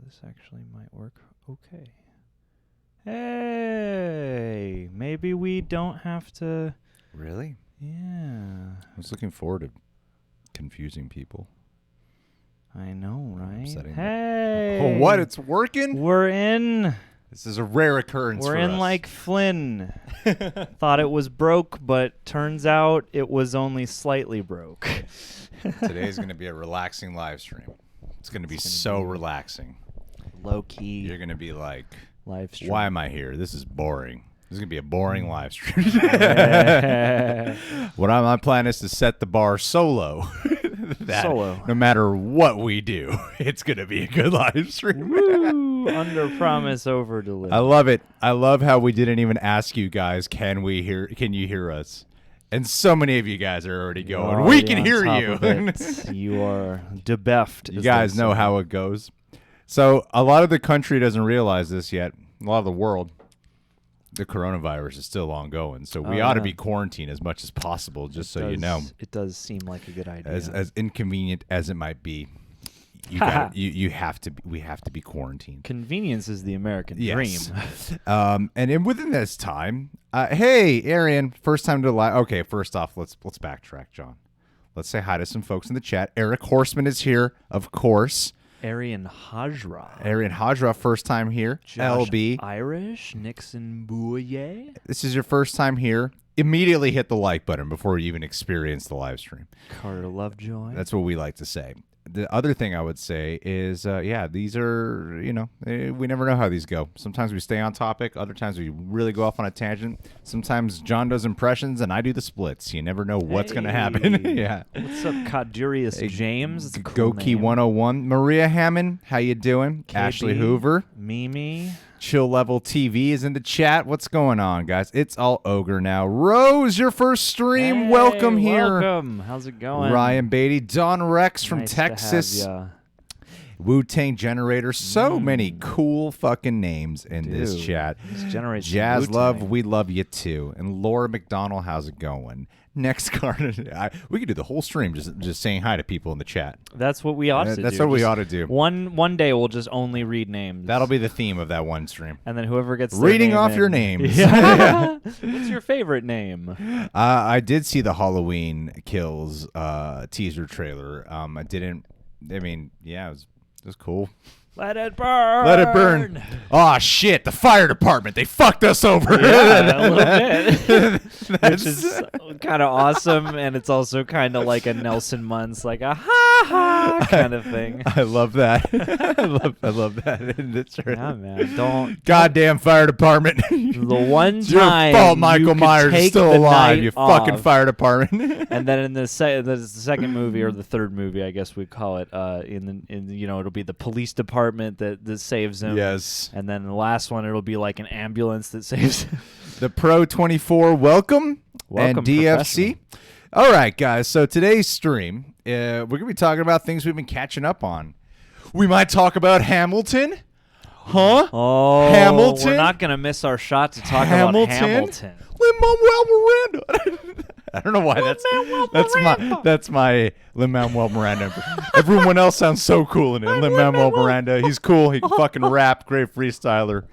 this actually might work okay. Hey, maybe we don't have to... Really? Yeah. I was looking forward to confusing people. I know, right? Upsetting Hey. Oh, what? It's working? We're in. This is a rare occurrence We're for in us. like Flynn. Thought it was broke, but turns out it was only slightly broke. Today's going to be a relaxing live stream. It's going to be so relaxing. Low key. You're going to be like, live stream. why am I here? This is boring. This is going to be a boring live stream. My plan is to set the bar so low that no matter what we do, it's going to be a good live stream. Woo! Under promise, over deliver. I love it. I love how we didn't even ask you guys, can you hear us? And so many of you guys are already going, we can hear you. You are debeffed. You guys know how it goes. So a lot of the country doesn't realize this yet. A lot of the world, the coronavirus is still ongoing. So we ought to be quarantined as much as possible, just so you know. It does seem like a good idea. As inconvenient as it might be, we have to be quarantined. Convenience is the American dream. And within this time, hey, Arian, first time to live. Okay, first off, let's backtrack, John. Let's say hi to some folks in the chat. Eric Horseman is here, of course. Arian Hajra, first time here. Josh LB. Irish. Nixon Bouye. This is your first time here. Immediately hit the like button before you even experience the live stream. Carter Lovejoy. That's what we like to say. The other thing I would say is, these are, we never know how these go. Sometimes we stay on topic. Other times we really go off on a tangent. Sometimes John does impressions and I do the splits. You never know what's going to happen. Yeah. What's up, Cadurius James? It's a cool Goki name. 101. Maria Hammond, how you doing? KB, Ashley Hoover. Mimi. Chill Level TV is in the chat. What's going on, guys? It's all ogre now. Rose, your first stream. Hey, welcome here. Welcome. How's it going? Ryan Beatty. Don Rex from Nice Texas. to have ya. Wu-Tang Generator. So many cool fucking names in this chat. Jazz Love, we love you too. And Laura McDonald, how's it going? Next card. We could do the whole stream just saying hi to people in the chat. That's what we ought to do. That's what we ought to do. One day we'll just only read names. That'll be the theme of that one stream. And then whoever gets reading off your names. Yeah. What's your favorite name? I did see the Halloween Kills teaser trailer. It was cool. Let it burn. Let it burn. Oh, shit. The fire department. They fucked us over. Yeah, a little bit. Which is kind of awesome. And it's also kind of like a Nelson Muntz, like a ha-ha kind of thing. I love that. I love that. Yeah, man. Goddamn fire department. The one it's your time fault Michael Myers is still alive, you fucking fire department. And then in the second movie, or the third movie, I guess we call it, it'll be the police department that saves him. Yes. And then the last one, it'll be like an ambulance that saves him. The Pro 24, welcome and DFC. All right, guys. So today's stream, we're going to be talking about things we've been catching up on. We might talk about Hamilton. Huh? Oh, Hamilton? We're not going to miss our shot to talk about Hamilton. Lin-Manuel Miranda. I don't know why that's my Lin-Manuel Miranda. Everyone else sounds so cool in it. Lin-Manuel Miranda, he's cool. He can fucking rap. Great freestyler.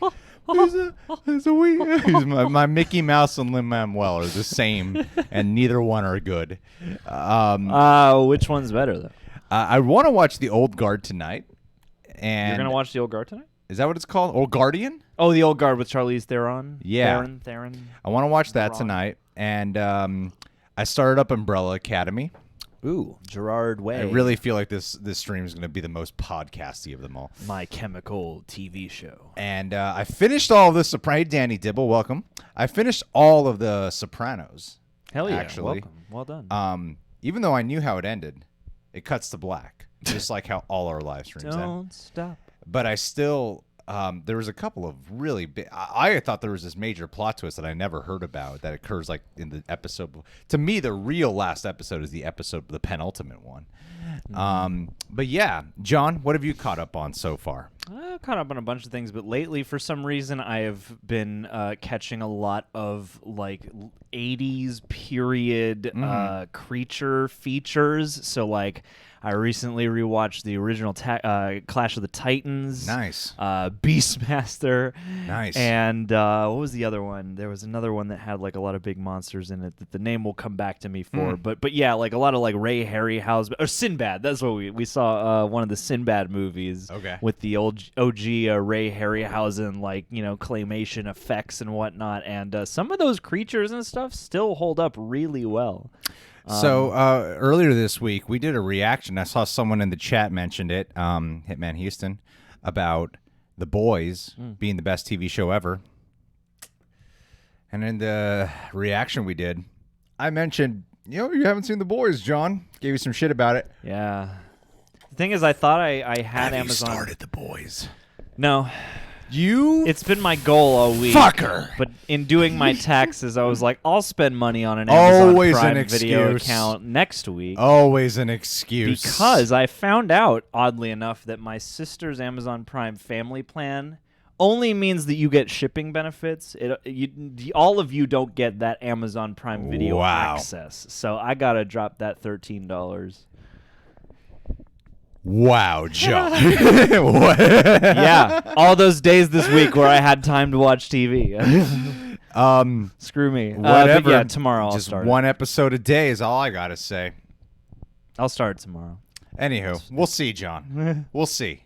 He's my Mickey Mouse and Lin-Manuel are the same, and neither one are good. Which one's better though? I want to watch The Old Guard tonight. And you're gonna watch The Old Guard tonight? Is that what it's called? Old Guardian? Oh, The Old Guard with Charlize Theron. Yeah. Theron. I want to watch that tonight, and I started up Umbrella Academy. Ooh, Gerard Way. I really feel like this stream is going to be the most podcasty of them all. My Chemical TV show. And I finished all of the Sopranos. Danny Dibble, welcome. I finished all of the Sopranos. Hell yeah, actually. Welcome. Well done. Even though I knew how it ended, it cuts to black, just like how all our live streams end. Don't stop. But I still... there was a couple of really big... I thought there was this major plot twist that I never heard about that occurs like in the episode. To me, the real last episode is the penultimate one. But yeah, John, what have you caught up on so far? I've caught up on a bunch of things, but lately, for some reason, I have been catching a lot of like 80s period creature features. So like... I recently rewatched the original Clash of the Titans. Nice. Beastmaster. Nice. And what was the other one? There was another one that had like a lot of big monsters in it that the name will come back to me for. But yeah, like a lot of like Ray Harryhausen or Sinbad. That's what we saw one of the Sinbad movies. Okay. With the old OG Ray Harryhausen like claymation effects and whatnot, and some of those creatures and stuff still hold up really well. So earlier this week, we did a reaction. I saw someone in the chat mentioned it, Hitman Houston, about The Boys being the best TV show ever. And in the reaction we did, I mentioned, you haven't seen The Boys, John. Gave you some shit about it. Yeah. The thing is, I thought I had Have Amazon. you started The Boys? No. You It's been my goal all week. fucker. But in doing my taxes, I was like, I'll spend money on an Amazon Always Prime an Video excuse. account next week. Always an excuse. Because I found out, oddly enough, that my sister's Amazon Prime family plan only means that you get shipping benefits. All of you don't get that Amazon Prime Video access. So I got to drop that $13. Wow, John. Yeah, all those days this week where I had time to watch TV. Screw me. Whatever. But yeah, tomorrow I'll Just start. one episode a day is all I gotta say. I'll start tomorrow. Anywho, we'll see, John. We'll see.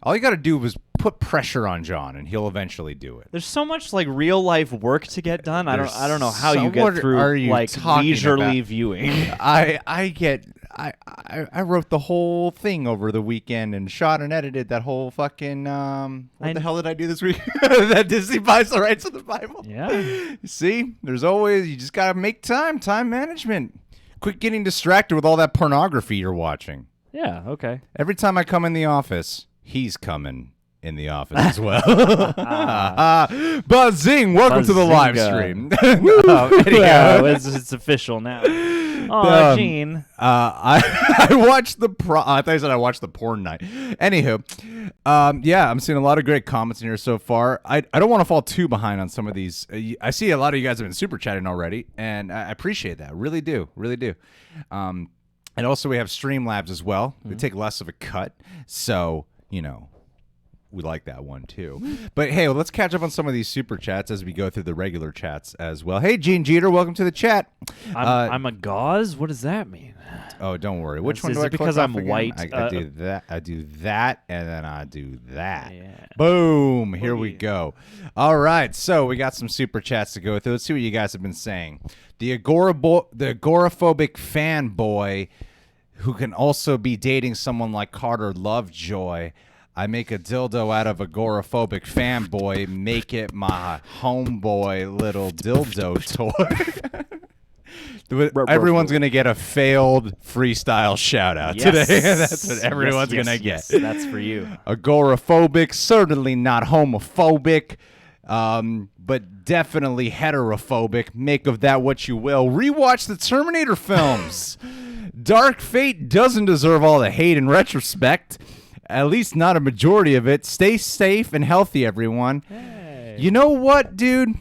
All you gotta do is put pressure on John, and he'll eventually do it. There's so much like real life work to get done. I don't know how you What get through are you like talking leisurely about? viewing. I wrote the whole thing over the weekend and shot and edited that whole fucking what the hell did I do this week? That Disney buys the rights of the Bible. Yeah. See, you just gotta make time management. Quit getting distracted with all that pornography you're watching. Yeah. Okay. Every time I come in the office, he's coming in the office as well. Buzzing! Welcome to the live stream. Yeah, it's official now. Oh, Gene. I watched the I thought you said I watched the porn night. Anywho, yeah, I'm seeing a lot of great comments in here so far. I don't want to fall too behind on some of these. I see a lot of you guys have been super chatting already, and I appreciate that. Really do. And also we have Streamlabs as well. They take less of a cut, so we like that one too. But hey, let's catch up on some of these super chats as we go through the regular chats as well. Hey, Gene Jeter, welcome to the chat. I'm a gauze? What does that mean? Oh, don't worry. Which one Is do I it click because off I'm again? white? I do that. I do that, and then I do that. Yeah. Boom. Here we go. All right. So we got some super chats to go through. Let's see what you guys have been saying. The agoraphobic fanboy who can also be dating someone like Carter Lovejoy. I make a dildo out of agoraphobic fanboy, make it my homeboy little dildo toy. Everyone's going to get a failed freestyle shout out today. That's what everyone's going to get. That's for you. Agoraphobic, certainly not homophobic, but definitely heterophobic. Make of that what you will. Rewatch the Terminator films. Dark Fate doesn't deserve all the hate in retrospect. At least not a majority of it. Stay safe and healthy, everyone. Hey. You know what, dude?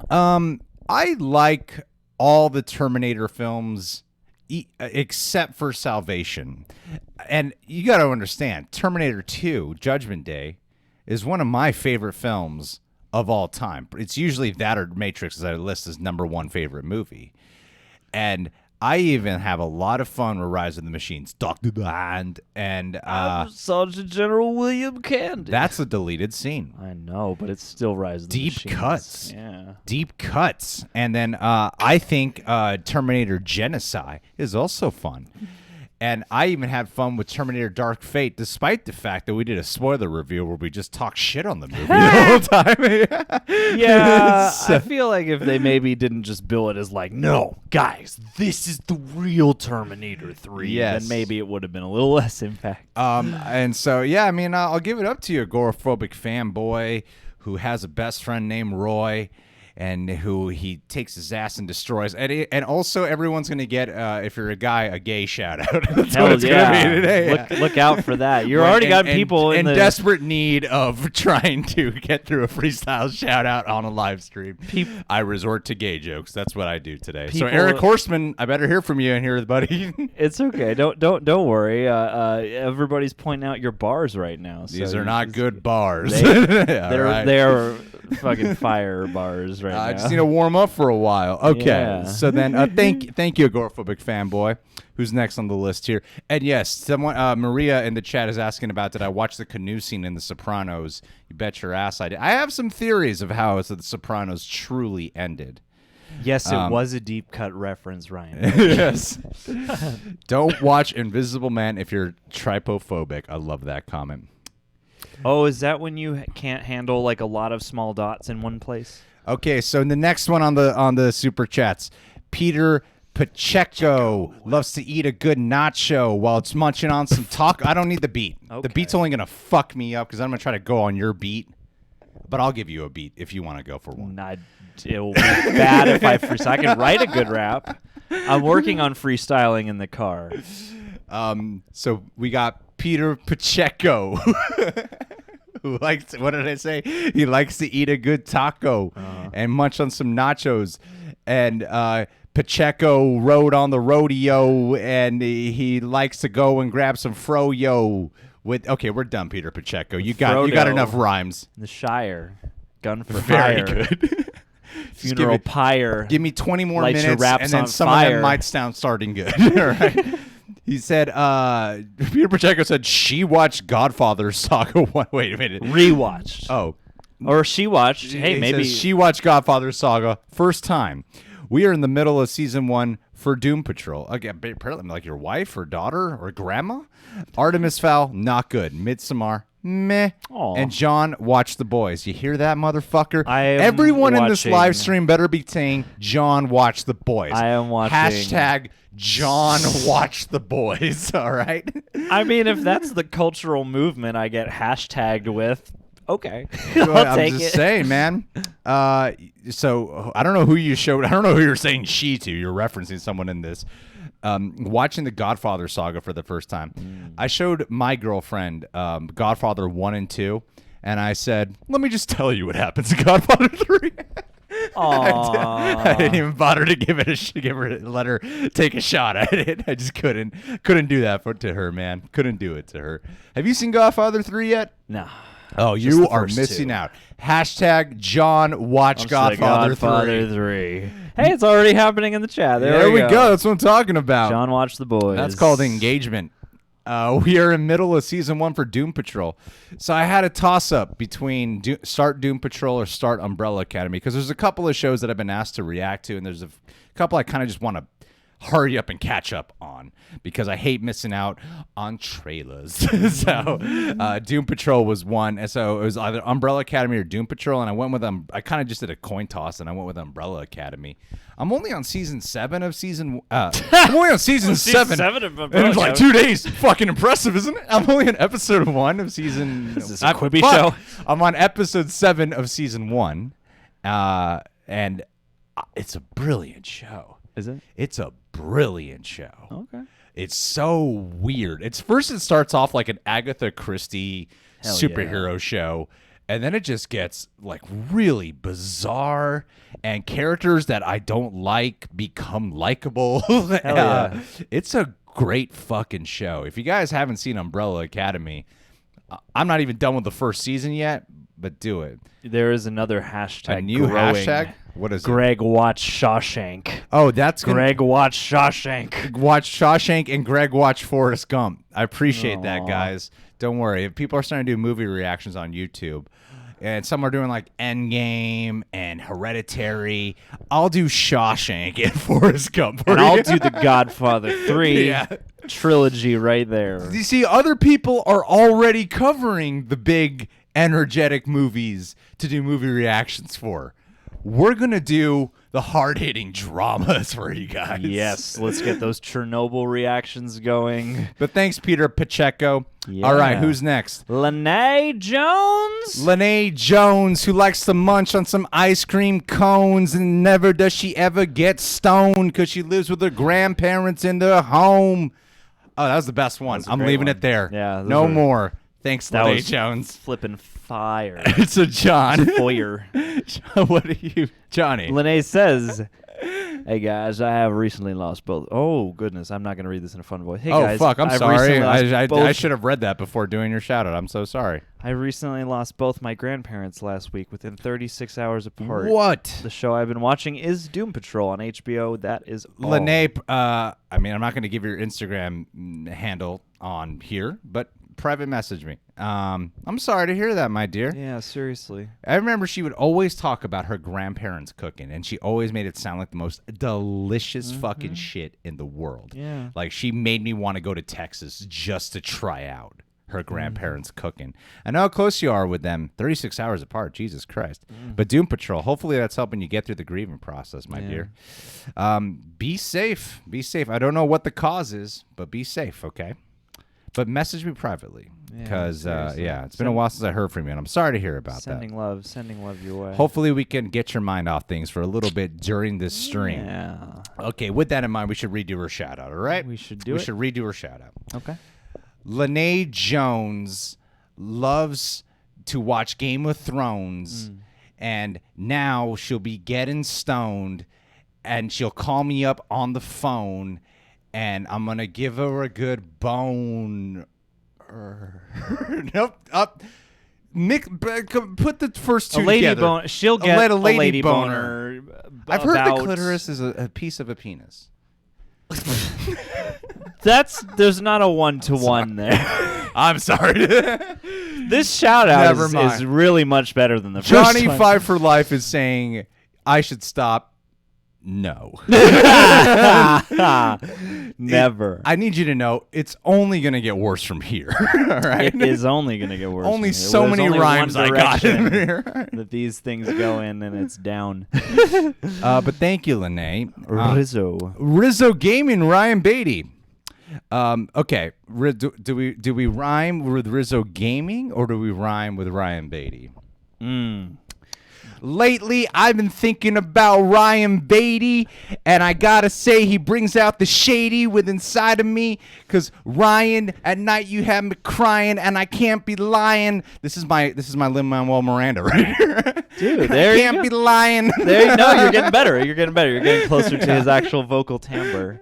I like all the Terminator films except for Salvation. And you got to understand, Terminator 2, Judgment Day, is one of my favorite films of all time. It's usually that or Matrix that I list as number one favorite movie. And I even have a lot of fun with Rise of the Machines. Dr. Hand and Sergeant General William Candy. That's a deleted scene. I know, but it's still Rise of the Deep Machines. cuts. Yeah. Deep cuts. And then I think Terminator Genocide is also fun. And I even had fun with Terminator Dark Fate, despite the fact that we did a spoiler review where we just talked shit on the movie the whole time. Yeah, I feel like if they maybe didn't just bill it as like, no, guys, this is the real Terminator 3, then maybe it would have been a little less impact. And so, yeah, I mean, I'll give it up to you, agoraphobic fanboy who has a best friend named Roy. and who he takes his ass and destroys. And also everyone's going to get, if you're a guy, a gay shout out. That's what it's going to be today. Look out for that. You're already got people in desperate need of trying to get through a freestyle shout out on a live stream. I resort to gay jokes. That's what I do today. So Eric Horseman, I better hear from you in here, buddy. It's okay. Don't worry. Everybody's pointing out your bars right now. So These are not good bars. They're fucking fire bars right now. I just need to warm up for a while. Okay. Yeah. So then thank you, agoraphobic fanboy. Who's next on the list here? And yes, someone Maria in the chat is asking about, did I watch the canoe scene in The Sopranos? You bet your ass I did. I have some theories of how The Sopranos truly ended. Yes, it was a deep cut reference, Ryan. Yes. Don't watch Invisible Man if you're trypophobic. I love that comment. Oh, is that when you can't handle like a lot of small dots in one place? Okay, so in the next one on the super chats, Peter Pacheco loves to eat a good nacho while it's munching on some taco. I don't need the beat. Okay. The beat's only gonna fuck me up because I'm gonna try to go on your beat, but I'll give you a beat if you want to go for one. It'll be bad if I freestyle. I can write a good rap. I'm working on freestyling in the car. So we got Peter Pacheco. Who likes, what did I say? He likes to eat a good taco and munch on some nachos. And Pacheco rode on the rodeo, and he likes to go and grab some froyo. Okay, we're done, Peter Pacheco. You got enough rhymes. The Shire, gun for Very hire. good. Funeral pyre. Give me 20 more Light your minutes, raps and then on some fire. of them might sound starting good. All right. He said, Peter Pacheco said she watched Godfather Saga 1. Wait a minute. Rewatched. Oh. Or she watched. Hey, He maybe. says she watched Godfather Saga first time. We are in the middle of season 1 for Doom Patrol. Again, apparently like your wife or daughter or grandma. Artemis Fowl, not good. Midsommar, meh. Aw. And John watched The Boys. You hear that, motherfucker? I am Everyone in this watching- live stream better be saying John watched The Boys. I am watching. Hashtag John watched The Boys. All right. I mean, if that's the cultural movement I get hashtagged with, okay. Well, I'll I'm take just it. saying, man. So I don't know who you showed. I don't know who you're saying she to. You're referencing someone in this. Watching the Godfather Saga for the first time, I showed my girlfriend Godfather 1 and 2, and I said, "Let me just tell you what happens in Godfather 3." Aww. I didn't even bother to let her take a shot at it. I just couldn't do that to her, man. Couldn't do it to her. Have you seen Godfather 3 yet? No. Oh, Just you the are first missing two. out. Hashtag John watch Godfather 3. Hey, it's already happening in the chat. There we go. That's what I'm talking about. John watched The Boys. That's called engagement. We are in middle of season 1 for Doom Patrol. So I had a toss-up between start Doom Patrol or start Umbrella Academy, because there's a couple of shows that I've been asked to react to, and there's a couple I kind of just want to hurry up and catch up on because I hate missing out on trailers. So Doom Patrol was one, and so it was either Umbrella Academy or Doom Patrol, and I went with them. I kind of just did a coin toss, and I went with Umbrella Academy. I'm only on season 7 of season. I'm only on season 7. Of And it's like 2 days. Fucking impressive, isn't it? I'm only on episode 1 of season. Is this a Quibi show? I'm on episode 7 of season 1, and it's a brilliant show. Is it? It's a brilliant show. Okay. It's so weird. It starts off like an Agatha Christie Hell superhero show, and then it just gets like really bizarre, and characters that I don't like become likable. yeah. It's a great fucking show. If you guys haven't seen Umbrella Academy, I'm not even done with the first season yet, but do it. There is another hashtag. A new growing. hashtag? What is Greg watch Shawshank. Oh, that's Greg watch Shawshank. Watch Shawshank and Greg watch Forrest Gump. I appreciate that, Aw. guys. Don't worry. If people are starting to do movie reactions on YouTube, and some are doing like Endgame and Hereditary, I'll do Shawshank and Forrest Gump. And I'll do the Godfather 3 Yeah. trilogy right there. You see, other people are already covering the big, energetic movies to do movie reactions for. We're going to do the hard-hitting dramas for you guys. Yes, let's get those Chernobyl reactions going. But thanks, Peter Pacheco. Yeah. All right, who's next? Lene Jones? Lene Jones, who likes to munch on some ice cream cones, and never does she ever get stoned because she lives with her grandparents in their home. Oh, that was the best one. I'm leaving it there. Yeah. No more. Thanks, That Lene was Jones. flipping fire. So, John. Foyer. What are you, Johnny? Lene says, hey guys, I have recently lost both. Oh, goodness. I'm not going to read this in a fun voice. Hey guys. Fuck. I'm I've sorry. recently lost I both- should have read that before doing your shout out. I'm so sorry. I recently lost both my grandparents last week within 36 hours apart. What? The show I've been watching is Doom Patrol on HBO. That is all. Lene, I mean, I'm not going to give your Instagram handle on here, but private message me. I'm sorry to hear that, my dear. Yeah, seriously. I remember she would always talk about her grandparents cooking, and she always made it sound like the most delicious fucking shit in the world. Yeah. Like, she made me want to go to Texas just to try out her grandparents cooking. I know how close you are with them. 36 hours apart. Jesus Christ. But Doom Patrol, hopefully that's helping you get through the grieving process, my dear. Be safe. Be safe. I don't know what the cause is, but be safe, okay? But message me privately because, it's been a while since I heard from you, and I'm sorry to hear about Sending love your way. Hopefully we can get your mind off things for a little bit during this stream. Yeah. Okay, with that in mind, we should redo her shout-out, all right? We should do We it. should redo her shout-out. Okay. Lene Jones loves to watch Game of Thrones, and now she'll be getting stoned, and she'll call me up on the phone, and I'm going to give her a good bone. Nope. Up. Put the first two A lady together. boner. She'll get a lady lady boner. boner. I've heard about- the clitoris is a piece of a penis. There's not a one-to-one there. I'm sorry. This shout-out Never is mind. really much better than the Johnny first one. 5 for Life is saying I should stop. No. Never. I need you to know it's only going to get worse from here. All right? It is only going to get worse. Only from here. so There's many only rhymes one I got in direction here. that these things go in, and it's down. But thank you, Lene. Rizzo. Gaming, Ryan Beatty. Okay, do we rhyme with Rizzo Gaming or do we rhyme with Ryan Beatty? Lately, I've been thinking about Ryan Beatty, and I gotta say he brings out the shady with inside of me. Cause Ryan, at night you have me crying, and I can't be lying. This is my Lin-Manuel Miranda right here. Dude, there I you can't go. be lying. No, you're getting better. You're getting closer to his actual vocal timbre.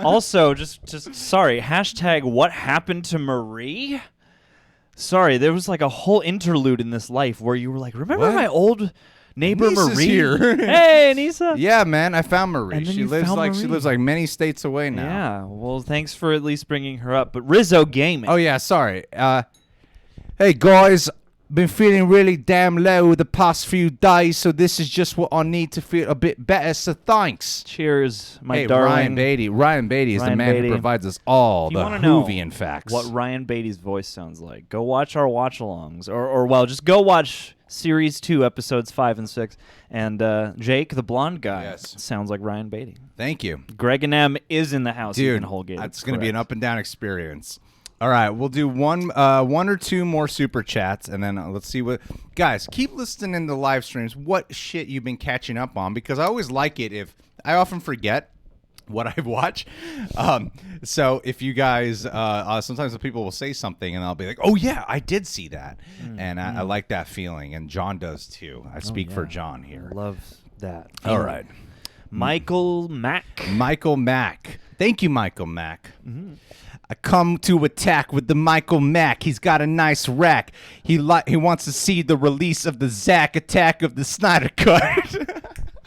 Also, just sorry. # what happened to Marie? Sorry, there was like a whole interlude in this life where you were like, remember What? my old neighbor Nisa's Marie? here. Hey, Nisa. Yeah, man, I found Marie. And then She you lives found like she Marie. lives like many states away now. Yeah. Well, thanks for at least bringing her up. But Rizzo Gaming. Oh yeah, sorry. Hey guys, been feeling really damn low the past few days, so this is just what I need to feel a bit better. So thanks. Cheers, my Hey, darling. Ryan Beatty. Ryan Beatty is the Ryan man Beatty. who provides us all If you the wanna know Whovian facts. What Ryan Beatty's voice sounds like, go watch our watch-alongs, or just go watch Series 2, Episodes 5 and 6, and Jake, the blonde guy, Yes. sounds like Ryan Beatty. Thank you, Greg and M is in the house. dude. Ethan Holgate. It's going to be an up and down experience. All right, we'll do one or two more super chats, and then let's see what guys keep listening to live streams. What shit you've been catching up on? Because I always like it if I often forget what I watch. So if you guys, sometimes the people will say something, and I'll be like, "Oh yeah, I did see that," and I like that feeling, and John does too. I speak for John here. Love that. All right, Michael Mack. Michael Mack. Thank you, Michael Mack. I come to attack with the Michael Mack. He's got a nice rack. He wants to see the release of the Zack Attack of the Snyder Cut.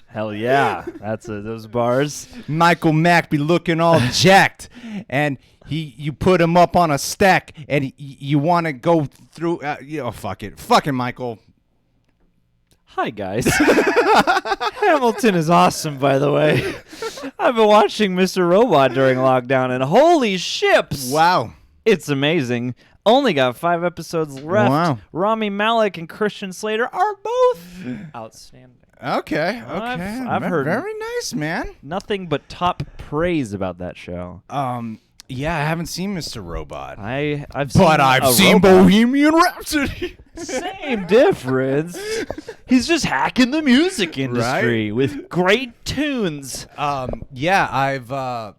Hell yeah, that's those bars. Michael Mack be looking all jacked, and you put him up on a stack, and you want to go through. Fucking Michael. Hi guys. Hamilton is awesome, by the way. I've been watching Mr. Robot during lockdown, and holy ships! Wow. It's amazing. Only got 5 episodes left. Wow. Rami Malek and Christian Slater are both outstanding. Okay. I've heard very nice, man. nothing but top praise about that show. Yeah, I haven't seen Mr. Robot. I've seen Robot. Bohemian Rhapsody. Same difference. He's just hacking the music industry with great tunes. Yeah, I've.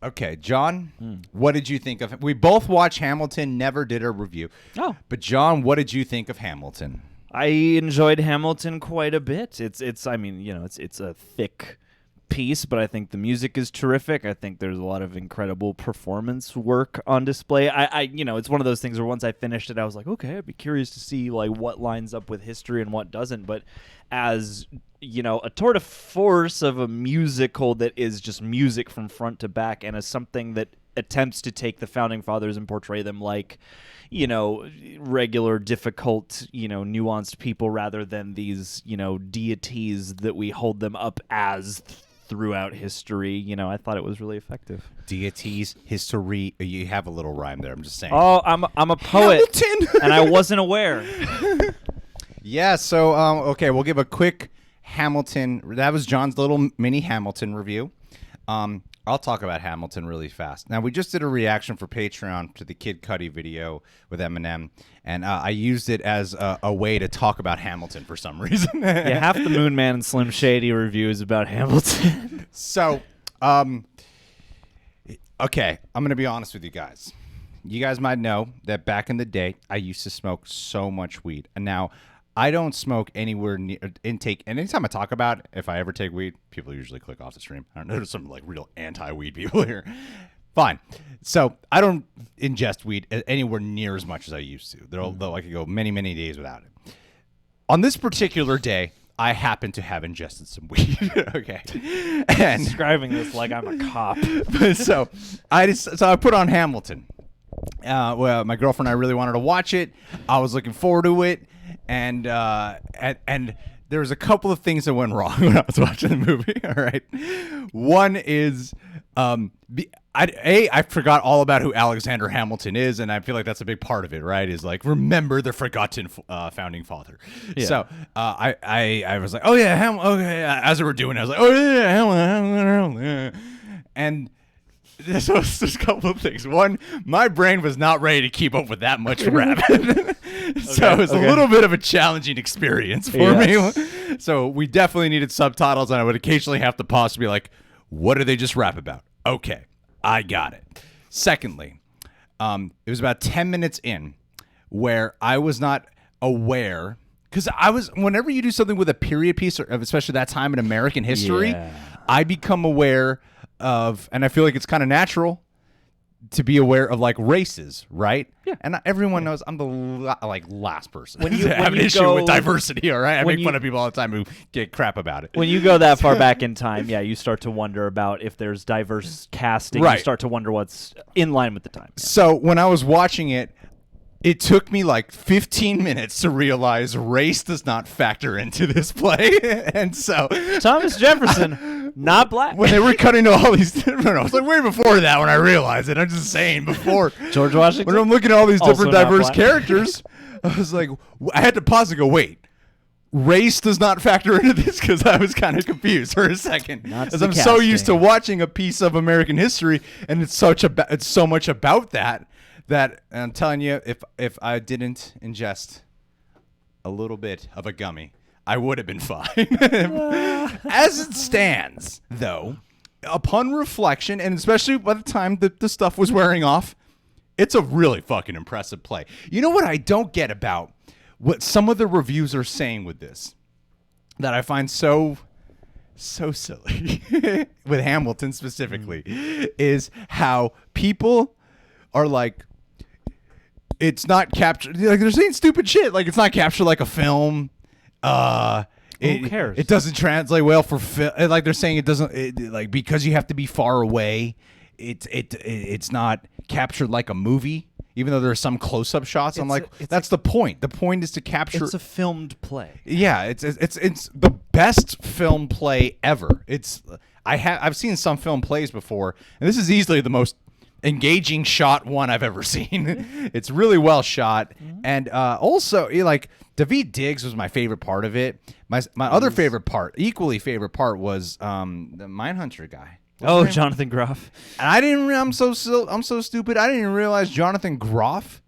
Okay, John, what did you think of? We both watched Hamilton. Never did a review. Oh, but John, what did you think of Hamilton? I enjoyed Hamilton quite a bit. It's I mean, it's a thick piece, but I think the music is terrific. I think there's a lot of incredible performance work on display. It's one of those things where once I finished it, I was like, okay, I'd be curious to see like what lines up with history and what doesn't. But as a tour de force of a musical that is just music from front to back, and as something that attempts to take the founding fathers and portray them like regular, difficult, nuanced people rather than these, deities that we hold them up as throughout history. I thought it was really effective. Deities, history. You have a little rhyme there. I'm just saying. Oh, I'm a poet, Hamilton! and I wasn't aware. Yeah. So okay, we'll give a quick Hamilton. That was John's little mini Hamilton review. I'll talk about Hamilton really fast. Now, we just did a reaction for Patreon to the Kid Cudi video with Eminem, and I used it as a way to talk about Hamilton for some reason. Yeah, half the Moon Man and Slim Shady review is about Hamilton. So, okay, I'm going to be honest with you guys. You guys might know that back in the day, I used to smoke so much weed. And now, I don't smoke anywhere near intake. And anytime I talk about it, if I ever take weed, people usually click off the stream. I don't know, there's some like real anti-weed people here. Fine. So I don't ingest weed anywhere near as much as I used to. Though I could go many, many days without it. On this particular day, I happen to have ingested some weed. Okay. And Describing this like I'm a cop. so I put on Hamilton. Well, my girlfriend and I really wanted to watch it. I was looking forward to it. And there was a couple of things that went wrong when I was watching the movie. All right, one is I forgot all about who Alexander Hamilton is, and I feel like that's a big part of it. Right? Is like remember the forgotten founding father. Yeah. So I was like, oh yeah, okay. As we were doing it, I was like, oh yeah, Hamilton. And so there's a couple of things. One, my brain was not ready to keep up with that much rap. So it was a little bit of a challenging experience for me. So we definitely needed subtitles, and I would occasionally have to pause to be like, what do they just rap about? Okay, I got it. Secondly, it was about 10 minutes in where I was not aware, because whenever you do something with a period piece, or especially that time in American history, I become aware of, and I feel like it's kind of natural to be aware of like races, right? Yeah. And everyone knows I'm the last person to have an issue with diversity, all right? I make fun of people all the time who get crap about it. When you go that far back in time, you start to wonder about if there's diverse casting. Right. You start to wonder what's in line with the time. Yeah. So when I was watching it, it took me like 15 minutes to realize race does not factor into this play. And so Thomas Jefferson, not black. When they were cutting to all these different, I was like way before that when I realized it. I'm just saying before. George Washington. When I'm looking at all these different diverse characters, I was like, I had to pause and go, wait. Race does not factor into this, because I was kind of confused for a second. Because I'm so used to watching a piece of American history, and it's so much about that I'm telling you, if I didn't ingest a little bit of a gummy, I would have been fine. As it stands, though, upon reflection, and especially by the time the stuff was wearing off, it's a really fucking impressive play. You know what I don't get about what some of the reviews are saying with this that I find so silly with Hamilton specifically is how people are like, it's not captured, like they're saying stupid shit, like it's not captured like a film. Who cares? It doesn't translate well for like they're saying it doesn't, like because you have to be far away. It's not captured like a movie, even though there are some close-up shots. I'm like, that's the point. The point is to capture. It's a filmed play. Yeah, it's the best film play ever. I've seen some film plays before, and this is easily the most engaging shot one I've ever seen. It's really well shot, and also like Daveed Diggs was my favorite part of it, My other favorite part, equally favorite part, was the Mindhunter guy. Oh, Jonathan Groff. And I didn't. I'm so stupid. I didn't even realize Jonathan Groff.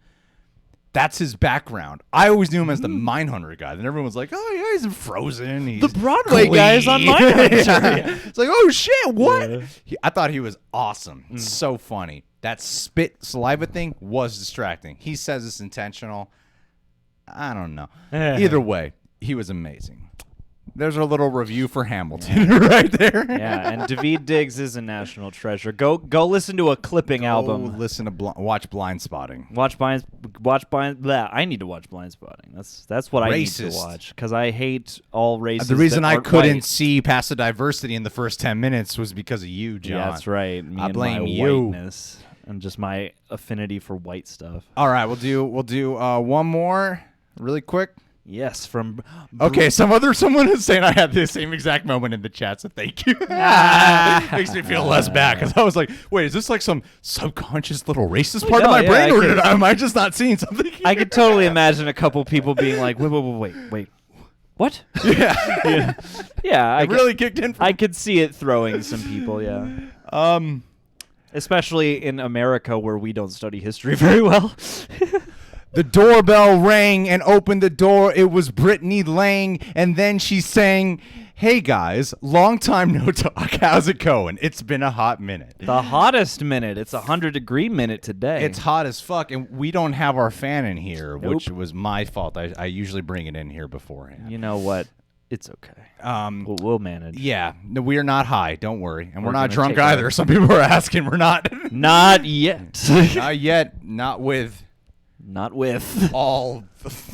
That's his background. I always knew him as the Mindhunter guy. Then everyone's like, "Oh yeah, he's in Frozen. He's The Broadway guy is on Mindhunter." It's like, "Oh shit, what?" Yeah. I thought he was awesome. So funny. That spit saliva thing was distracting. He says it's intentional. I don't know. Either way, he was amazing. There's our little review for Hamilton right there. Yeah, and Daveed Diggs is a national treasure. Go listen to a clipping album. Listen to watch Blind Spotting. Watch Blind. Blah. I need to watch Blind Spotting. That's what I need to Racist. watch because I hate all races. The reason that I aren't couldn't white. see past the diversity in the first 10 minutes was because of you, John. Yeah, that's right. Me I and blame my you. whiteness and just my affinity for white stuff. All right, we'll do one more really quick. Yes, from Okay, someone is saying I had the same exact moment in the chat, so thank you. Makes me feel less bad because I was like, wait, is this like some subconscious little racist part of my brain, or am I just not seeing something here? I could totally imagine a couple people being like, wait, what? Yeah. Yeah, It really kicked in. I could see it throwing some people. Yeah. Especially in America where we don't study history very well. The doorbell rang and opened the door. It was Brittany Lang, and then she sang, "Hey guys, long time no talk. How's it going? It's been a hot minute." The hottest minute. It's 100-degree minute today. It's hot as fuck, and we don't have our fan in here, Nope. which was my fault. I usually bring it in here beforehand. You know what? It's okay. We'll manage. Yeah, no, we are not high. Don't worry, and we're We're not gonna drunk take either. our- Some people are asking. We're not. Not yet. Not yet. Not with Not with. all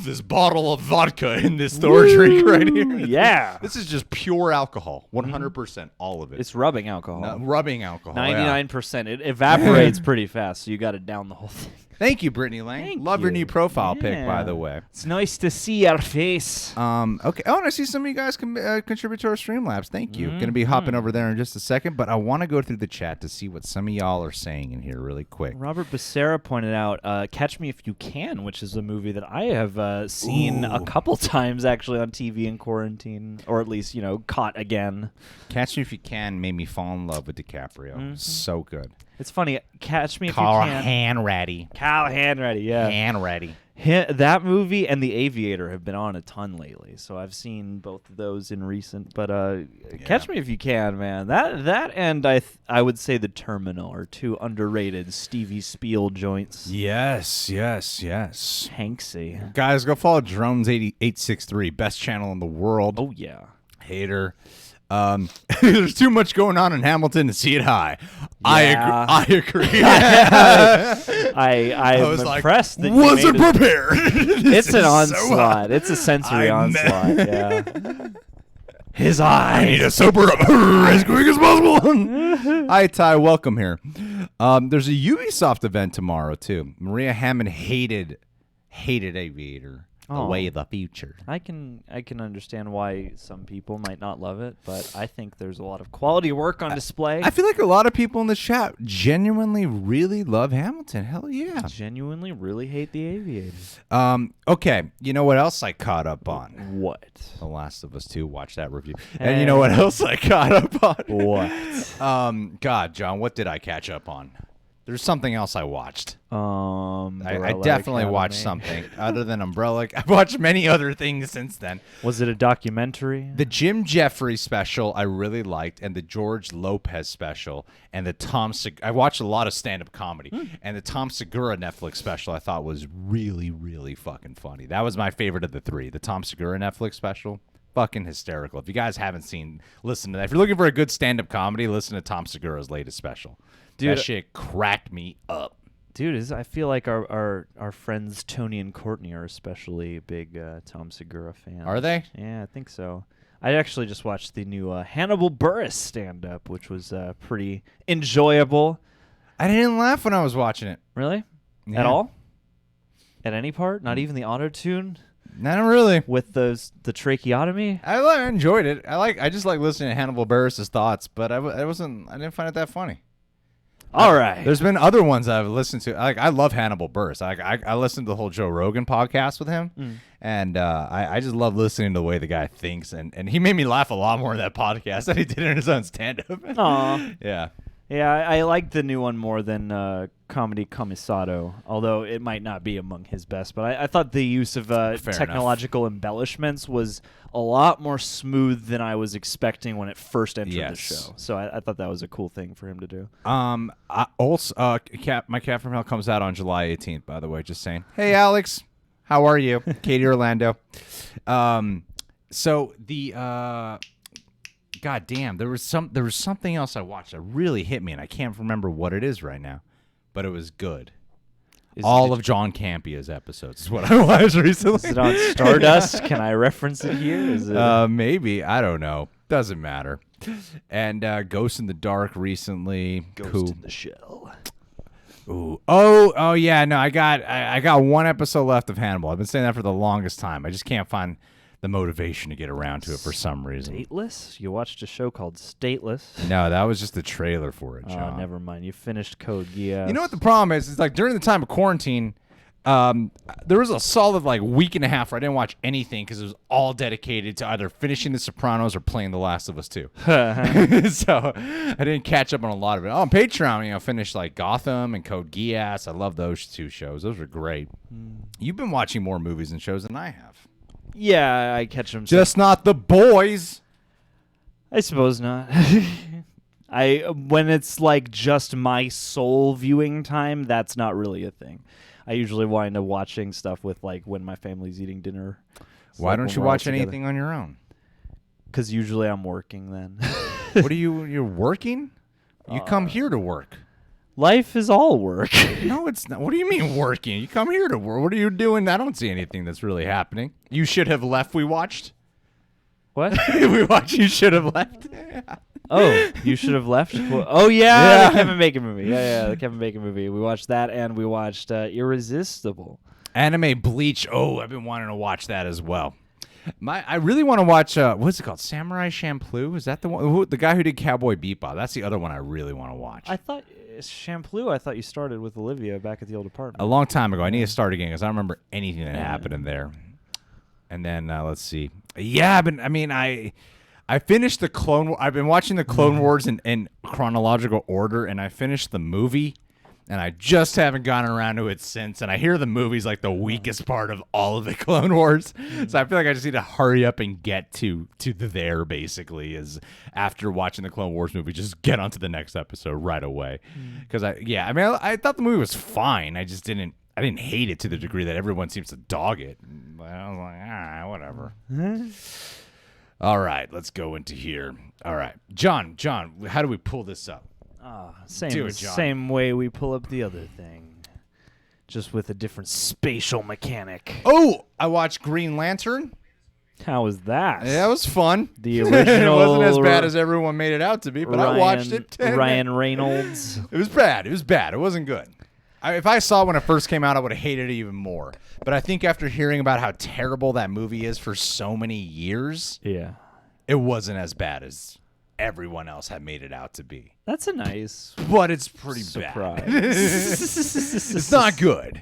this bottle of vodka in this store drink right here. Yeah. This is just pure alcohol, 100%, all of it. It's rubbing alcohol. No, rubbing alcohol. yeah. 99%. It evaporates pretty fast, so you got to down the whole thing. Thank you, Brittany Lang. Thank Love your you. new profile pic, by Yeah. the way. It's nice to see your face. Okay. Oh, and I see some of you guys contribute to our Streamlabs. Thank you. Going to be hopping over there in just a second, but I want to go through the chat to see what some of y'all are saying in here really quick. Robert Becerra pointed out Catch Me If You Can, which is a movie that I have seen a couple times actually on TV in quarantine, or at least, caught again. Catch Me If You Can made me fall in love with DiCaprio. So good. It's funny. Catch Me If Carl You Can. Hanratty. Cal Hanratty, yeah. Hanratty. That movie and The Aviator have been on a ton lately, so I've seen both of those in recent. But Catch Me If You Can, man. That and I would say The Terminal are two underrated Stevie Spiel joints. Yes. Hanksy. Guys, go follow Drones863, best channel in the world. Oh yeah. Hater. There's too much going on in Hamilton to see it high. Yeah. I agree. I'm was like, impressed that wasn't you made it. prepared. It's an So onslaught. It's a sensory onslaught. Yeah. His I need eyes. to sober up as quick as possible. Hi, Ty. Welcome here. There's a Ubisoft event tomorrow, too. Maria Hammond hated Aviator. The Oh. way of the future. I can understand why some people might not love it, but I think there's a lot of quality work on display. I feel like a lot of people in the chat genuinely really love Hamilton. Hell yeah. genuinely really hate The Aviator. Okay. You know what else I caught up on? What? The Last of Us 2. Watch that review. And you know what else I caught up on? What? God, John, what did I catch up on? There's something else I watched. I Umbrella definitely Academy. watched something other than Umbrella. I've watched many other things since then. Was it a documentary? The Jim Jeffries special I really liked, and the George Lopez special, and the I watched a lot of stand-up comedy, and the Tom Segura Netflix special I thought was really, really fucking funny. That was my favorite of the three. The Tom Segura Netflix special, fucking hysterical. If you guys haven't listen to that. If you're looking for a good stand-up comedy, listen to Tom Segura's latest special. Dude, that shit cracked me up. Dude, I feel like our friends Tony and Courtney are especially big Tom Segura fans. Are they? Yeah, I think so. I actually just watched the new Hannibal Buress stand-up, which was pretty enjoyable. I didn't laugh when I was watching it. Really? Yeah. At all? At any part? Not even the auto-tune? Not really. With the tracheotomy? I enjoyed it. I just like listening to Hannibal Buress' thoughts, but I didn't find it that funny. All right. There's been other ones I've listened to. Like I love Hannibal Buress. I listened to the whole Joe Rogan podcast with him, and I just love listening to the way the guy thinks. And he made me laugh a lot more in that podcast than he did in his own stand-up. Aw. Yeah. Yeah, I like the new one more than Comedy Commissado, although it might not be among his best. But I thought the use of technological embellishments was a lot more smooth than I was expecting when it first entered the show. So I thought that was a cool thing for him to do. My Cat from Hell comes out on July 18th, by the way, just saying. Hey, Alex. How are you? Katie Orlando. So the... God damn, there was something else I watched that really hit me, and I can't remember what it is right now, but it was good. All of John Campia's episodes is what I watched recently. Is it on Stardust? Can I reference it here? Is it? Maybe. I don't know. Doesn't matter. And Ghost in the Dark recently. Ghost in the Shell. Ooh. Oh yeah. No, I got one episode left of Hannibal. I've been saying that for the longest time. I just can't find the motivation to get around to it for some reason. Stateless? You watched a show called Stateless? No, that was just the trailer for it, John. Oh, never mind. You finished Code Geass. You know what the problem is? It's like during the time of quarantine, there was a solid like week and a half where I didn't watch anything because it was all dedicated to either finishing The Sopranos or playing The Last of Us 2. So I didn't catch up on a lot of it. Oh, on Patreon, finished like Gotham and Code Geass. I love those two shows. Those are great. You've been watching more movies and shows than I have. Yeah, I catch them. Just not The Boys. I suppose not. When it's like just my sole viewing time, that's not really a thing. I usually wind up watching stuff with like when my family's eating dinner. Why don't you watch anything on your own? Because usually I'm working then. What are you're working? You come here to work. Life is all work. No, it's not. What do you mean working? You come here to work. What are you doing? I don't see anything that's really happening. You Should Have Left, we watched. What? We watched You Should Have Left. Oh, You Should Have Left? Oh, yeah, the Kevin Bacon movie. Yeah, the Kevin Bacon movie. We watched that, and we watched Irresistible. Anime Bleach. Oh, I've been wanting to watch that as well. I really want to watch, what's it called? Samurai Champloo? Is that the one? The guy who did Cowboy Bebop. That's the other one I really want to watch. I thought Champloo, I thought you started with Olivia back at the old apartment. A long time ago. I need to start again because I don't remember anything that happened in there. And then, let's see. Yeah, I finished the Clone. I've been watching the Clone Wars in chronological order, and I finished the movie, and I just haven't gotten around to it since. And I hear the movie's like the weakest part of all of the Clone Wars, so I feel like I just need to hurry up and get to there. Basically, is after watching the Clone Wars movie, just get onto the next episode right away. Because I thought the movie was fine. I didn't hate it to the degree that everyone seems to dog it. But I was like, whatever. All right, let's go into here. All right, John, how do we pull this up? Same way we pull up the other thing, just with a different spatial mechanic. Oh, I watched Green Lantern. How was that? Yeah, it was fun. The original. It wasn't as bad as everyone made it out to be, but I watched it. Ryan Reynolds. It was bad. It wasn't good. If I saw it when it first came out, I would have hated it even more. But I think after hearing about how terrible that movie is for so many years, it wasn't as bad as everyone else had made it out to be. That's a nice, but it's pretty surprise. Bad. It's not good,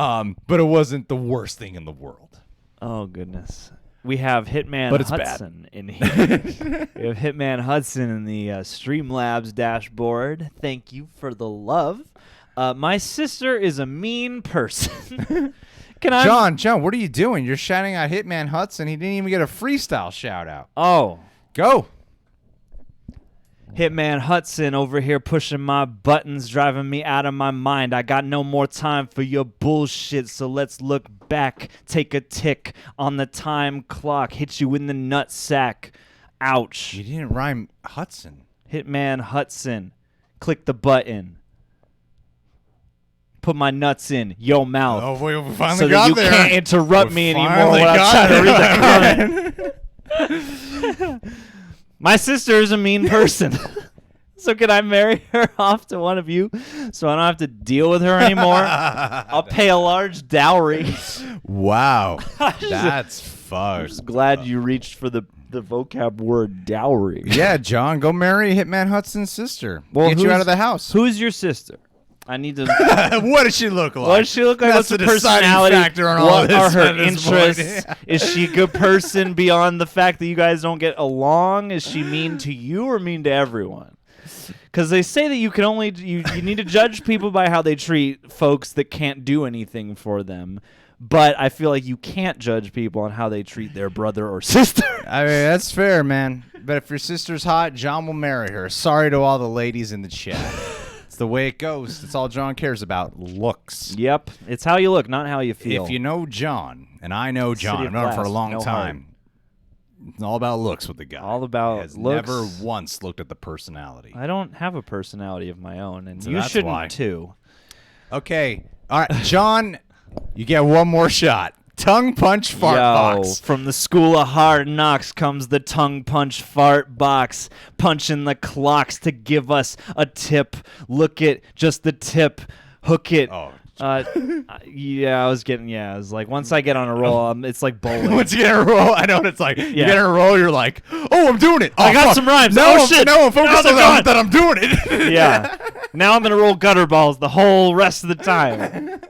but it wasn't the worst thing in the world. Oh goodness, we have Hitman Hudson in here. We have Hitman Hudson in the Streamlabs dashboard. Thank you for the love. My sister is a mean person. John, what are you doing? You're shouting out Hitman Hudson. He didn't even get a freestyle shout out. Oh, go. Hitman Hudson over here pushing my buttons, driving me out of my mind. I got no more time for your bullshit, so let's look back. Take a tick on the time clock. Hit you in the nutsack. Ouch. You didn't rhyme Hudson. Hitman Hudson. Click the button. Put my nuts in your mouth. Oh, we finally so got that you there. Can't interrupt me anymore when I'm trying to read the comment. My sister is a mean person. So can I marry her off to one of you so I don't have to deal with her anymore? I'll pay a large dowry. Wow. That's fucked. I'm just glad you reached for the the vocab word dowry. Yeah, John, go marry Hitman Hudson's sister. Well, Get you out of the house. Who's your sister? I need to. What does she look like? What does she look like? That's What's the her deciding personality? factor on all What this are her at this point. interests? Is she a good person beyond the fact that you guys don't get along? Is she mean to you or mean to everyone? Because they say that you can only you need to judge people by how they treat folks that can't do anything for them. But I feel like you can't judge people on how they treat their brother or sister. I mean, that's fair, man. But if your sister's hot, John will marry her. Sorry to all the ladies in the chat. It's the way it goes. That's all John cares about. Looks. Yep. It's how you look, not how you feel. If you know John, and I know John, I've known him for a long time. It's all about looks with the guy. All about he has looks. never once looked at the personality. I don't have a personality of my own, and So you that's shouldn't why. too. Okay. All right, John, you get one more shot. Tongue punch fart box. From the school of hard knocks comes the tongue punch fart box, punching the clocks to give us a tip. Look at just the tip, hook it. Oh. Yeah, I was like, once I get on a roll, it's like bowling. Once you get in a roll, I know what it's like. You get in a roll, you're like, oh, I'm doing it. Oh, I got fuck. some rhymes. No, Shit. No, I'm focused on gone. that I'm doing it. Yeah. Now I'm going to roll gutter balls the whole rest of the time.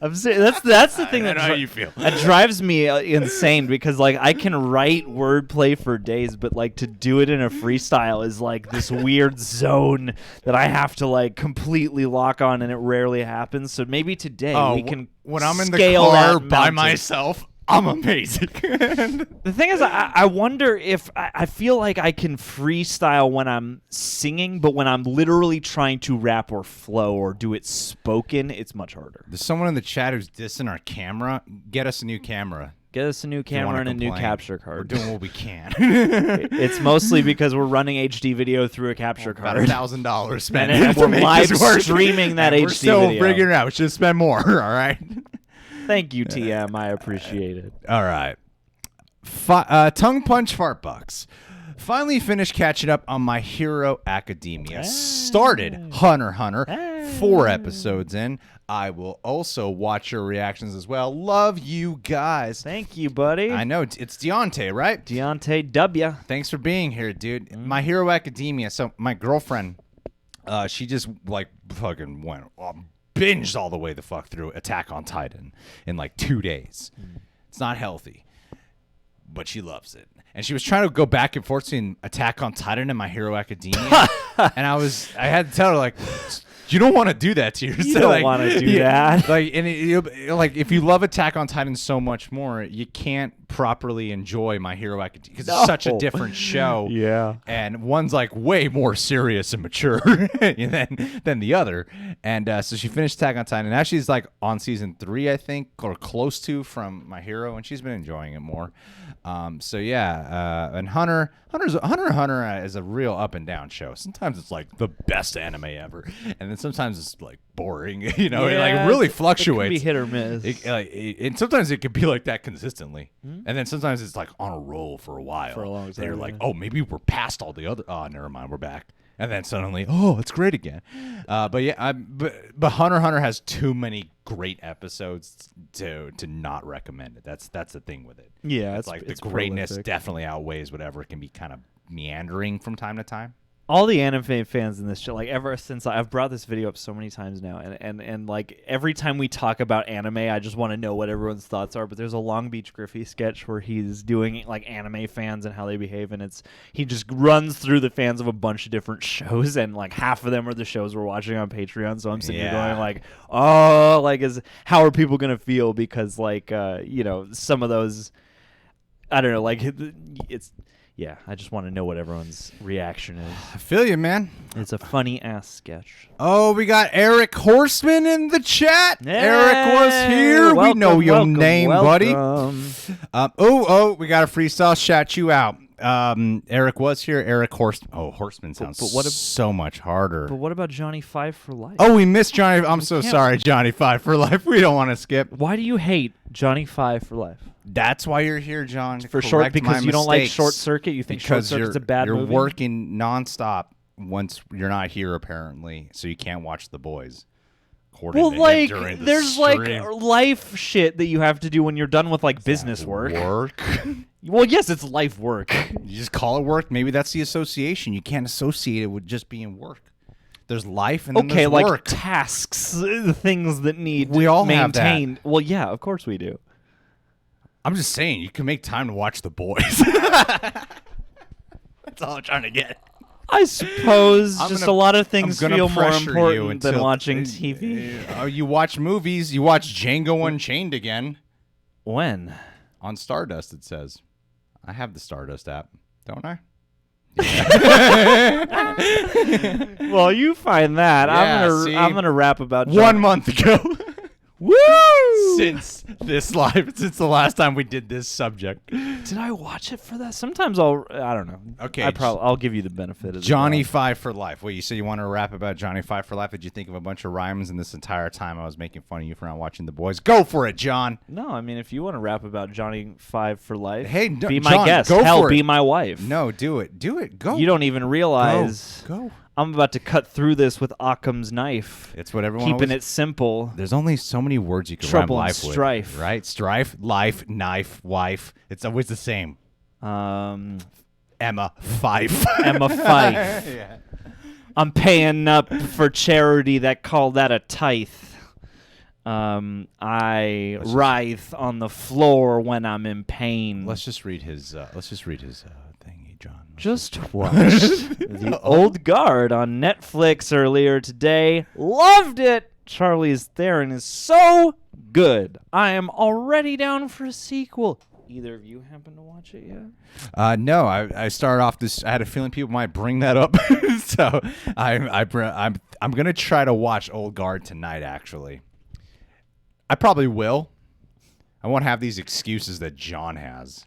I'm saying that's the thing I that know how you feel. That drives me insane because like I can write wordplay for days, but like to do it in a freestyle is like this weird zone that I have to like completely lock on, and it rarely happens. So maybe today we can. When I'm in the scale car that by mountain. myself, I'm amazing. The thing is, I wonder if I feel like I can freestyle when I'm singing, but when I'm literally trying to rap or flow or do it spoken, it's much harder. There's someone in the chat who's dissing our camera. Get us a new camera. Get us a new camera and a new capture card. We're doing what we can. It's mostly because we're running HD video through a capture card. About $1,000 spent. And we're live streaming that HD We're still video. figuring it out. We should spend more. All right. Thank you, TM. I appreciate it. All right. Tongue punch fart box. Finally finished catching up on My Hero Academia. Started Hunter x Hunter. 4 episodes in. I will also watch your reactions as well. Love you guys. Thank you, buddy. I know. It's Deontay, right? Deontay W. Thanks for being here, dude. My Hero Academia. So my girlfriend, she just like fucking went binged all the way the fuck through Attack on Titan in like 2 days. It's not healthy, but she loves it. And she was trying to go back and forth between Attack on Titan and My Hero Academia. And I had to tell her, like, you don't want to do that to yourself. You don't want to do that. Like, and like, if you love Attack on Titan so much more, you can't properly enjoy My Hero Academia because it's such a different show. Yeah. And one's like way more serious and mature than the other. And so she finished Attack on Titan. And now she's like on season 3, I think, or close to, from My Hero, and she's been enjoying it more. So yeah, and Hunter x Hunter is a real up and down show. Sometimes it's like the best anime ever, and then sometimes it's like boring. You know, it like really fluctuates. It can be hit or miss. And sometimes it can be like that consistently, and then sometimes it's like on a roll for a while. For a long time. They're like, oh, maybe we're past all the other. Oh, never mind, we're back. And then suddenly, oh, it's great again. But yeah, but Hunter x Hunter has too many great episodes to not recommend it. That's the thing with it. Yeah, it's like the greatness definitely outweighs whatever can be kind of meandering from time to time. All the anime fans in this show, like ever since I've brought this video up so many times now, and like every time we talk about anime, I just want to know what everyone's thoughts are. But there's a Long Beach Graffiti sketch where he's doing like anime fans and how they behave, and he just runs through the fans of a bunch of different shows, and like half of them are the shows we're watching on Patreon. So I'm sitting here going like, oh, like how are people gonna feel because like some of those, I don't know, like it's. Yeah, I just want to know what everyone's reaction is. I feel you, man. It's a funny-ass sketch. Oh, we got Eric Horseman in the chat. Hey, Eric was here. We know your name, buddy. We got a freestyle. Shout you out. Eric was here. Eric Horseman. Oh, Horseman sounds so much harder. But what about Johnny Five for Life? Oh, we missed Johnny. I'm so sorry, Johnny Five for Life. We don't want to skip. Why do you hate Johnny Five for Life? That's why you're here, John. For short, because you don't like Short Circuit. You think Short Circuit's a bad movie? You're working nonstop once you're not here, apparently, so you can't watch The Boys. according Well, to him like, during the there's stream. like life shit that you have to do when you're done with like business work. Well, yes, it's life work. You just call it work. Maybe that's the association. You can't associate it with just being work. There's life and then Okay, there's like work. tasks, things that need We all have that. maintained. Well, yeah, of course we do. I'm just saying, you can make time to watch The Boys. That's all I'm trying to get. I suppose I'm just gonna- a lot of I'm things gonna feel more pressure you important than until- watching TV. You watch movies. You watch Django Unchained again When? on Stardust. It says, I have the Stardust app, don't I? Well, you find that. Yeah, see? I'm gonna rap about 1 month ago. Woo! since the last time we did this subject. Did I watch it for that? Sometimes I don't know. Okay, I'll give you the benefit of the Johnny doubt. Five for Life. Wait, you said you want to rap about Johnny Five for Life? Did you think of a bunch of rhymes in this entire time I was making fun of you for not watching The Boys? Go for it, John. No, I mean if you want to rap about Johnny Five for life, Hey, be my John, guest. go Hell, for be it. my wife. No, do it. Do it. Go. You don't even realize Go. I'm about to cut through this with Occam's knife. It's what everyone Keeping always- it simple. There's only so many words you can Trouble rhyme and life strife. with, right? Strife, life, knife, wife. It's always the same. Emma Fife. Emma Fife. Yeah. I'm paying up for charity that call that a tithe. I writhe on the floor when I'm in pain. Let's just read his. Thingy, John. Just watched The Old Guard on Netflix earlier today. Loved it. Charlize Theron is so good. I am already down for a sequel. Either of you happen to watch it yet? No, I started off this. I had a feeling people might bring that up, so I'm gonna try to watch Old Guard tonight. Actually, I probably will. I won't have these excuses that John has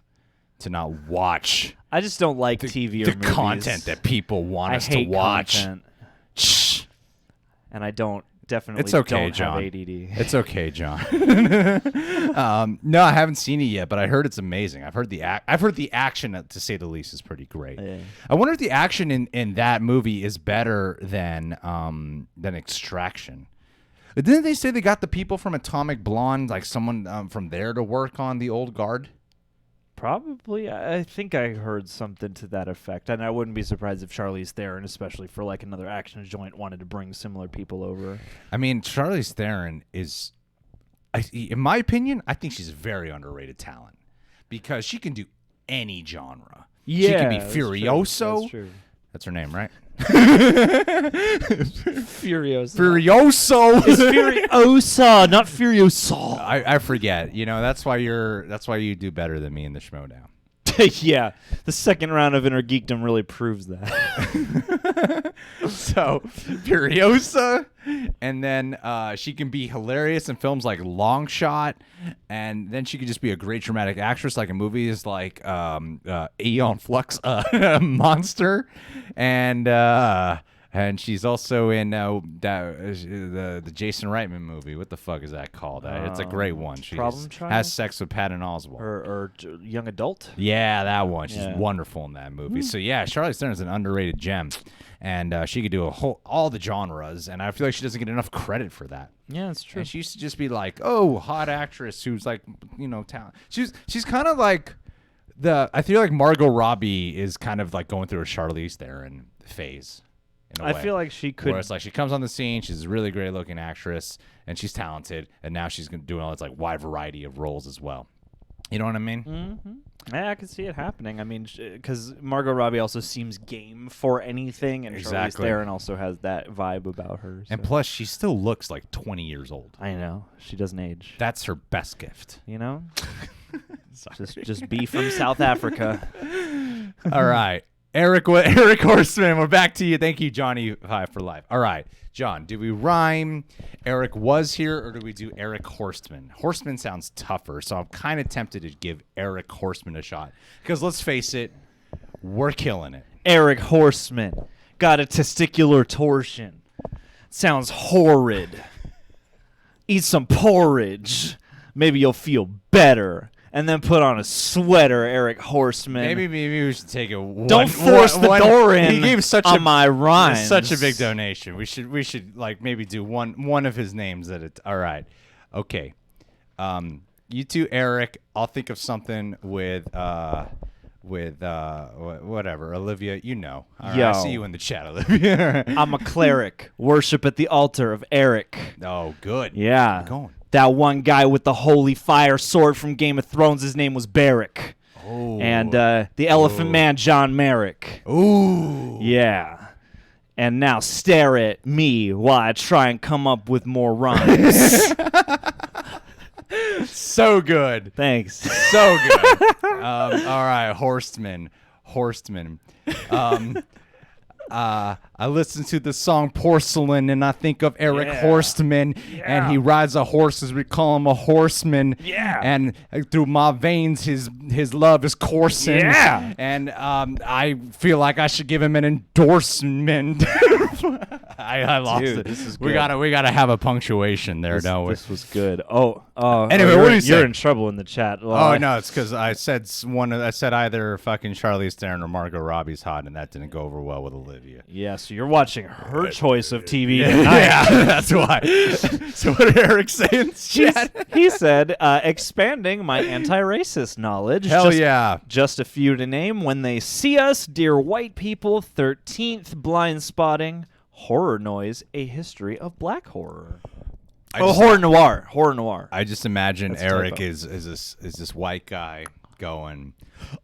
to not watch I just don't like TV or the movies. content that people want I us hate to watch. content, Shh. and I definitely It's okay, don't John. have ADD. It's okay, John. No, I haven't seen it yet, but I heard it's amazing. I've heard the action, to say the least, is pretty great. Yeah. I wonder if the action in that movie is better than Extraction. Didn't they say they got the people from Atomic Blonde, like someone from there, to work on The Old Guard? Probably. I think I heard something to that effect. And I wouldn't be surprised if Charlize Theron, especially for like another action joint, wanted to bring similar people over. I mean, Charlize Theron is, in my opinion, I think she's a very underrated talent because she can do any genre. Yeah, she can be that's true. Furioso. That's true. That's her name, right? Furiosa. Furioso. It's Furiosa, not Furiosa. I forget. You know, that's why you do better than me in the Schmodown. Yeah, the second round of Inner Geekdom really proves that. So Furiosa, and then she can be hilarious in films like Long Shot, and then she could just be a great dramatic actress, like in movies like Aeon Flux, Monster, and she's also in the Jason Reitman movie. What the fuck is that called? It's a great one. She Problem Child? has sex with Patton Oswalt. or young adult. Yeah, that one. She's Yeah. wonderful in that movie. So yeah, Charlize Theron is an underrated gem, and she could do all the genres. And I feel like she doesn't get enough credit for that. Yeah, that's true. And she used to just be like, oh, hot actress who's like, talent. She's kind of like I feel like Margot Robbie is kind of like going through a Charlize Theron phase. In a I way. feel like she could. Where it's like she comes on the scene, she's a really great looking actress, and she's talented, and now she's doing all this like wide variety of roles as well. You know what I mean? Mm-hmm. Yeah, I can see it happening. I mean, because Margot Robbie also seems game for anything, and Exactly. Charlize Theron also has that vibe about her. So. And plus, she still looks like 20 years old. I know she doesn't age. That's her best gift. You know, just be from South Africa. All right. Eric Horseman, we're back to you. Thank you, Johnny Five for Life. All right, John, do we rhyme Eric was here or do we do Eric Horstman? Horseman sounds tougher, so I'm kind of tempted to give Eric Horseman a shot. Because let's face it, we're killing it. Eric Horseman got a testicular torsion. Sounds horrid. Eat some porridge. Maybe you'll feel better. and then put on a sweater, Eric Horseman. Maybe we should take a one. Don't force the door in. He gave such on my rhymes. Such a big donation. We should like maybe do one of his names at it. All right, okay. You two, Eric. I'll think of something with whatever, Olivia. You know. All right, I see you in the chat, Olivia. I'm a cleric. Worship at the altar of Eric. Oh, good. Yeah. Keep going. That one guy with the holy fire sword from Game of Thrones, his name was Barrick. Oh. And the Elephant Man, John Merrick. Ooh. Yeah. And now stare at me while I try and come up with more rhymes. So good. Thanks. So good. All right, Horstman. I listen to the song Porcelain and I think of Eric Horstman, and he rides a horse as we call him a horseman. Yeah. And through my veins, his love is coursing. Yeah. And I feel like I should give him an endorsement. I lost Dude, it. this is we good. we gotta have a punctuation there, don't we? This was good. Oh. Anyway, what do you say? You're in trouble in the chat. Well, Oh no, it's because I said either fucking Charlize Theron or Margot Robbie's hot, and that didn't go over well with Olivia. Yeah, so you're watching her choice of TV tonight. Yeah, that's why. So what did Eric say in the chat? He said, expanding my anti-racist knowledge. Hell yeah. Just a few to name. When They See Us, Dear White People, 13th, Blind Spotting, Horror Noise, A History of Black Horror. Horror Noir. I just imagine That's Eric typo. is this white guy going,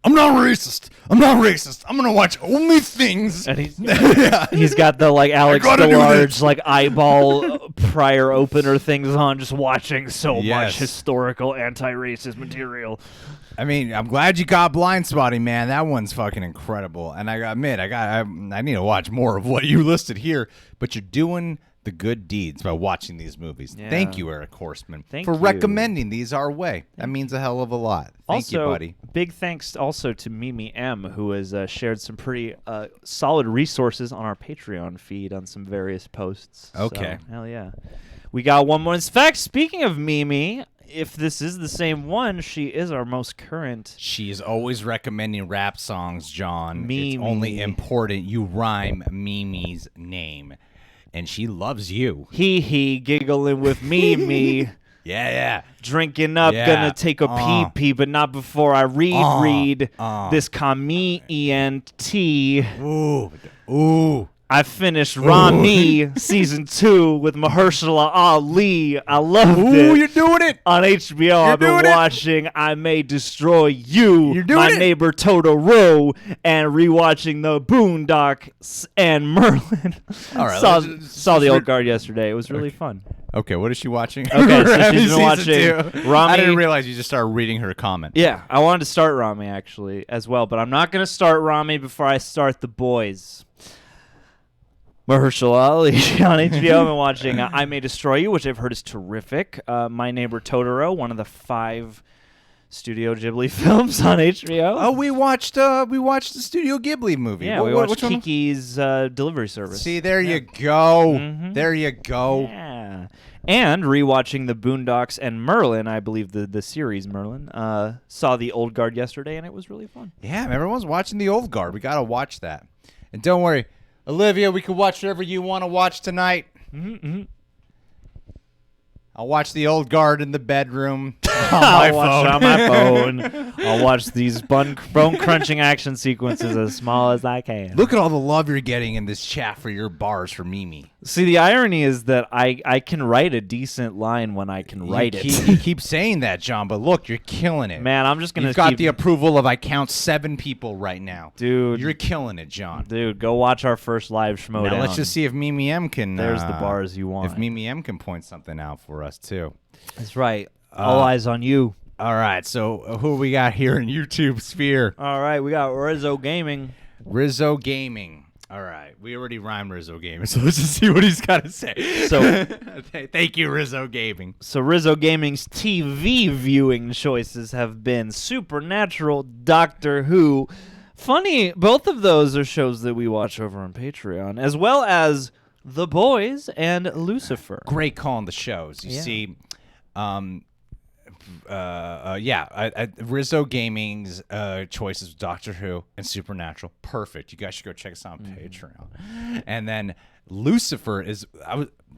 I'm not racist. I'm gonna watch only things. And he's got the like Alex gotta do DeLarge this. like eyeball prior opener things on, just watching so much Yes. historical anti-racist material. I mean, I'm glad you got Blind Spotting, man. That one's fucking incredible. And I gotta admit, I need to watch more of what you listed here. But you're doing the good deeds by watching these movies. Yeah. Thank you, Eric Horseman, Thank for you. recommending these our way. That means a hell of a lot. Thank you, buddy. Big thanks also to Mimi M, who has shared some pretty solid resources on our Patreon feed on some various posts. Okay. So, hell yeah. We got one more. In fact, speaking of Mimi, if this is the same one, she is our most current. She is always recommending rap songs, John. Mimi. It's only important you rhyme Mimi's name. And she loves you. He giggling with Mimi. Yeah. Drinking up, Yeah. gonna take a pee-pee, but not before I read this comedy. Ooh. I finished Rami season 2 with Mahershala Ali. I loved it. Ooh, you're doing it. On HBO, I've been doing it. watching I May Destroy You, You're doing My it. Neighbor Totoro, and rewatching The Boondocks and Merlin. All right, saw The Old Guard yesterday. It was really fun. Okay, what is she watching? Okay, so she's been Season watching 2. Rami. I didn't realize you just started reading her comment. Yeah, I wanted to start Rami actually as well, but I'm not going to start Rami before I start The Boys. Mahershala Ali on HBO. I've been watching I May Destroy You, which I've heard is terrific. My Neighbor Totoro, one of the 5 Studio Ghibli films on HBO. Oh, we watched the Studio Ghibli movie. Yeah, we watched which one? Kiki's Delivery Service. See, there you go. Mhm. There you go. Yeah. And rewatching The Boondocks and Merlin, I believe the series Merlin. Saw The Old Guard yesterday, and it was really fun. Yeah, everyone's watching The Old Guard. We got to watch that. And don't worry, Olivia, we can watch whatever you want to watch tonight. Mm-hmm. I'll watch The Old Guard in the bedroom on my I'll watch phone. it on my phone. I'll watch these bone-crunching action sequences as small as I can. Look at all the love you're getting in this chat for your bars for Mimi. See, the irony is that I can write a decent line when I can write it. You keep saying that, John, but look, you're killing it. Man, I'm just going to You've got the approval of, I count 7 people right now. Dude. You're killing it, John. Dude, go watch our first live Schmodown. Now let's just see if Mimi M can... There's the bars you want. If Mimi M can point something out for us, too. That's right. All eyes on you. All right, so who we got here in YouTube sphere? All right, we got Rizzo Gaming. Rizzo Gaming. All right, we already rhymed Rizzo Gaming, so let's just see what he's got to say. So, thank you, Rizzo Gaming. So Rizzo Gaming's TV viewing choices have been Supernatural, Doctor Who. Funny, both of those are shows that we watch over on Patreon, as well as The Boys and Lucifer. Great call on the shows. You Yeah. see, Rizzo Gaming's choices of Doctor Who and Supernatural. Perfect. You guys should go check us out on Patreon. And then Lucifer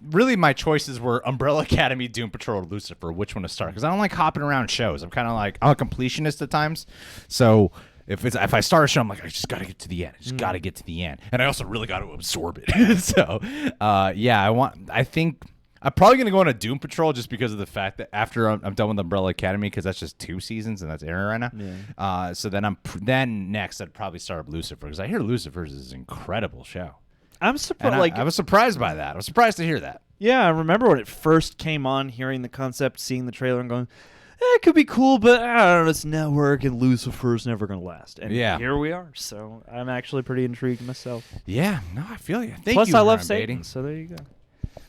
really my choices were Umbrella Academy, Doom Patrol, or Lucifer. Which one to start? Because I don't like hopping around shows. I'm kind of like I'm a completionist at times. So if I start a show, I'm like I just got to get to the end. I just got to get to the end, and I also really got to absorb it. So I think. I'm probably going to go on a Doom Patrol just because of the fact that after I'm done with Umbrella Academy, because that's just 2 seasons and that's airing right now. Yeah. So then next I'd probably start up Lucifer because I hear Lucifer is an incredible show. I'm surprised. I was surprised by that. I was surprised to hear that. Yeah, I remember when it first came on, hearing the concept, seeing the trailer, and going, it could be cool, but I don't know, it's network and Lucifer's never going to last. And here we are. So I'm actually pretty intrigued myself. Yeah, no, I feel you. Thank Plus, you, I love Ryan Satan, Beatty. so there you go.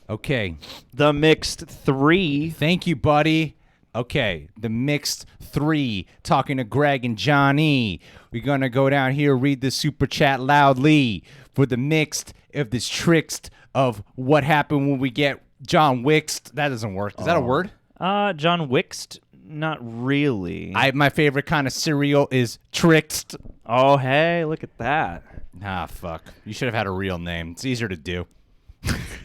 Okay. The Mixed 3. Thank you, buddy. Okay, the Mixed 3, talking to Greg and Johnny. We're going to go down here, read the super chat loudly for the Mixed of this trickst of what happened when we get John Wixt. That doesn't work. Is that a word? John Wixt? Not really. My favorite kind of cereal is trickst. Oh, hey, look at that. Ah, fuck. You should have had a real name. It's easier to do.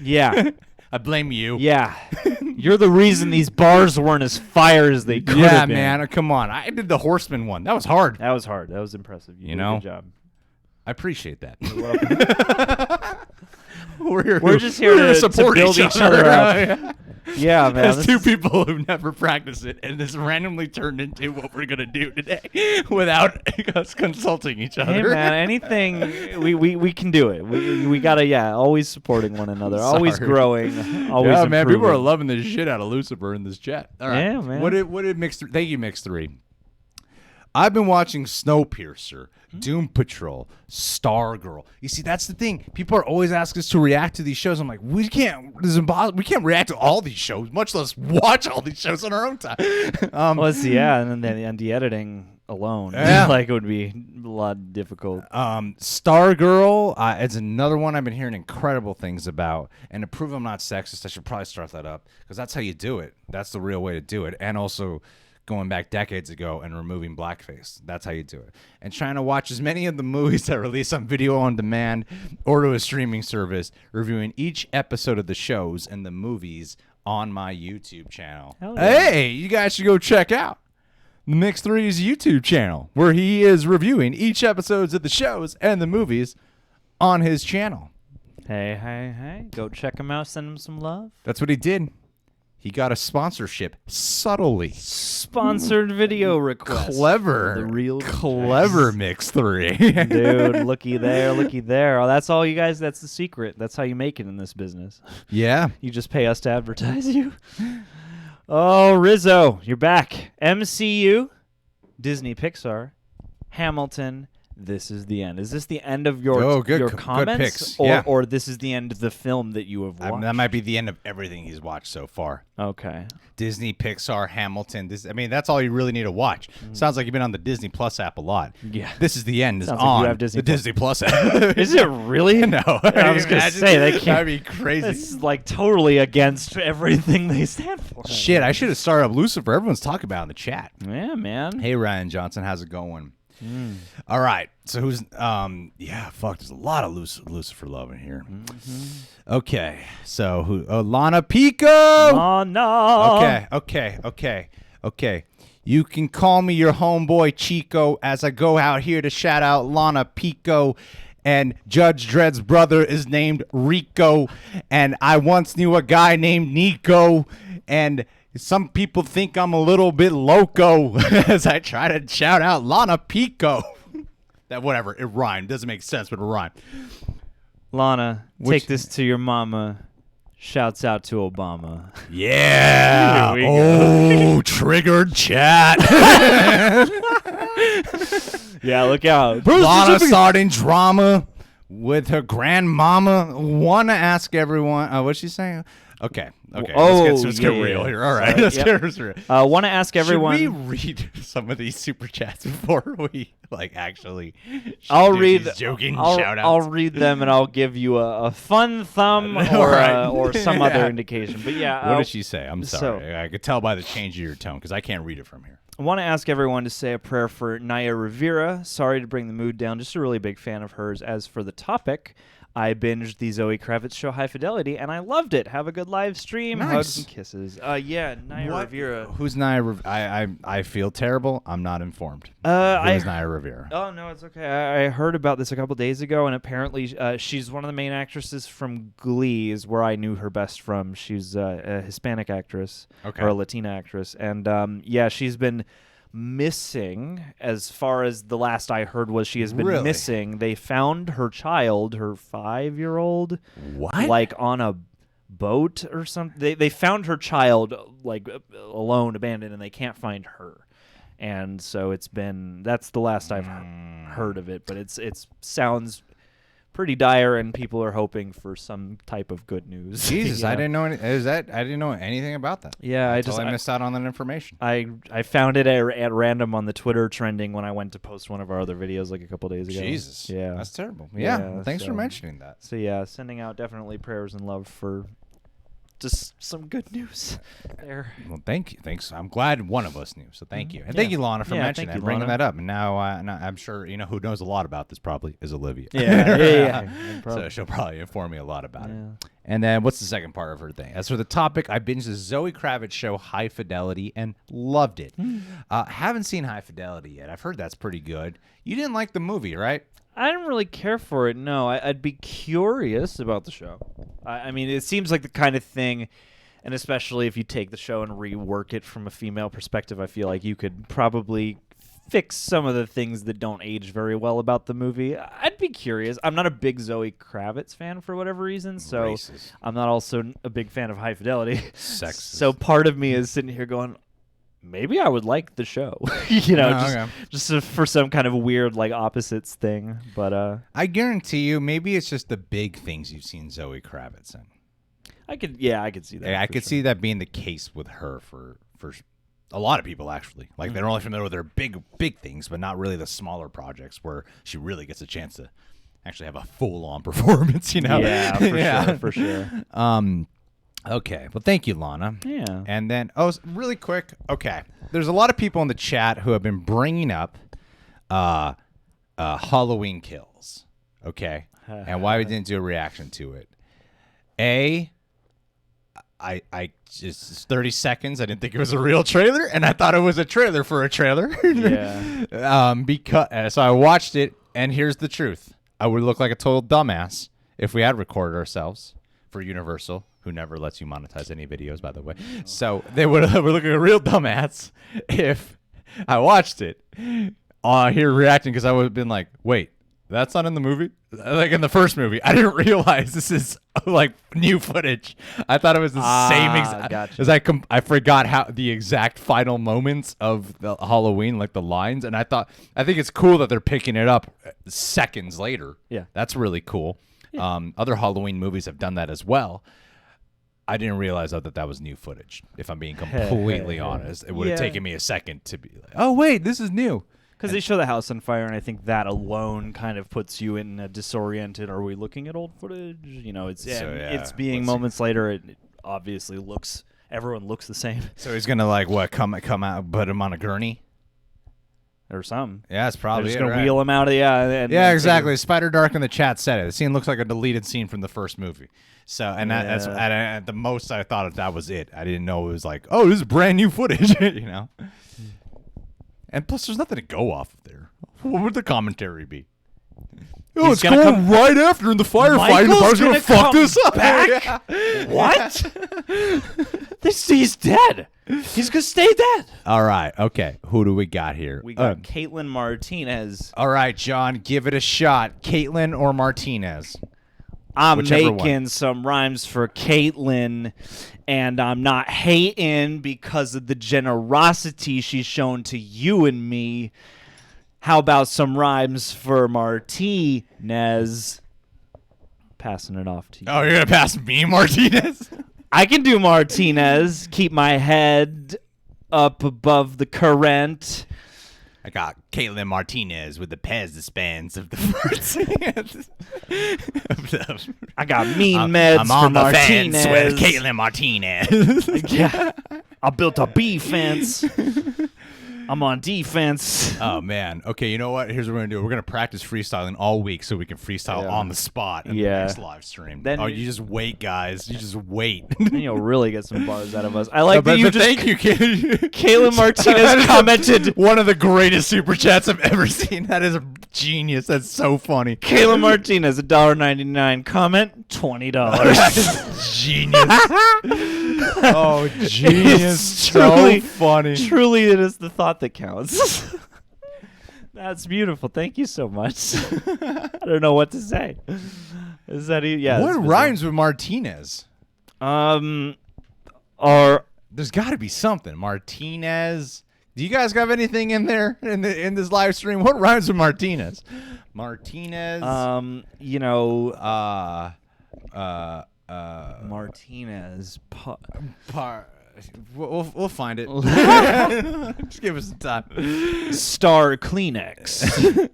Yeah. I blame you. Yeah. You're the reason these bars weren't as fire as they could have been. Yeah, man. Come on. I did the Horseman one. That was hard. That was hard. That was impressive. You did a good job. I appreciate that. We're just here to support build each other up. Yeah, man. As two people who've never practiced it, and this randomly turned into what we're gonna do today without us consulting each other. Hey, man, anything we can do it. We gotta always supporting one another, always growing, always. Yeah, improving. man, people are loving the shit out of Lucifer in this chat. All right. Yeah, man. What did Mix? Thank you, Mix 3. I've been watching Snowpiercer, Doom Patrol, Stargirl. You see, that's the thing. People are always asking us to react to these shows. I'm like, we can't. This is impossible. We can't react to all these shows, much less watch all these shows on our own time. And then the editing alone, like it would be a lot difficult. Stargirl, it's another one I've been hearing incredible things about. And to prove I'm not sexist, I should probably start that up because that's how you do it. That's the real way to do it. And also, going back decades ago and removing blackface. That's how you do it. And trying to watch as many of the movies that release on video on demand or to a streaming service, reviewing each episode of the shows and the movies on my YouTube channel. Hell yeah. Hey, you guys should go check out the Mix 3's YouTube channel, where he is reviewing each episodes of the shows and the movies on his channel. Hey. Go check him out. Send him some love. That's what he did. He got a sponsorship subtly. Sponsored video request. Clever. The real clever Mix 3. Dude, looky there. Oh, that's all you guys. That's the secret. That's how you make it in this business. Yeah. You just pay us to advertise you. Oh, Rizzo, you're back. MCU, Disney Pixar, Hamilton. This is the end. Is this the end of your comments? Good picks. Or this is the end of the film that you have watched? That might be the end of everything he's watched so far. Okay. Disney, Pixar, Hamilton. That's all you really need to watch. Sounds like you've been on the Disney Plus app a lot. Yeah. This is the end. Sounds on like you have Disney the Plus. Disney Plus app. Is it really? No. I was going to say, they can't. That'd be crazy. This is like totally against everything they stand for. Shit, I should have started up Lucifer. Everyone's talking about it in the chat. Yeah, man. Hey, Ryan Johnson. How's it going? All right. So who's there's a lot of Lucifer love in here. Okay. So who Lana Pico. Lana. Okay. You can call me your homeboy Chico as I go out here to shout out Lana Pico. And Judge Dredd's brother is named Rico. And I once knew a guy named Nico. And some people think I'm a little bit loco as I try to shout out Lana Pico. That whatever, it rhymed. Doesn't make sense, but it rhymed. Lana, take this to your mama. Shouts out to Obama. Yeah. Oh, triggered chat. Yeah, look out. Lana starting drama with her grandmama. Want to ask everyone, what's she saying? Okay. Oh, let's get yeah, real yeah. here. All right. Sorry, Let's yep. get real. Want to ask everyone. Should we read some of these super chats before we actually? I'll do read these joking I'll, shout outs. I'll read them and I'll give you a fun thumb or Right. or some other Yeah. indication. But yeah, What did she say? I'm sorry. so- I could tell by the change of your tone because I can't read it from here. I want to ask everyone to say a prayer for Naya Rivera. Sorry to bring the mood down. Just a really big fan of hers. As for the topic, I binged the Zoe Kravitz show High Fidelity, and I loved it. Have a good live stream. Nice. Hugs and kisses. Yeah, Naya Rivera. Who's Naya? I feel terrible. I'm not informed. Who I is Naya Rivera? Oh, no, it's okay. I heard about this a couple days ago, and apparently she's one of the main actresses from Glee, is where I knew her best from. She's a Hispanic actress or a Latina actress. And, yeah, she's been missing. As far as the last I heard was she has been Really? missing. They found her child, her 5-year-old, What? like on a boat or something. They found her child like alone, abandoned, and they can't find her. And so that's the last I've heard of it, but it sounds pretty dire, and people are hoping for some type of good news. Jesus, I I didn't know I didn't know anything about that. Yeah, I missed out on that information. I found it at random on the Twitter trending when I went to post one of our other videos like a couple days ago. Jesus, yeah, that's terrible. Yeah, Yeah, thanks for so- mentioning that. So yeah, sending out definitely prayers and love for just some good news there. Well, thank you. Thanks. I'm glad one of us knew. So thank you, and thank you, Lana, for Yeah, mentioning thank that, you, bringing Lana. that up. And now I'm sure who knows a lot about this probably is Olivia. Yeah. So she'll probably inform me a lot about Yeah. it. And then what's the second part of her thing? As for the topic, I binged the Zoe Kravitz show High Fidelity and loved it. Haven't seen High Fidelity yet. I've heard that's pretty good. You didn't like the movie, right? I didn't really care for it. No, I'd be curious about the show. I mean, it seems like the kind of thing, and especially if you take the show and rework it from a female perspective, I feel like you could probably fix some of the things that don't age very well about the movie. I'd be curious. I'm not a big Zoe Kravitz fan for whatever reason, so Racist. I'm not also a big fan of High Fidelity. Sexist. So part of me is sitting here going, maybe I would like the show, just for some kind of weird like opposites thing. But I guarantee you, maybe it's just the big things you've seen Zoe Kravitz in. I could see that. I for could sure. see that being the case with her for a lot of people, actually. Like, they're only familiar with her big things, but not really the smaller projects where she really gets a chance to actually have a full-on performance, Yeah, for sure. Okay. Well, thank you, Lana. Yeah. And then, really quick. Okay. There's a lot of people in the chat who have been bringing up Halloween Kills. Okay. And why we didn't do a reaction to it. I just 30 seconds. I didn't think it was a real trailer, and I thought it was a trailer for a trailer. Yeah. Because so I watched it, and here's the truth: I would look like a total dumbass if we had recorded ourselves for Universal, who never lets you monetize any videos, by the way. So they would look like a real dumbass if I watched it here reacting, because I would have been like, wait. That's not in the movie? Like in the first movie. I didn't realize this is like new footage. I thought it was the same exact. Gotcha. As I forgot how the exact final moments of the Halloween, like the lines, and I think it's cool that they're picking it up seconds later. Yeah. That's really cool. Yeah. Other Halloween movies have done that as well. I didn't realize that was new footage. If I'm being completely honest, it would have taken me a second to be like, "Oh wait, this is new." Because they show the house on fire, and I think that alone kind of puts you in a disoriented. Are we looking at old footage? It's being moments later. It obviously everyone looks the same. So he's gonna come out, put him on a gurney, or some. Yeah, it's probably They're just gonna wheel him out of yeah, exactly. Spider Dark in the chat said it. The scene looks like a deleted scene from the first movie. So, and that's at the most I thought that was it. I didn't know it was like, oh, this is brand new footage, And plus, there's nothing to go off of there. What would the commentary be? Oh, it's going right after in the firefight. The bar's gonna fuck this up. Back? What? He's dead. He's gonna stay dead. All right. Okay. Who do we got here? We got Caitlin Martinez. All right, John. Give it a shot. Caitlin or Martinez? I'm Whichever making one. some rhymes for Caitlin, and I'm not hating because of the generosity she's shown to you and me. How about some rhymes for Martinez? Passing it off to you. Oh, you're going to pass me, Martinez? I can do Martinez. Keep my head up above the current. I got Caitlin Martinez with the Pez dispense of the first. I got mean meds I'm for on the Martinez. fence with Caitlin Martinez. Yeah, I built a B fence. I'm on defense. Oh man. Okay, you know what? Here's what we're gonna do. We're gonna practice freestyling all week so we can freestyle on the spot in the next live stream. Then you just wait, guys. You just wait. Then you'll really get some bars out of us. I like that you but just. thank you, Caitlin Martinez commented. One of the greatest super chats I've ever seen. That is genius. That's so funny. Caitlin Martinez, $1.99. Comment, $20. Genius. Oh, genius. Truly, so funny. Truly, it is the thought that counts. That's beautiful. Thank you so much. I don't know what to say. Is that what rhymes with Martinez? Or There's got to be something. Martinez. Do you guys have anything in there in this live stream? What rhymes with Martinez? Martinez. Martinez. We'll find it. Just give us some time. Star Kleenex.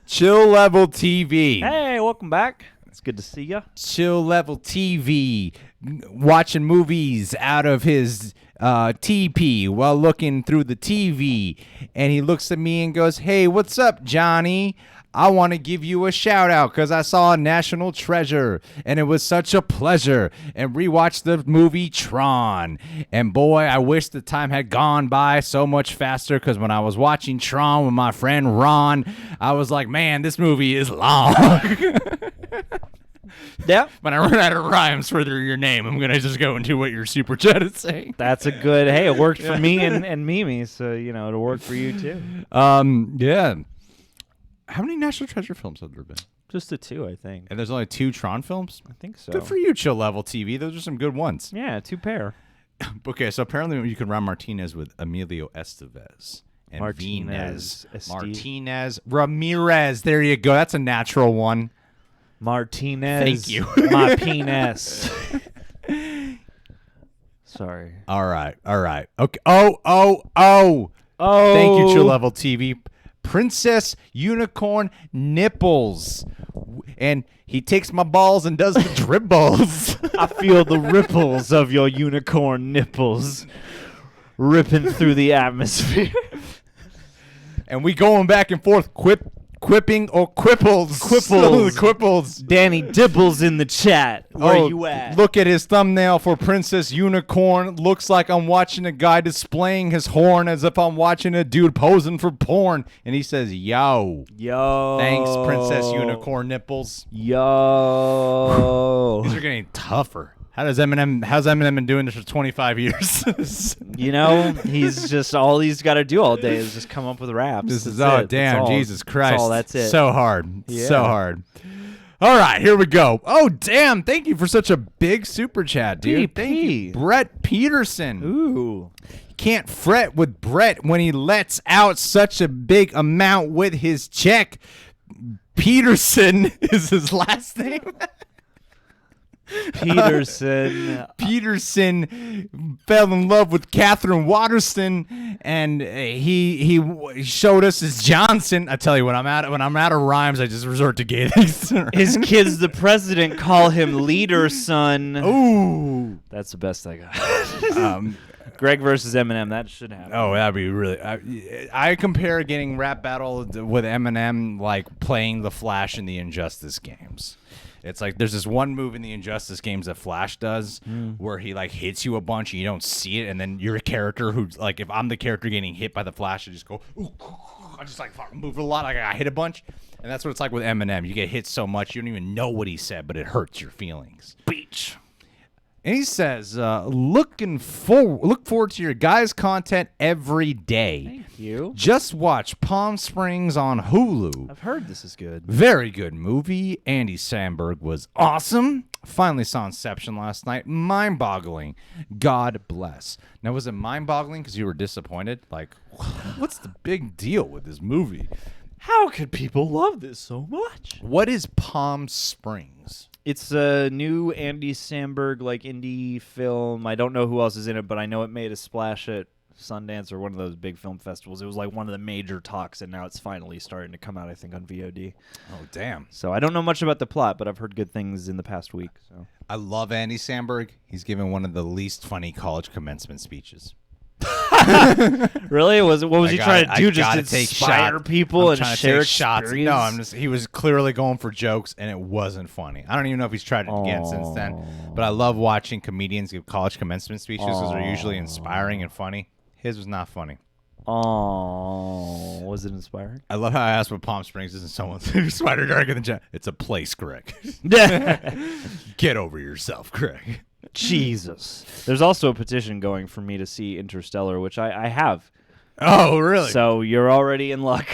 Chill Level TV. Hey, welcome back. It's good to see you. Chill Level TV. Watching movies out of his TP while looking through the TV. And he looks at me and goes, "Hey, what's up, Johnny? I want to give you a shout out because I saw National Treasure and it was such a pleasure, and rewatched the movie Tron. And boy, I wish the time had gone by so much faster, because when I was watching Tron with my friend Ron, I was like, man, this movie is long." Yeah. When I run out of rhymes for your name, I'm going to just go into what your super chat is saying. That's a good, hey, it worked for me and Mimi, so, it'll work for you too. Yeah. How many National Treasure films have there been? Just the two, I think. And there's only 2 Tron films? I think so. Good for you, Chill Level TV. Those are some good ones. Yeah, 2 pair. Okay, so apparently you can rhyme Martinez with Emilio Estevez. And Martinez. Venez. Martinez. Ramirez. There you go. That's a natural one. Martinez. Thank you. My penis. Sorry. All right. Okay. Oh. Thank you, Chill Level TV. Princess Unicorn Nipples. And he takes my balls and does the dribbles. I feel the ripples of your unicorn nipples ripping through the atmosphere. And we going back and forth, quipping or quipples. Quipples. Danny Dibbles in the chat. Where you at? Look at his thumbnail for Princess Unicorn. Looks like I'm watching a guy displaying his horn as if I'm watching a dude posing for porn. And he says, yo. Thanks, Princess Unicorn Nipples. Yo. These are getting tougher. How's Eminem been doing this for 25 years? He's just, all he's got to do all day is just come up with raps. Jesus Christ. That's it. So hard. Yeah. So hard. All right, here we go. Oh, damn. Thank you for such a big super chat, dude. BP. Thank you. Brett Peterson. Ooh. Can't fret with Brett when he lets out such a big amount with his check. Peterson is his last name. Peterson fell in love with Catherine Waterston, and he showed us his Johnson. I tell you, when I'm out of rhymes, I just resort to gay things. His kids, the president, call him leader, son. Ooh, that's the best I got. Greg versus Eminem, that should happen. Oh, that'd be really. I compare getting rap battle with Eminem like playing the Flash in the Injustice games. It's like there's this one move in the Injustice games that Flash does where he like hits you a bunch and you don't see it, and then you're a character who's like, if I'm the character getting hit by the Flash, I just go, ooh, I just like move a lot, like I hit a bunch, and that's what it's like with Eminem. You get hit so much you don't even know what he said, but it hurts your feelings. Beach. And he says, look forward to your guys' content every day. Thank you. Just watch Palm Springs on Hulu. I've heard this is good. Very good movie. Andy Samberg was awesome. Finally saw Inception last night. Mind-boggling. God bless. Now, was it mind-boggling because you were disappointed? Like, what's the big deal with this movie? How could people love this so much? What is Palm Springs? It's a new Andy Samberg like indie film. I don't know who else is in it, but I know it made a splash at Sundance or one of those big film festivals. It was like one of the major talks, and now it's finally starting to come out, I think, on VOD. Oh, damn. So I don't know much about the plot, but I've heard good things in the past week. So I love Andy Samberg. He's given one of the least funny college commencement speeches. Really? What was he trying to do? Just inspire people and share shots. No, he was clearly going for jokes, and it wasn't funny. I don't even know if he's tried it again since then. But I love watching comedians give college commencement speeches because they're usually inspiring and funny. His was not funny. Oh, was it inspiring? I love how I asked what Palm Springs is, and someone said, "Spider darker than Jen." It's a place, Greg. Get over yourself, Greg. Jesus. There's also a petition going for me to see Interstellar, which I have. Oh, really? So you're already in luck.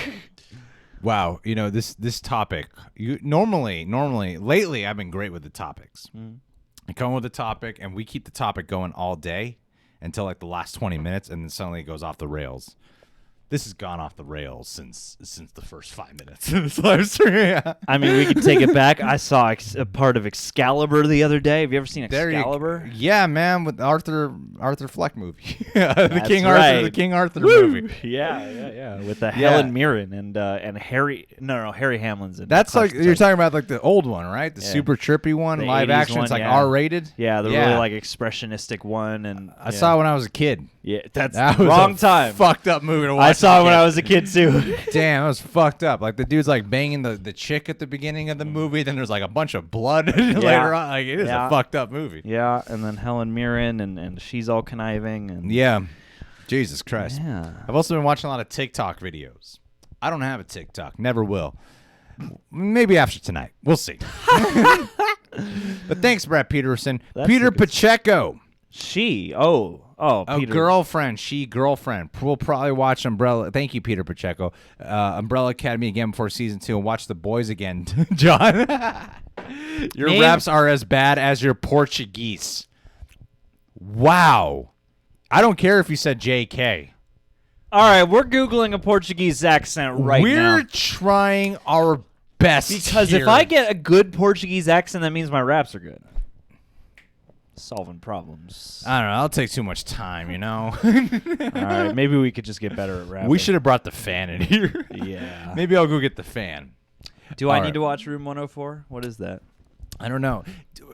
Wow. You know, this topic, normally, lately, I've been great with the topics. I come with a topic, and we keep the topic going all day until like the last 20 minutes, and then suddenly it goes off the rails. This has gone off the rails since the first 5 minutes of this live stream. I mean, we can take it back. I saw a part of Excalibur the other day. Have you ever seen Excalibur? Yeah, man, with Arthur Fleck movie, the King Arthur Woo! movie. Yeah. With Helen Mirren and Harry. No, Harry Hamlin's in. That's like you're talking about like the old one, right? The super trippy one, the live action. One, it's like R-rated. Yeah, the really like expressionistic one. And I saw it when I was a kid. Yeah, that was wrong a time. Fucked up movie to watch. I saw it when I was a kid too. Damn, it was fucked up. Like the dude's like banging the chick at the beginning of the movie. Then there's like a bunch of blood later on. Like it is a fucked up movie. Yeah, and then Helen Mirren and she's all conniving. And Jesus Christ. Yeah. I've also been watching a lot of TikTok videos. I don't have a TikTok. Never will. Maybe after tonight. We'll see. But thanks, Brett Peterson. Peter Pacheco. Peter. Girlfriend. We'll probably watch Umbrella. Thank you, Peter Pacheco. Umbrella Academy again before season 2 and watch The Boys again, John. Your raps are as bad as your Portuguese. Wow. I don't care if you said JK. All right, we're Googling a Portuguese accent now. We're trying our best because here. If I get a good Portuguese accent, that means my raps are good. Solving problems. I don't know. I'll take too much time, you know? All right, maybe we could just get better at rapping. We should have brought the fan in here. Yeah. Maybe I'll go get the fan. Do I need to watch Room 104? What is that? I don't know.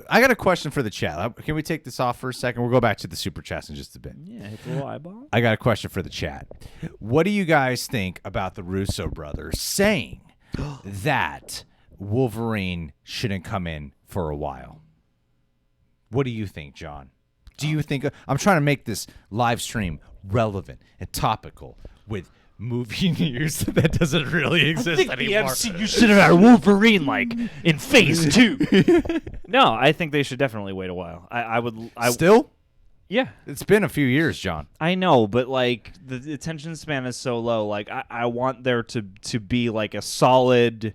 I got a question for the chat. Can we take this off for a second? We'll go back to the super chats in just a bit. Yeah, hit the little eyeball. I got a question for the chat. What do you guys think about the Russo brothers saying that Wolverine shouldn't come in for a while? What do you think, John? Do you think I'm trying to make this live stream relevant and topical with movie news that doesn't really exist anymore? The MCU should have had Wolverine like in Phase 2. No, I think they should definitely wait a while. I would still. Yeah, it's been a few years, John. I know, but like the attention span is so low. Like I want there to be like a solid.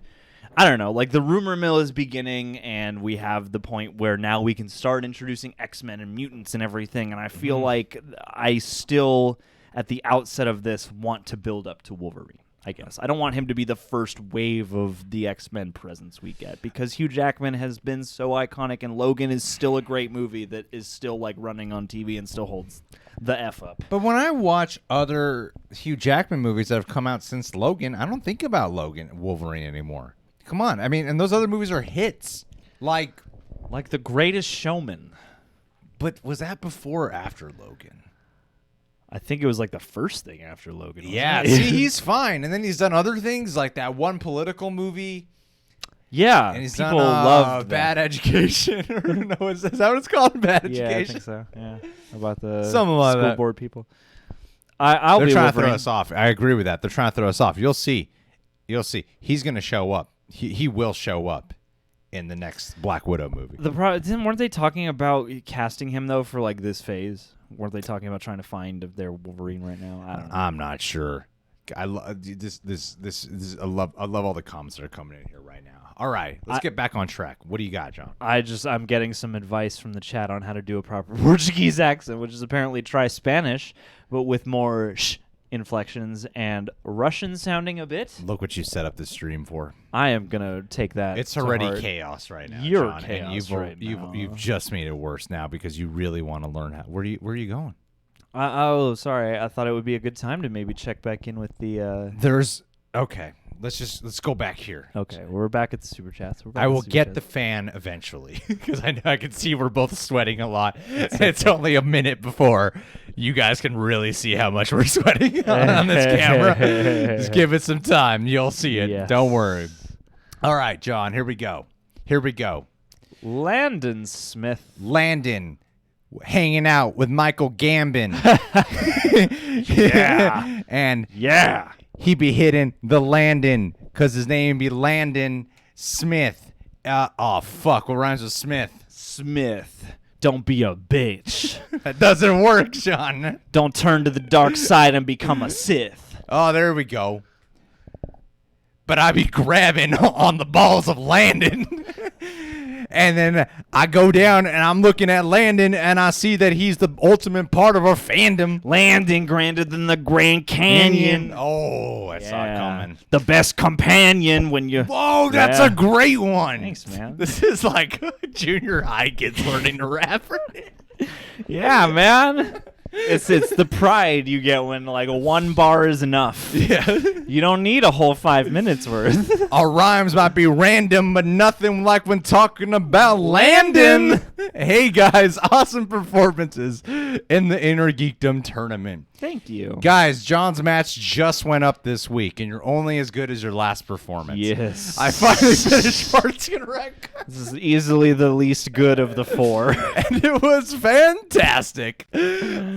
I don't know, like the rumor mill is beginning, and we have the point where now we can start introducing X-Men and mutants and everything, and I feel like I still, at the outset of this, want to build up to Wolverine, I guess. I don't want him to be the first wave of the X-Men presence we get, because Hugh Jackman has been so iconic, and Logan is still a great movie that is still like running on TV and still holds the F up. But when I watch other Hugh Jackman movies that have come out since Logan, I don't think about Wolverine anymore. Come on. I mean, and those other movies are hits. Like The Greatest Showman. But was that before or after Logan? I think it was like the first thing after Logan. Yeah. See, he's fine. And then he's done other things like that one political movie. Yeah. And he's people done love Bad Education. No, is that what it's called? Bad Education? Yeah, I think so. Yeah. About the Something like school that. board people. They're trying to throw us off. I agree with that. They're trying to throw us off. You'll see. He's going to show up. He will show up in the next Black Widow movie. Weren't they talking about casting him though for like this phase? Weren't they talking about trying to find their Wolverine right now? I don't know. I'm not sure. I love all the comments that are coming in here right now. All right, let's get back on track. What do you got, John? I'm getting some advice from the chat on how to do a proper Portuguese accent, which is apparently try Spanish, but with more sh inflections and Russian sounding a bit. Look what you set up this stream for. I am gonna take that. It's to already heart. chaos right now. You're John, chaos and you've just made it worse now because you really want to learn how. Where are you going? Oh, sorry. I thought it would be a good time to maybe check back in with the. Okay. Let's go back here. Okay, we're back at the super chats. I will get the fan eventually because I know I can see we're both sweating a lot. It's only a minute before you guys can really see how much we're sweating on this camera. Just give it some time. You'll see it. Yes. Don't worry. All right, John, here we go. Landon Smith. Landon hanging out with Michael Gambon. Yeah. And Yeah. he be hitting the Landon because his name be Landon Smith. Oh, fuck. What rhymes with Smith? Smith. Don't be a bitch. That doesn't work, Sean. Don't turn to the dark side and become a Sith. Oh, there we go. But I be grabbing on the balls of Landon. And then I go down and I'm looking at Landon and I see that he's the ultimate part of our fandom. Landon grander than the Grand Canyon. Oh, I saw it coming. The best companion when you. Whoa, that's a great one. Thanks, man. This is like junior high kids learning to rap. Yeah, man. It's the pride you get when like one bar is enough. Yeah. You don't need a whole 5 minutes worth. Our rhymes might be random, but nothing like when talking about Landon. Hey guys, awesome performances in the Inner Geekdom tournament. Thank you. Guys, John's match just went up this week, and you're only as good as your last performance. Yes. I finally finished Parks and Rec. This is easily the least good of the four. And it was fantastic.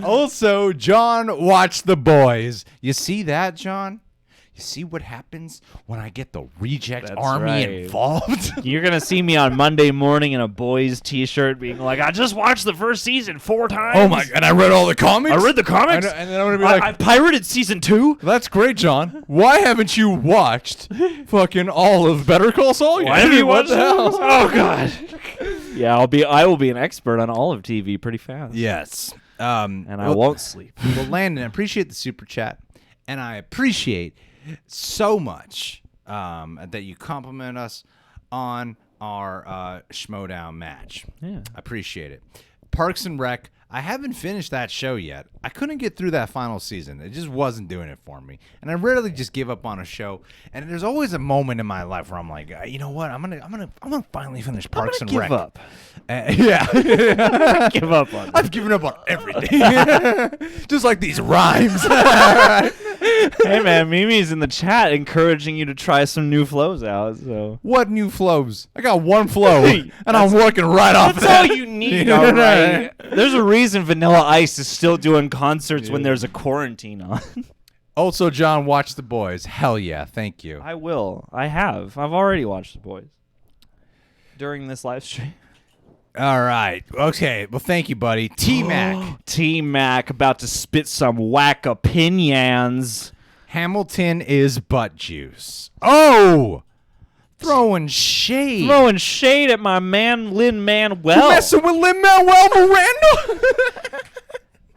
Also, John watched The Boys. You see that, John? You see what happens when I get the reject That's army right. involved? You're going to see me on Monday morning in a Boys t-shirt being like, I just watched the first season 4 times. Oh my, and I read all the comics? I read the comics? And then I'm going to be like, I pirated season 2? that's great, John. Why haven't you watched fucking all of Better Call Saul yet? Why have you watched What the hell? Oh, God. Yeah, I will be an expert on all of TV pretty fast. Yes. And I won't sleep. Well, Landon, I appreciate the super chat, and I appreciate so much that you compliment us on our Schmodown match. Yeah. I appreciate it. Parks and Rec, I haven't finished that show yet. I couldn't get through that final season. It just wasn't doing it for me. And I rarely just give up on a show. And there's always a moment in my life where I'm like, you know what? I'm gonna finally finish Parks and Rec. Give up. Yeah. Give up on it. I've given up on everything. Just like these rhymes. Hey, man, Mimi's in the chat encouraging you to try some new flows out. So What new flows? I got one flow, and I'm working right off that's of that. all you need, all right? There's a reason Vanilla Ice is still doing concerts when there's a quarantine on. Also, John, watch The Boys. Hell yeah, thank you. I will. I have. I've already watched The Boys during this live stream. All right. Okay. Well, thank you, buddy. T-Mac. T-Mac about to spit some whack opinions. Hamilton is butt juice. Oh! Throwing shade. Throwing shade at my man Lin-Manuel. Messing with Lin-Manuel Miranda.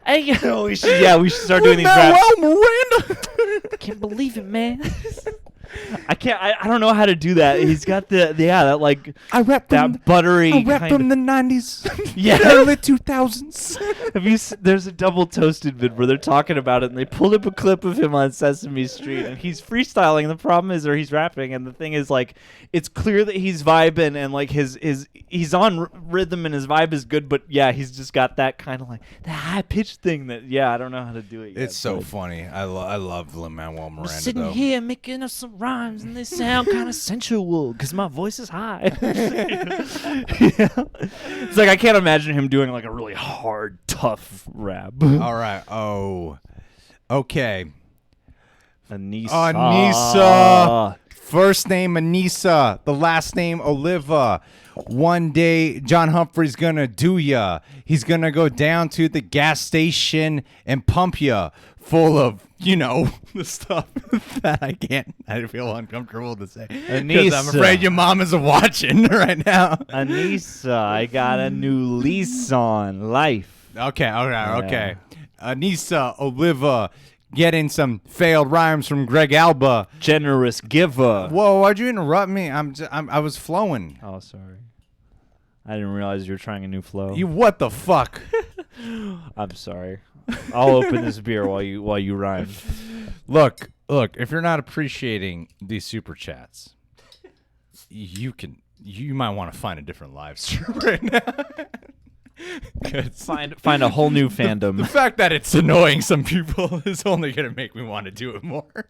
Hey, we should start doing these raps. Lin-Manuel Miranda. I can't believe it, man. I don't know how to do that. He's got that like I rap that buttery I rap kind from of, the 90s. Yeah. Early 2000s. There's a double toasted vid where they're talking about it and they pulled up a clip of him on Sesame Street and he's freestyling. The problem is, or he's rapping, and the thing is, like, it's clear that he's vibing and like he's on rhythm and his vibe is good, but yeah, he's just got that kind of like that high pitched thing that I don't know how to do it yet. It's so funny. I love Lin-Manuel Miranda. I'm sitting though. here making up some rhymes and they sound kind of sensual because my voice is high. It's like I can't imagine him doing like a really hard, tough rap. All right. Oh. Okay. Anissa. Anissa. First name Anissa. The last name Oliva. One day, John Humphrey's gonna do ya. He's gonna go down to the gas station and pump ya full of, the stuff that I feel uncomfortable to say. Because I'm afraid your mom is watching right now. Anissa, I got a new lease on life. Okay. Anissa, Oliva, getting some failed rhymes from Greg Alba. Generous giver. Whoa, why'd you interrupt me? I was flowing. Oh, sorry. I didn't realize you were trying a new flow. You what the fuck? I'm sorry. I'll open this beer while you rhyme. Look, if you're not appreciating these super chats, you might want to find a different live stream right now. Find a whole new fandom. The fact that it's annoying some people is only going to make me want to do it more.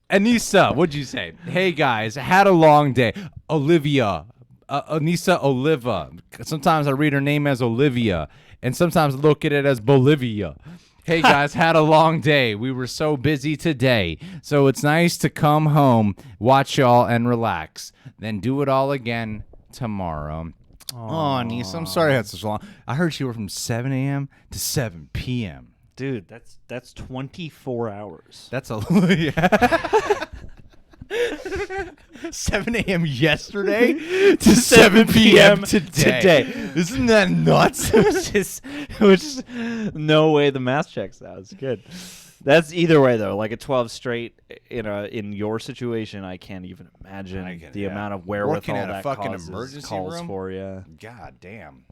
Anissa, what'd you say? Hey guys, had a long day. Olivia, Anissa Oliva. Sometimes I read her name as Olivia, and sometimes I look at it as Bolivia. Hey guys, had a long day. We were so busy today, so it's nice to come home, watch y'all, and relax. Then do it all again tomorrow. Oh, Anissa, I'm sorry I had such long. I heard you were from 7 a.m. to 7 p.m. Dude, that's 24 hours. That's a yeah. 7 a.m. yesterday to 7 p.m. today. Isn't that nuts? which is no way the math checks out. It's good. That's either way though. Like a 12 straight in your situation, I can't even imagine the amount of wherewithal working at that a fucking causes, emergency calls room for. Yeah. God damn.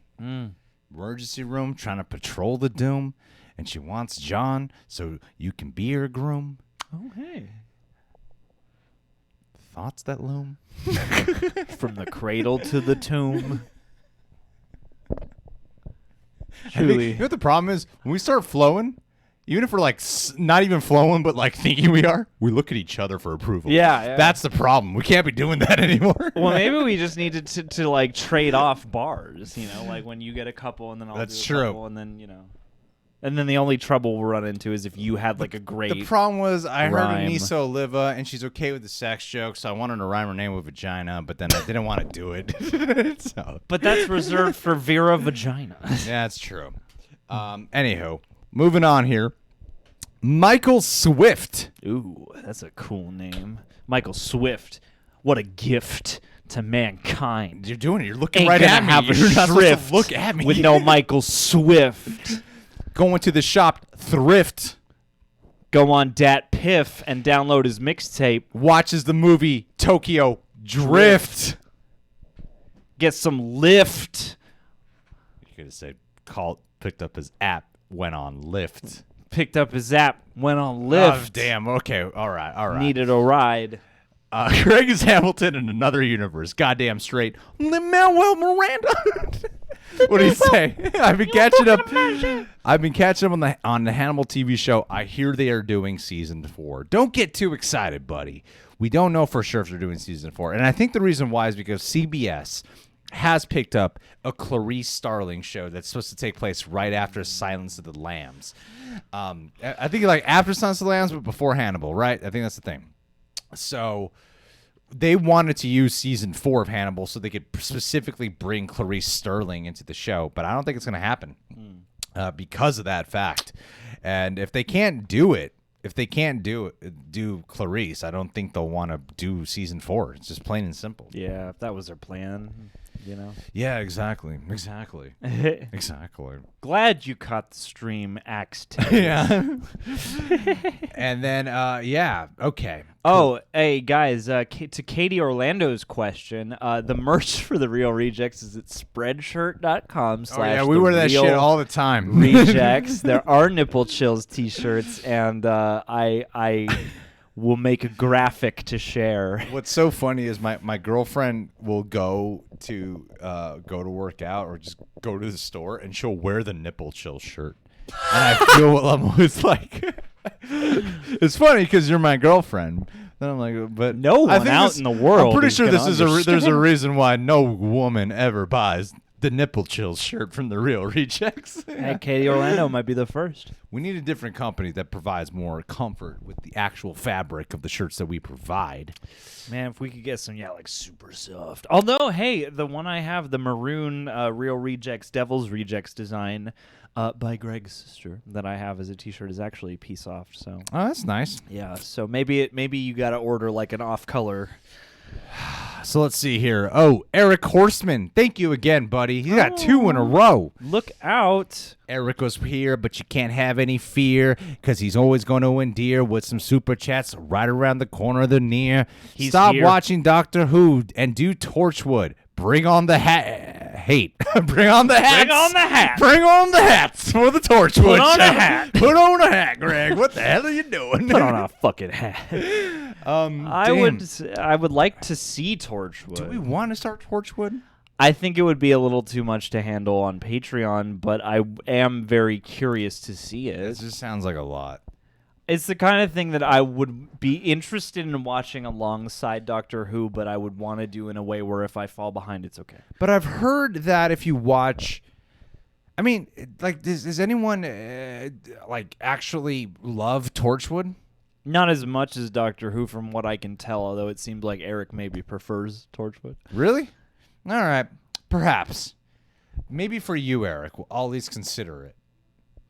Emergency room, trying to patrol the doom, and she wants John so you can be her groom. Oh hey. Thoughts that loom. From the cradle to the tomb. Truly. You know what the problem is? When we start flowing, even if we're like not even flowing, but like thinking we are, we look at each other for approval. Yeah. That's the problem. We can't be doing that anymore. Well, maybe we just needed to like trade off bars, like when you get a couple and then I'll That's do a true. couple and then, And then the only trouble we'll run into is if you had like a great The problem was I heard rhyme. Anissa Oliva, and she's okay with the sex joke, so I wanted to rhyme her name with vagina, but then I didn't want to do it. So. But that's reserved for Vera Vagina. Yeah, that's true. Anywho, moving on here. Michael Swift. Ooh, that's a cool name. Michael Swift. What a gift to mankind. You're doing it. You're looking Ain't right gonna at me. have a You're not supposed shrift to look at me. with no Michael Swift. Going to the shop, thrift. Go on Dat Piff and download his mixtape. Watches the movie Tokyo Drift. Get some lift. You could have said picked up his app, went on Lyft. Picked up his app, went on Lyft. Oh, damn. Okay. All right. Needed a ride. Greg is Hamilton in another universe. Goddamn straight. Lin-Manuel Miranda. What do you say? I've been catching up on the Hannibal TV show. I hear they are doing season 4. Don't get too excited, buddy. We don't know for sure if they're doing season 4. And I think the reason why is because CBS has picked up a Clarice Starling show that's supposed to take place right after Silence of the Lambs. I think like after Silence of the Lambs, but before Hannibal, right? I think that's the thing. So they wanted to use season 4 of Hannibal so they could specifically bring Clarice Starling into the show, but I don't think it's going to happen because of that fact. And if they can't do Clarice, I don't think they'll want to do season 4. It's just plain and simple. Yeah, if that was their plan, Yeah, exactly. Exactly. Glad you caught the stream, Axe 10. Yeah. And then, okay. Oh, hey, guys, to Katie Orlando's question, the merch for The Real Rejects is at spreadshirt.com/. Oh, yeah, we wear that shit all the time. Rejects. There are Nipple Chills t-shirts, and I will make a graphic to share. What's so funny is my girlfriend will go to work out or just go to the store, and she'll wear the Nipple Chill shirt. And I feel what I'm always like. It's funny because you're my girlfriend. Then I'm like, but no one out in the world. I'm pretty sure this is there's a reason why no woman ever buys the Nipple Chills shirt from The Real Rejects. Hey, Katie Orlando might be the first. We need a different company that provides more comfort with the actual fabric of the shirts that we provide. Man, if we could get some, like super soft. Although, hey, the one I have, the maroon Real Rejects, Devil's Rejects design by Greg's sister that I have as a t-shirt is actually pea soft. So. Oh, that's nice. Yeah, so maybe you got to order like an off-color So let's see here. Oh, Eric Horseman. Thank you again, buddy. He got 2 in a row. Look out. Eric was here, but you can't have any fear because he's always going to endear with some super chats right around the corner of the near. He's Stop here. watching Doctor Who and do Torchwood. Bring on the hate. Bring on the hats. Bring on the hat. Bring on the hats for the Torchwood. Put on a show. hat. Put on a hat, Greg. What the hell are you doing? Put on a fucking hat. I damn. would like to see Torchwood. Do we want to start Torchwood? I think it would be a little too much to handle on Patreon, but I am very curious to see it. It just sounds like a lot. It's the kind of thing that I would be interested in watching alongside Doctor Who, but I would want to do in a way where if I fall behind, it's okay. But I've heard that if you watch, I mean, like, does anyone like actually love Torchwood? Not as much as Doctor Who, from what I can tell, although it seems like Eric maybe prefers Torchwood. Really? All right, perhaps. Maybe for you, Eric, we'll at least consider it.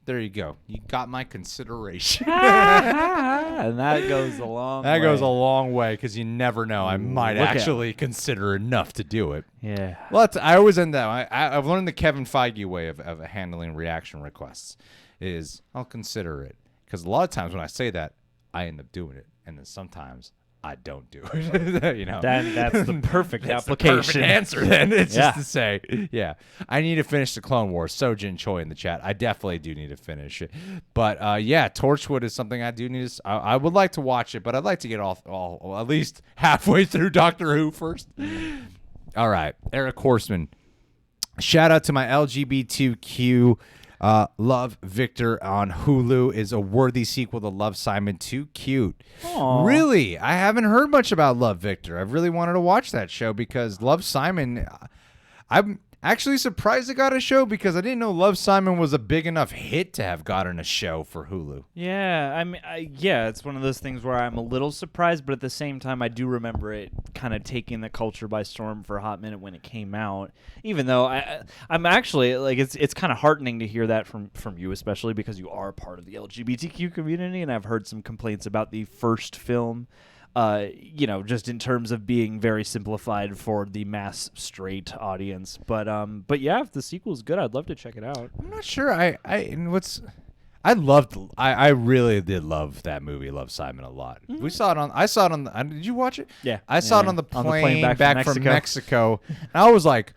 There you go. You got my consideration. And that goes a long way. That goes a long way because you never know. I might Look out. actually consider enough to do it. Yeah. Well, I always end that. I've learned the Kevin Feige way of handling reaction requests is I'll consider it. Because a lot of times when I say that, I end up doing it. And then sometimes I don't do it. You know, That's the perfect that's application. the perfect answer then. It's Yeah. just to say, yeah, I need to finish the Clone Wars. Sojin Choi in the chat. I definitely do need to finish it. But yeah, Torchwood is something I do need to. I would like to watch it, but I'd like to get all at least halfway through Doctor Who first. All right, Eric Horseman. Shout out to my LGBTQ. Love Victor on Hulu is a worthy sequel to Love Simon. Too cute. Aww. Really? I haven't heard much about Love Victor. I've really wanted to watch that show because Love Simon, I'm actually surprised it got a show because I didn't know Love Simon was a big enough hit to have gotten a show for Hulu. Yeah, I mean, yeah, it's one of those things where I'm a little surprised, but at the same time, I do remember it kind of taking the culture by storm for a hot minute when it came out. Even though I'm actually like, it's kind of heartening to hear that from you, especially because you are part of the LGBTQ community, and I've heard some complaints about the first film. Just in terms of being very simplified for the mass straight audience. But yeah, if the sequel's good, I'd love to check it out. I'm not sure. I really did love that movie, Love Simon, a lot. Mm-hmm. I saw it on the, did you watch it? Yeah. I saw it on the plane back from Mexico. And I was like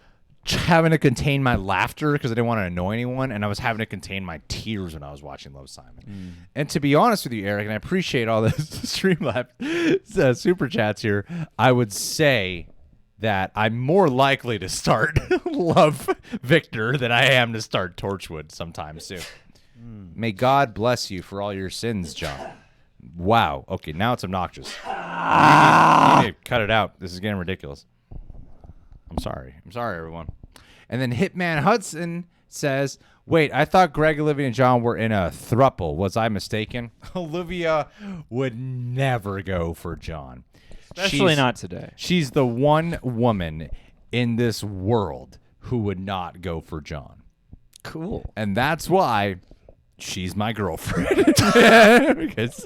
having to contain my laughter because I didn't want to annoy anyone, and I was having to contain my tears when I was watching Love Simon. And to be honest with you, Eric, and I appreciate all this Streamlabs super chats here, I would say that I'm more likely to start Love Victor than I am to start Torchwood sometime soon. May God bless you for all your sins, John. Wow. Okay, now it's obnoxious. You need to cut it out. This is getting ridiculous. I'm sorry, everyone. And then Hitman Hudson says, wait, I thought Greg, Olivia, and John were in a throuple. Was I mistaken? Olivia would never go for John. Especially not today. She's the one woman in this world who would not go for John. Cool. And that's why she's my girlfriend. Because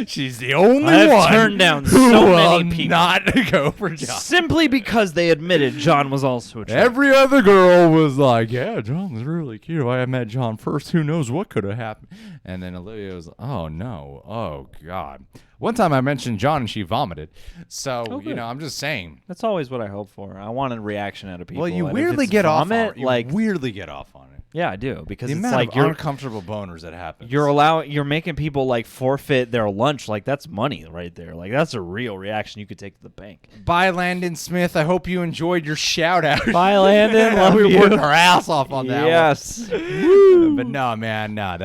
she's the only one I've turned down who so will many people. not go for John. Simply because they admitted John was also attractive. Every other girl was like, yeah, John was really cute. If I had met John first, who knows what could have happened. And then Olivia was, oh, no. Oh, God. One time I mentioned John and she vomited. So, I'm just saying. That's always what I hope for. I want a reaction out of people. Well, you and if weirdly it's get off on vomit, it. You like, weirdly get off on it. yeah, I do, because The it's amount like of you're uncomfortable boners that happens. you're making people like forfeit their lunch. Like, that's money right there. Like, that's a real reaction you could take to the bank. Bye, Landon Smith. I hope you enjoyed your shout out. Bye, Landon. Love we you. worked our ass off on that one. Yes. But no, man, no,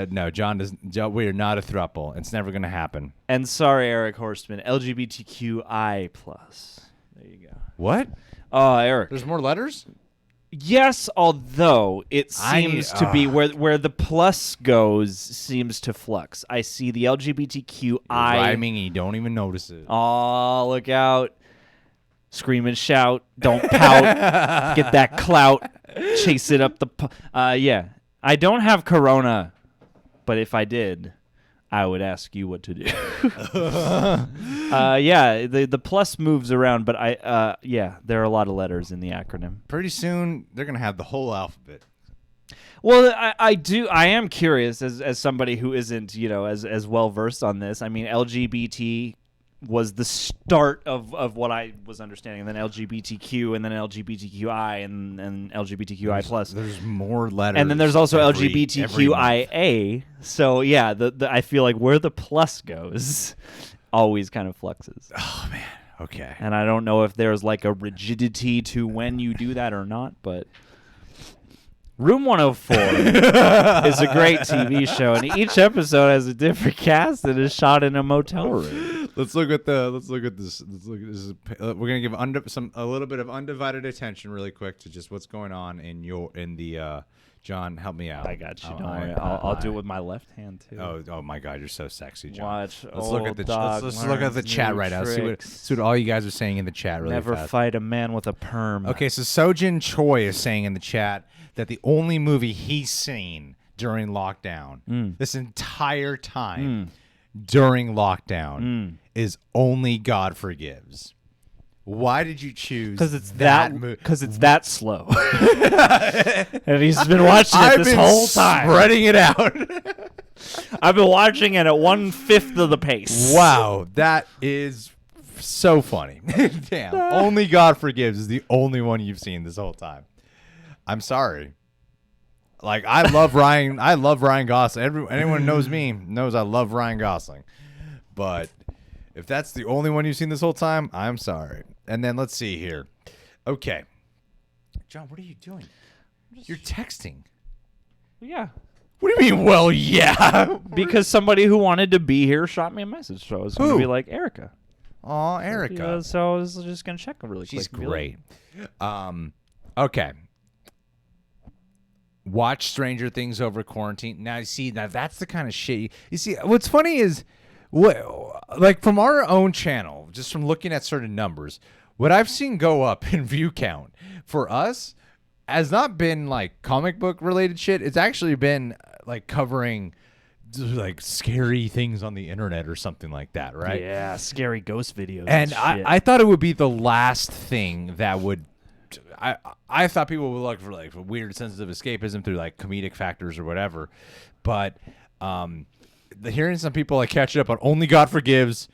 no, John we are not a throuple. It's never going to happen. And sorry, Eric Horstman, LGBTQI+. There you go. What? Eric. There's more letters? Yes, although it seems to be where the plus goes seems to flux. I see the LGBTQI. Rhyming, and you don't even notice it. Oh, look out. Scream and shout. Don't pout. Get that clout. Chase it up the... yeah. I don't have corona, but if I did, I would ask you what to do. Yeah, the plus moves around, but there are a lot of letters in the acronym. Pretty soon they're gonna have the whole alphabet. Well, I am curious as somebody who isn't, as well versed on this. I mean, LGBT was the start of what I was understanding, and then LGBTQ, and then LGBTQI, and LGBTQI plus. There's more letters, and then there's also every LGBTQIA. So yeah, I feel like where the plus goes always kind of fluxes. Oh man, okay. And I don't know if there's like a rigidity to when you do that or not, but. Room 104 is a great TV show, and each episode has a different cast and is shot in a motel room. Let's look at this. We're gonna give a little bit of undivided attention, really quick, to just what's going on in the. John, help me out. I got you. Don't worry. I'll do it with my left hand too. Oh my God, you're so sexy, John. Watch. Let's look at the chat right now. See what all you guys are saying in the chat. Really Never fast. fight a man with a perm. Okay, so Sojin Choi is saying in the chat that the only movie he's seen during lockdown, this entire time during lockdown, is Only God Forgives. Why did you choose? Because it's that slow, and he's been watching it this whole time, spreading it out. I've been watching it at 1/5 of the pace. Wow, that is so funny. Damn, Only God Forgives is the only one you've seen this whole time. I'm sorry. Like, I love Ryan. I love Ryan Gosling. Anyone knows me knows I love Ryan Gosling. But if that's the only one you've seen this whole time, I'm sorry. And then let's see here. Okay. John, what are you doing? You're texting. Yeah. What do you mean, well, yeah? Because somebody who wanted to be here shot me a message. So I was going to be like, Erica. Aw, Erica. Yeah, so I was just going to check her really quick. She's great. Okay. Watch Stranger Things over quarantine. Now, that's the kind of shit. You see, what's funny is, like, from our own channel, just from looking at certain numbers, what I've seen go up in view count for us has not been, like, comic book related shit. It's actually been, like, covering, like, scary things on the internet or something like that, right? Yeah, scary ghost videos. And shit. I thought it would be the last thing that would... I thought people would look for like for weird sensitive escapism through like comedic factors or whatever, but hearing some people like catch up on Only God Forgives,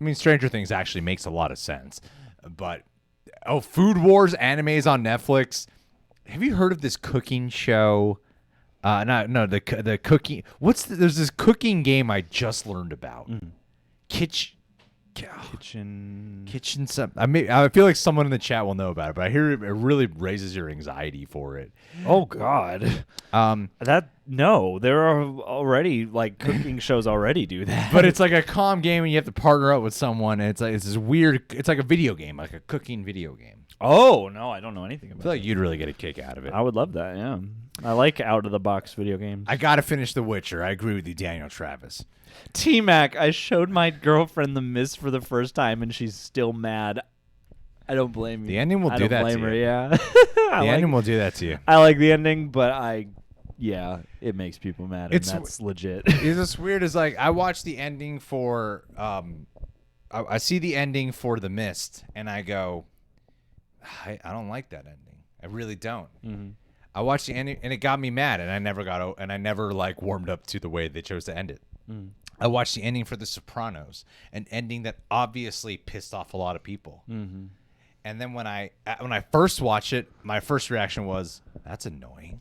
I mean Stranger Things actually makes a lot of sense, but Food Wars animes on Netflix. Have you heard of this cooking show? The cooking. There's this cooking game I just learned about. Kitchen. I feel like someone in the chat will know about it, but I hear it really raises your anxiety for it. Oh God. There are already like cooking shows already do that. But it's like a calm game, and you have to partner up with someone, and it's this weird. It's like a video game, like a cooking video game. Oh no, I don't know anything about it. I feel like you'd really get a kick out of it. I would love that. Yeah, I like out of the box video games. I gotta finish The Witcher. I agree with you, Daniel Travis. T-Mac, I showed my girlfriend The Mist for the first time, and she's still mad. I don't blame you. The ending will do that to you. I don't blame her, yeah. The ending will do that to you. I like the ending, but it makes people mad, and that's legit. It's just weird. Is like I watched the ending for, I see the ending for The Mist, and I go, I don't like that ending. I really don't. Mm-hmm. I watched the ending, and it got me mad, and I never like warmed up to the way they chose to end it. Mm. I watched the ending for The Sopranos, an ending that obviously pissed off a lot of people. Mm-hmm. And then when I first watched it, my first reaction was, that's annoying.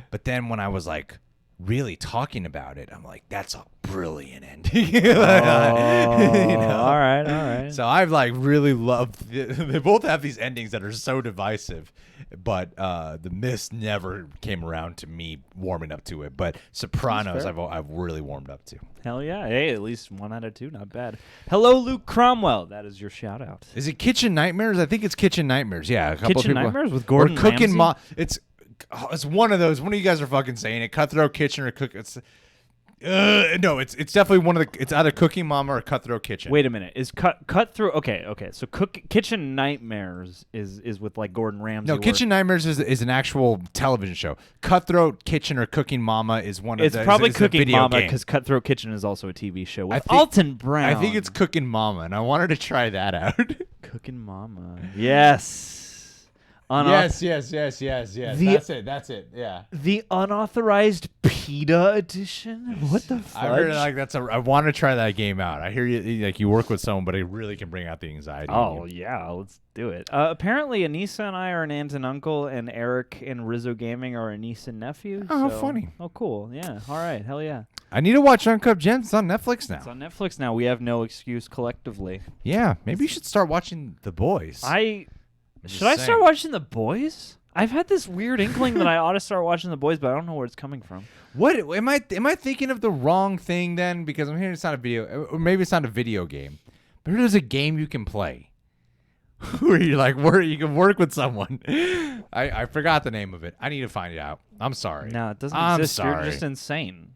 But then when I was like really talking about it, I'm like, that's a brilliant ending. All right. So I've like really loved they both have these endings that are so divisive, but The Mist never came around to me warming up to it. But Sopranos I've really warmed up to. Hell yeah. Hey, at least 1 out of 2, not bad. Hello, Luke Cromwell. That is your shout out. Is it Kitchen Nightmares? I think it's Kitchen Nightmares. Yeah, a couple Kitchen people, Nightmares with Gordon Ramsay? It's one of those. One of you guys are fucking saying it. Cutthroat Kitchen or Cook. No, it's definitely one of the. It's either Cooking Mama or Cutthroat Kitchen. Wait a minute. Is Cutthroat? Okay. So Kitchen Nightmares is with like Gordon Ramsay. No, Kitchen Nightmares is an actual television show. Cutthroat Kitchen or Cooking Mama is one of It's the. probably is a Cooking video Mama game. because Cutthroat Kitchen is also a TV show with think- Alton Brown. I think it's Cooking Mama, and I wanted to try that out. Cooking Mama. Yes. Yes. That's it. Yeah. The unauthorized PETA edition. What the fuck? I heard I want to try that game out. I hear you work with someone, but it really can bring out the anxiety. Oh yeah, let's do it. Apparently, Anissa and I are an aunt and uncle, and Eric and Rizzo Gaming are a niece and nephew. Oh, how so- funny! Oh, cool. Yeah. All right. Hell yeah. I need to watch Uncut Gems. It's on Netflix now. It's on Netflix now. We have no excuse collectively. Yeah, maybe you should start watching The Boys. Should I start watching The Boys? I've had this weird inkling that I ought to start watching The Boys, but I don't know where it's coming from. What am I thinking of the wrong thing then? Because I'm hearing it's not a video, or maybe it's not a video game, but there's a game you can play where you you can work with someone. I forgot the name of it. I need to find it out. I'm sorry. No, it doesn't I'm exist. sorry. You're just insane.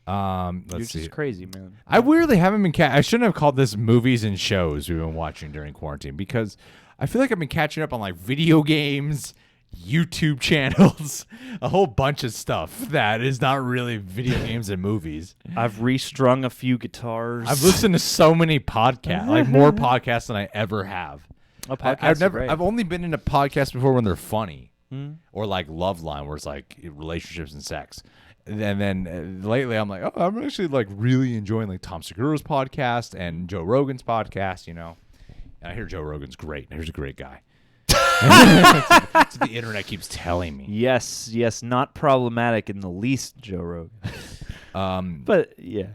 Let's You're see. just crazy, man. I weirdly haven't been. I shouldn't have called this movies and shows we've been watching during quarantine because I feel like I've been catching up on like video games, YouTube channels, a whole bunch of stuff that is not really video games and movies. I've restrung a few guitars. I've listened to so many podcasts, like more podcasts than I ever have. I've only been in a podcast before when they're funny or like Love Line, where it's like relationships and sex. And then lately, I'm like, oh, I'm actually like really enjoying like Tom Segura's podcast and Joe Rogan's podcast. And I hear Joe Rogan's great. He's a great guy. That's what the internet keeps telling me. Yes, not problematic in the least, Joe Rogan. But yeah,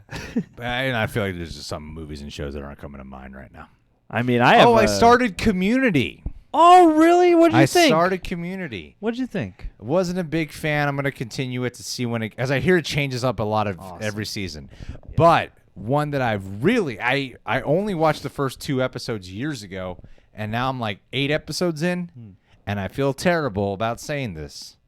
and I feel like there's just some movies and shows that aren't coming to mind right now. I mean, I started Community. Oh, really? What did you think? I started Community. What did you think? Wasn't a big fan. I'm going to continue it to see as I hear it changes up a lot of every season. Yeah. But one that I only watched the first 2 episodes years ago, and now I'm like 8 episodes in, and I feel terrible about saying this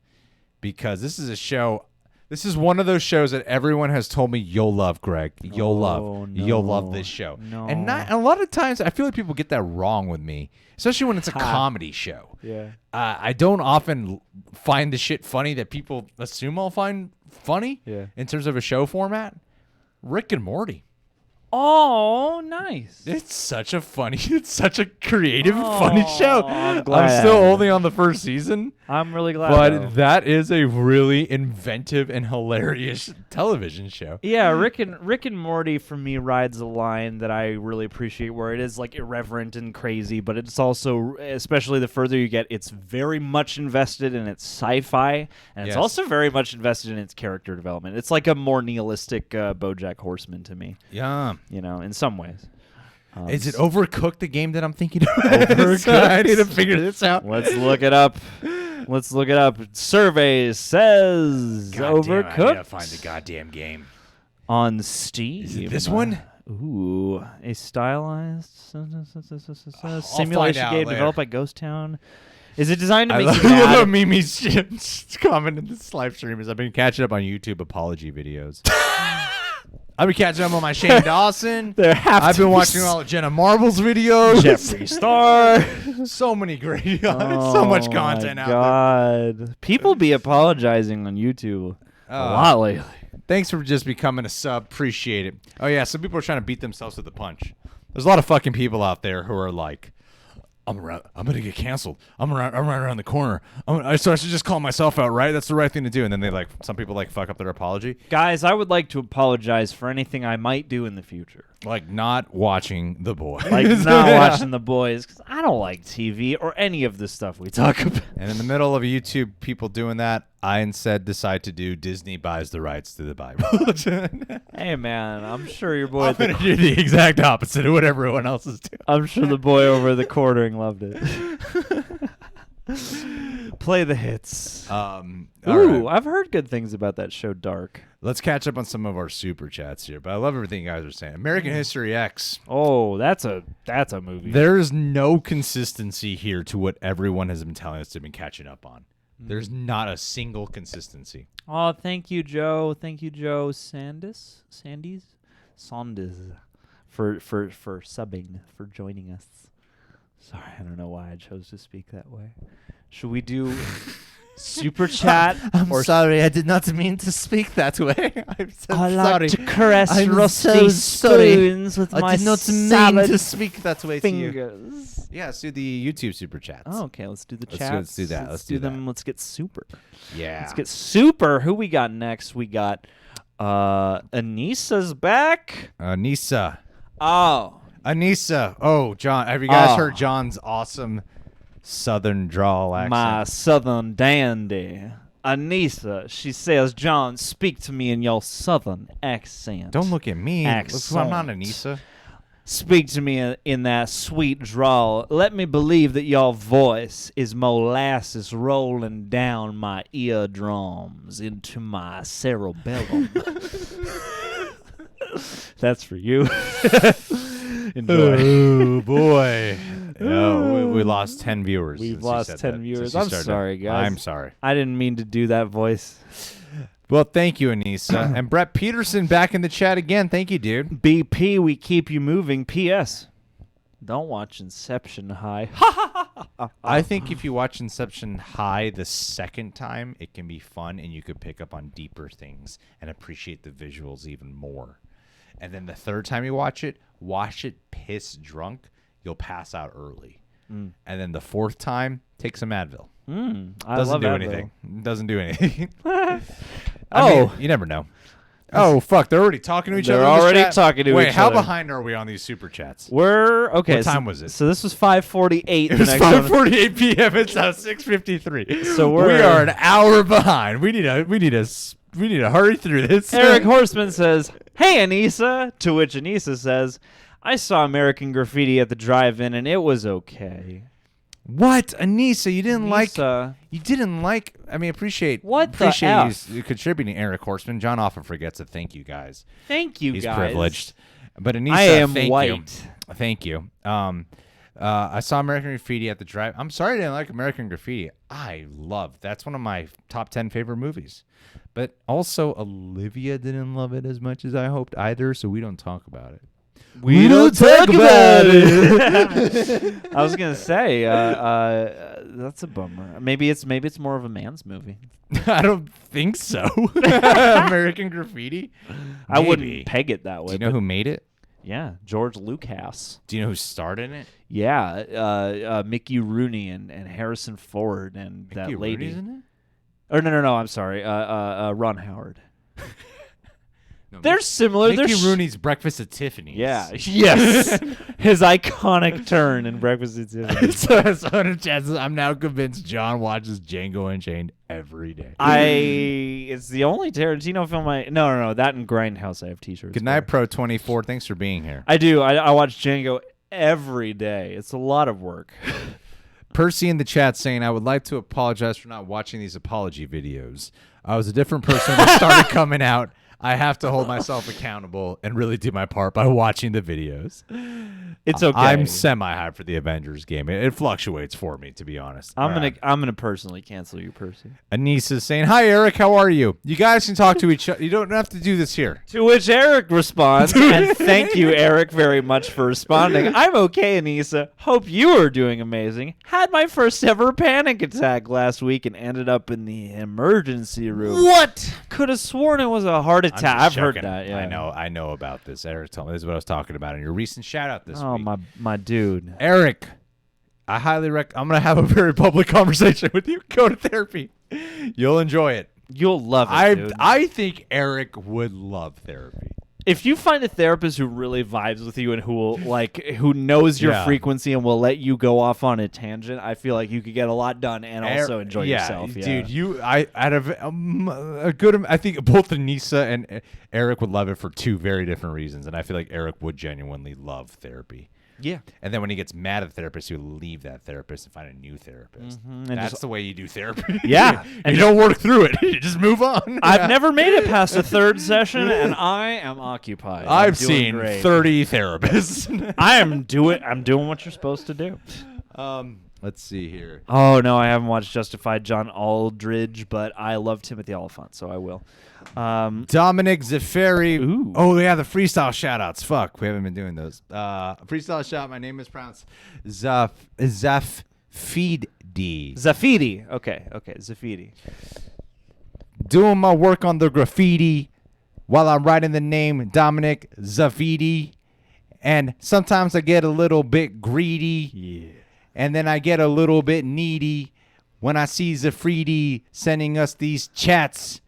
because this is a show. This is one of those shows that everyone has told me you'll love, Greg. You'll love this show. No. And a lot of times I feel like people get that wrong with me, especially when it's a comedy show. Yeah. I don't often find the shit funny that people assume I'll find funny in terms of a show format. Rick and Morty. Oh, nice. It's such a creative, funny show. I'm glad. I'm still only on the first season. I'm really glad. But that is a really inventive and hilarious television show. Yeah, Rick and Morty for me rides a line that I really appreciate, where it is like irreverent and crazy, but it's also, especially the further you get, it's very much invested in its sci-fi, and it's also very much invested in its character development. It's like a more nihilistic BoJack Horseman to me. Yeah. In some ways. Is it Overcooked, the game that I'm thinking of? Overcooked? I need to figure this out. Let's look it up. Survey says Overcooked. I need to find the goddamn game. On Steam. Is it this one? Ooh, a stylized simulation game developed by Ghost Town. Is it designed to make you mad? I love Mimi's comment in this live stream is I've been catching up on YouTube apology videos. I've been catching up on my Shane Dawson. I've been watching all of Jenna Marbles videos. Jeffree Star. So many great, so much content out God. People be apologizing on YouTube a lot lately. Thanks for just becoming a sub. Appreciate it. Oh, yeah, some people are trying to beat themselves with the punch. There's a lot of fucking people out there who are like, I'm going to get canceled. I'm right around the corner. So I should just call myself out, right? That's the right thing to do. And then some people fuck up their apology. Guys, I would like to apologize for anything I might do in the future. Like not watching The Boys. Like not watching The Boys, because I don't like TV or any of the stuff we talk about. And in the middle of YouTube people doing that, I instead decide to do Disney buys the rights to the Bible. Hey, man, I'm sure your boy... I'm going to do the exact opposite of what everyone else is doing. I'm sure the boy over the quartering loved it. Play the hits. Ooh, right. I've heard good things about that show, Dark. Let's catch up on some of our super chats here, but I love everything you guys are saying. American History X. Oh, that's a movie. There is no consistency here to what everyone has been telling us they've been catching up on. There's not a single consistency. Oh, thank you, Joe. Thank you, Joe Sandis, for subbing, for joining us. Sorry, I don't know why I chose to speak that way. Should we do super chat? I'm sorry, I did not mean to speak that way. I'm so I sorry. like to caress I'm rusty so sorry. spoons with I my did not mean salad to speak that way to you. fingers. Yeah, let's do the YouTube super chats. Oh, okay, let's do the Let's chats. do- let's do that. Let's do them. that. Let's get super. Yeah. Let's get super. Who we got next? We got Anissa's back. Anissa. Oh. Anissa. Oh, John. Have you guys heard John's awesome Southern drawl accent? My southern dandy. Anissa, she says, John, speak to me in your southern accent. Don't look at me. Accent. I'm not Anissa. Speak to me in that sweet drawl. Let me believe that your voice is molasses rolling down my eardrums into my cerebellum. That's for you. Enjoy. Oh, boy. No, we lost 10 viewers. We've since you lost said 10 that, viewers. since you I'm started. sorry, guys. I'm sorry. I didn't mean to do that voice. Well, thank you, Anissa. And Brett Peterson back in the chat again. Thank you, dude. BP, we keep you moving. P.S. Don't watch Inception High. I think if you watch Inception High the second time, it can be fun and you could pick up on deeper things and appreciate the visuals even more. And then the third time you watch it piss drunk. You'll pass out early. And then the fourth time, take some Advil. Doesn't do anything. Doesn't do anything. I mean, you never know. Oh, fuck. They're already talking to each other. They're already talking to each other. Wait, how behind are we on these super chats? We're okay. What time was it? So this was 5:48. It was 5:48 p.m. It's now 6:53. So we are an hour behind. We need to hurry through this. Eric Horseman says, "Hey, Anissa." To which Anissa says, "I saw American Graffiti at the drive-in and it was okay." What, Anissa? You didn't Anissa. like. I mean, appreciate the F? you contributing, Eric Horseman. John often forgets to thank you guys. Thank you, He's guys. privileged. But Anissa, I am thank white. you. Thank you. I saw American Graffiti at the drive. I'm sorry I didn't like American Graffiti. That's one of my top 10 favorite movies. But also, Olivia didn't love it as much as I hoped either, so we don't talk about it. We don't talk about it. I was gonna say that's a bummer. Maybe it's more of a man's movie. I don't think so. American Graffiti. I Maybe. wouldn't peg it that way. Do you know who made it? Yeah, George Lucas. Do you know who starred in it? Yeah, Mickey Rooney and Harrison Ford and Mickey that lady. Rooney's in it? Or no, I'm sorry. Ron Howard. No, They're similar. Mickey They're Rooney's Breakfast at Tiffany's. Yeah. Yes. His iconic turn in Breakfast at Tiffany's. so I'm now convinced John watches Django Unchained every day. It's the only Tarantino film No. That and Grindhouse I have t-shirts. Good night, Pro 24. Thanks for being here. I do. I watch Django every day. It's a lot of work. Percy in the chat saying, I would like to apologize for not watching these apology videos. I was a different person when it started coming out. I have to hold myself accountable and really do my part by watching the videos. It's okay. I'm semi-hyped for the Avengers game. It fluctuates for me, to be honest. I'm gonna personally cancel you, Percy. Anissa saying, hi, Eric. How are you? You guys can talk to each other. You don't have to do this here. To which Eric responds, and thank you, Eric, very much for responding. I'm okay, Anissa. Hope you are doing amazing. Had my first ever panic attack last week and ended up in the emergency room. What? Could have sworn it was a heart attack. I've heard that. Yeah, I know about this. Eric told me this is what I was talking about in your recent shout out this week. Oh my dude. Eric, I highly recommend. I'm gonna have a very public conversation with you. Go to therapy. You'll enjoy it. You'll love it, dude. I think Eric would love therapy. If you find a therapist who really vibes with you and who knows your frequency and will let you go off on a tangent, I feel like you could get a lot done and also enjoy yourself. Yeah, dude, I think both Anissa and Eric would love it for two very different reasons, and I feel like Eric would genuinely love therapy. Yeah. And then when he gets mad at the therapist, he'll leave that therapist and find a new therapist. Mm-hmm. That's the way you do therapy. Yeah. And you don't work through it. You just move on. I've never made it past the third session, and I am occupied. I've seen great. 30 therapists. I'm doing what you're supposed to do. Let's see here. Oh, no, I haven't watched Justified John Aldridge, but I love Timothy Oliphant, so I will. Dominic Zafari. Ooh. Oh, yeah, the freestyle shout-outs. Fuck, we haven't been doing those. Freestyle shout, my name is pronounced Zafidi. Zafidi. Okay, Zafidi. Doing my work on the graffiti while I'm writing the name Dominic Zafidi. And sometimes I get a little bit greedy. Yeah. And then I get a little bit needy when I see Zafridi sending us these chats.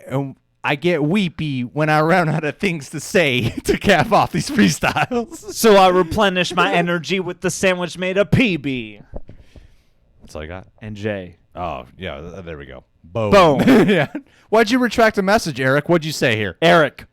And I get weepy when I run out of things to say to cap off these freestyles. So I replenish my energy with the sandwich made of PB. That's all I got. And J. Oh, yeah, there we go. Boom. Boom. Yeah. Why'd you retract a message, Eric? What'd you say here? Eric.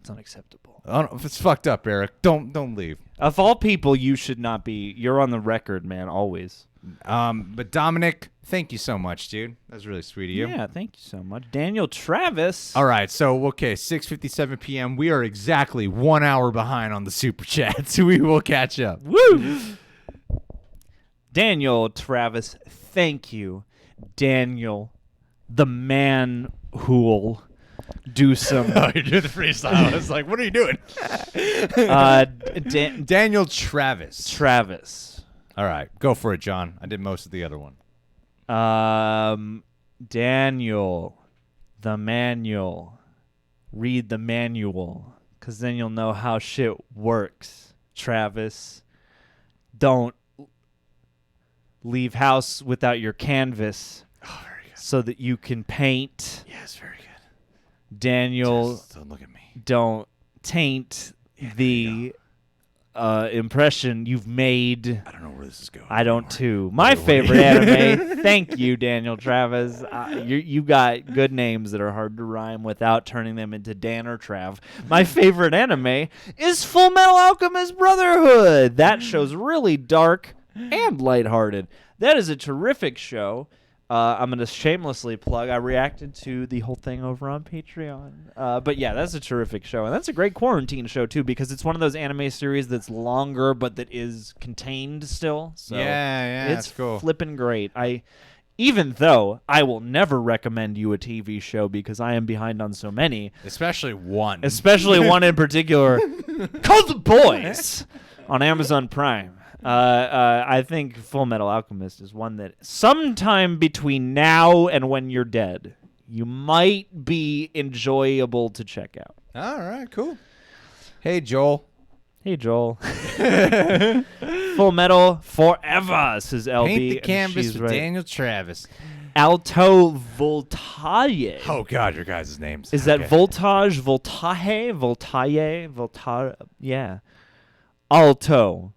It's unacceptable. It's fucked up, Eric. Don't leave. Of all people, you should not be. You're on the record, man, always. But Dominic, thank you so much, dude. That was really sweet of you. Yeah, thank you so much. Daniel Travis. All right, so, 6:57 p.m. We are exactly 1 hour behind on the Super Chat, so we will catch up. Woo! Daniel Travis, thank you. Daniel, the man who'll do some... Oh, you're doing the freestyle. I was like, what are you doing? Daniel Travis. Travis. All right, go for it, John. I did most of the other one. Daniel, the manual. Read the manual, because then you'll know how shit works. Travis, don't leave house without your canvas. Oh, very good. So that you can paint. Yes, very good. Daniel, Just don't look at me. Don't taint the impression you've made. I don't know where this is going. I don't too. My favorite anime. Thank you, Daniel Travis. You got good names that are hard to rhyme without turning them into Dan or Trav. My favorite anime is Full Metal Alchemist Brotherhood. That show's really dark and lighthearted. That is a terrific show. I'm going to shamelessly plug. I reacted to the whole thing over on Patreon. But yeah, that's a terrific show. And that's a great quarantine show, too, because it's one of those anime series that's longer, but that is contained still. So yeah, it's that's cool. Flipping great. Even though I will never recommend you a TV show because I am behind on so many. Especially one in particular called The Boys on Amazon Prime. I think Full Metal Alchemist is one that sometime between now and when you're dead, you might be enjoyable to check out. All right, cool. Hey, Joel. Full Metal Forever, says LB. Paint the canvas with right. Daniel Travis. Alto Voltaille. Oh, God, your guys' names. Is that Voltage, Voltaille? Yeah. Alto.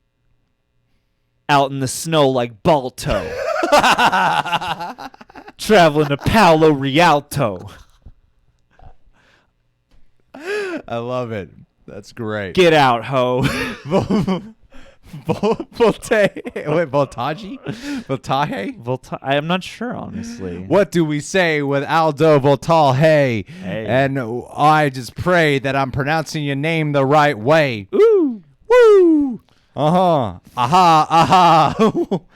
Out in the snow like Balto. Traveling to Palo Rialto. I love it. That's great. Get out, ho. Voltage? I am not sure, honestly. What do we say with Aldo Voltaire? Hey. And I just pray that I'm pronouncing your name the right way. Ooh. Woo! Uh-huh. Aha.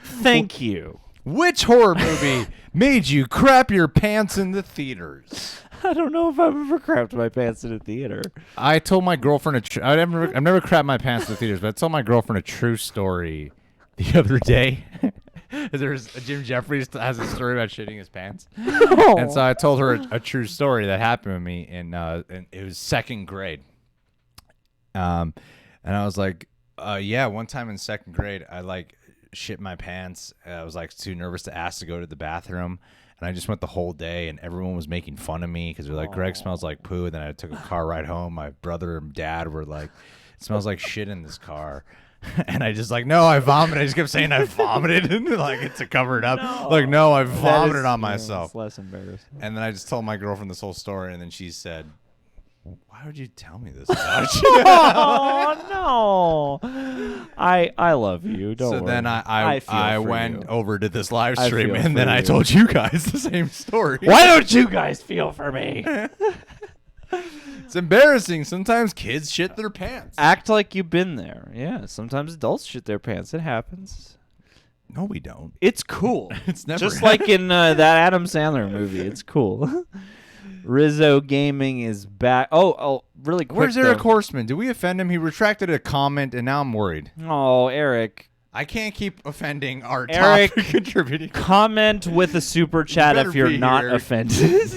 Thank you. Which horror movie made you crap your pants in the theaters? I don't know if I've ever crapped my pants in a theater. I told my girlfriend I've never crapped my pants in the theaters, but I told my girlfriend a true story the other day. There's Jim Jeffries has a story about shitting his pants, and so I told her a true story that happened to me in it was second grade. And I was like, yeah, one time in second grade, I shit my pants. I was too nervous to ask to go to the bathroom. And I just went the whole day, and everyone was making fun of me because they're like, Greg smells like poo. And then I took a car ride home. My brother and dad were like, it smells like shit in this car. And I just no, I vomited. I just kept saying I vomited to cover it up. No, I vomited on myself. It's less embarrassing. And then I just told my girlfriend this whole story, and then she said, why would you tell me this about you? Oh, no. I love you. Don't worry. So then I went over to this live stream, and then I you. told you guys the same story. Why don't you guys feel for me? It's embarrassing. Sometimes kids shit their pants. Act like you've been there. Yeah, sometimes adults shit their pants. It happens. No, we don't. It's cool. It's never just like in that Adam Sandler movie. It's cool. Rizzo Gaming is back. Oh, really quick. Where's Eric Horseman? Did we offend him? He retracted a comment, and now I'm worried. Oh, Eric. I can't keep offending our Eric, top contributing. Comment with a super chat if you're not here. offended.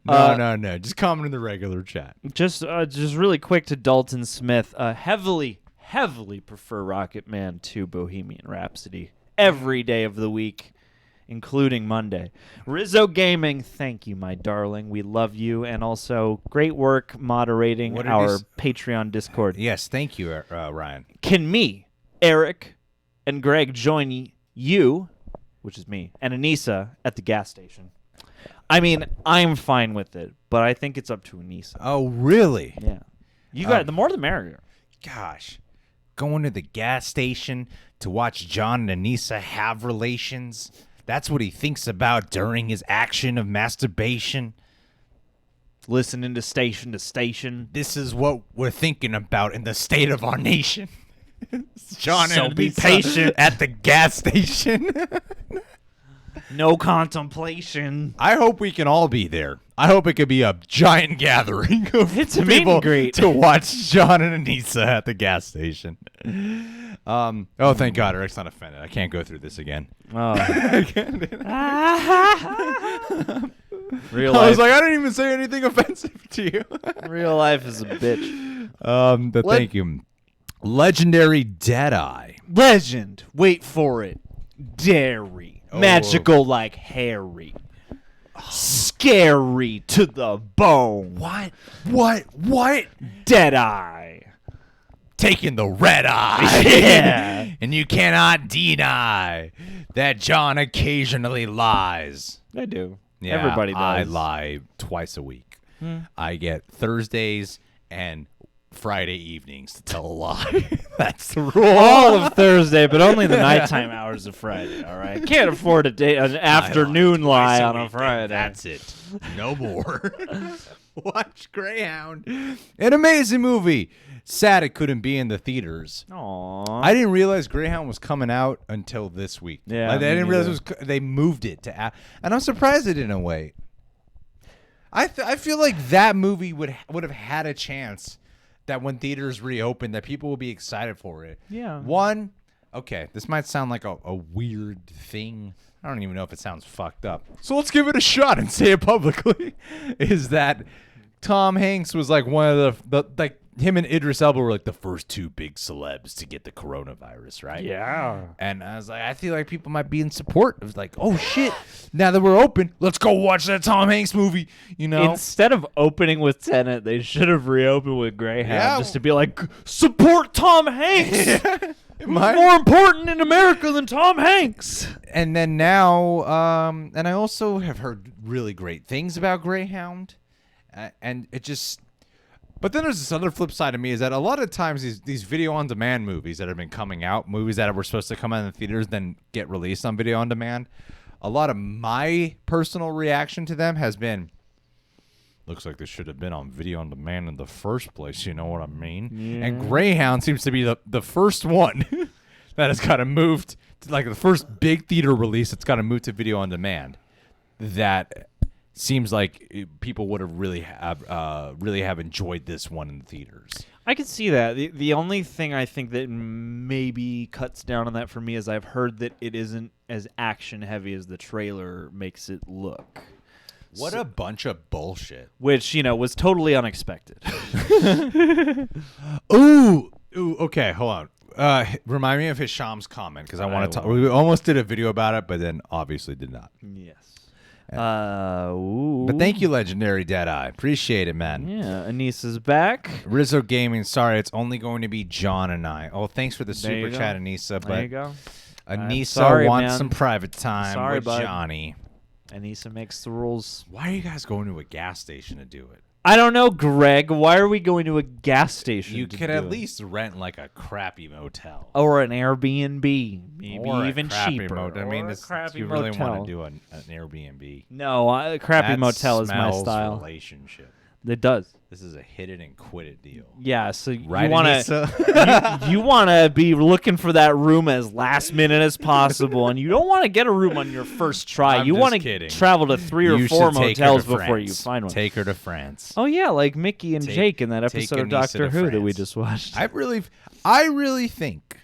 No. Just comment in the regular chat. Just really quick to Dalton Smith. Heavily prefer Rocket Man to Bohemian Rhapsody every day of the week, including Monday. Rizzo Gaming, thank you, my darling. We love you, and also great work moderating our Patreon Discord. Yes, thank you, Ryan. Can me, Eric, and Greg join you, which is me, and Anissa at the gas station? I mean, I'm fine with it, but I think it's up to Anissa. Oh, really? Yeah. You got the more the merrier. Gosh. Going to the gas station to watch John and Anissa have relations. That's what he thinks about during his action of masturbation. Listening to station. This is what we're thinking about in the state of our nation. John So and be Anissa patient. at the gas station. No contemplation. I hope we can all be there. I hope it could be a giant gathering of It's a meet people and greet. to watch John and Anissa at the gas station. Oh, thank God, Eric's not offended. I can't go through this again. Oh. Real I was life. like, I didn't even say anything offensive to you. Real life is a bitch. But thank you. Legendary Deadeye. Legend. Wait for it. Dairy. Oh. Magical like Harry. Scary to the bone. What? Deadeye. Taking the red eye. Yeah. And you cannot deny that John occasionally lies. I do. Yeah, Everybody does. I lie twice a week. I get Thursdays and Friday evenings to tell a lie. That's the rule. All of Thursday, but only the nighttime hours of Friday, all right? Can't afford an afternoon lie on a week, Friday. That's it. No more. Watch Greyhound. An amazing movie. Sad it couldn't be in the theaters. Aww. I didn't realize Greyhound was coming out until this week. Yeah, I me didn't realize neither. they moved it to, and I'm surprised they didn't wait. I feel like that movie would have had a chance that when theaters reopen, that people will be excited for it. Yeah. One, okay, this might sound like a weird thing. I don't even know if it sounds fucked up. So let's give it a shot and say it publicly. Is that Tom Hanks was like one of the like him and Idris Elba were like the first two big celebs to get the coronavirus, right? Yeah. And I was like, I feel like people might be in support. It was like, oh shit, now that we're open, let's go watch that Tom Hanks movie. You know, Instead of opening with Tenet, they should have reopened with Greyhound Yeah. just to be like, support Tom Hanks. Who's more important in America than Tom Hanks? And then now, and I also have heard really great things about Greyhound, and it just. But then there's this other flip side of me is that a lot of times these video on demand movies that have been coming out, movies that were supposed to come out in the theaters, then get released on video on demand. A lot of my personal reaction to them has been, looks like this should have been on video on demand in the first place. You know what I mean? Yeah. And Greyhound seems to be the first one that has got to move to, like the first big theater release that's got to move to video on demand. That seems like people would have really have enjoyed this one in the theaters. I can see that. The only thing I think that maybe cuts down on that for me is I've heard that it isn't as action heavy as the trailer makes it look. What a bunch of bullshit. Which, was totally unexpected. Ooh, okay, hold on. Remind me of Hisham's comment because I want to talk. We almost did a video about it, but then obviously did not. Yes. Ooh. But thank you, Legendary Deadeye. Appreciate it, man. Yeah, Anissa's back. Rizzo Gaming, sorry, it's only going to be John and I. Oh, thanks for the There you super go. chat, Anissa. There you But go. Anissa sorry, wants man. some private time Sorry, with bud. Johnny. Anissa makes the rules. Why are you guys going to a gas station to do it? I don't know, Greg. Why are we going to a gas station? You to could do at it? least rent like a crappy motel. Or an Airbnb, maybe Or a even crappy cheaper. I mean, or a it's, crappy you really motel. want to do an Airbnb. No, crappy That motel is my smells style. Relationship. It does. This is a hit it and quit it deal. Yeah, so Right, you want Anissa? to you want to be looking for that room as last minute as possible, and you don't want to get a room on your first try. I'm you just want to kidding. travel to 3 or You 4 should take her motels to before you France. find one. Take her to France. Oh yeah, like Mickey and Jake in that take episode of Anissa Doctor to Who that we France. just watched. I really think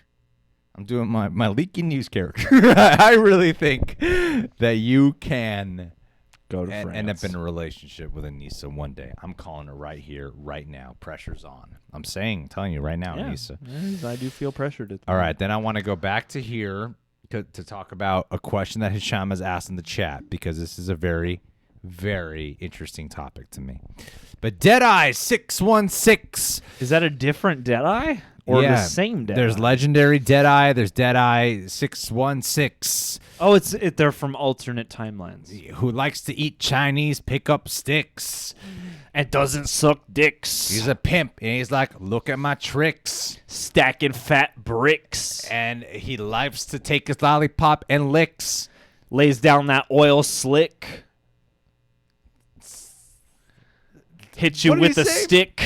I'm doing my leaky news character. I really think that you can Go to France. end up in a relationship with Anissa one day. I'm calling her right here, right now. Pressure's on. I'm telling you right now, yeah. Anissa. Yes, I do feel pressured. All right, then I want to go back to here to talk about a question that Hisham has asked in the chat, because this is a very, very interesting topic to me. But Deadeye616. Is that a different Deadeye or the same Deadeye? There's legendary Deadeye. There's Deadeye616. Oh, they're from alternate timelines. Who likes to eat Chinese pickup sticks. And doesn't suck dicks. He's a pimp, and he's like, look at my tricks. Stacking fat bricks. And he likes to take his lollipop and licks. Lays down that oil slick. Hit you What did with he a say? stick.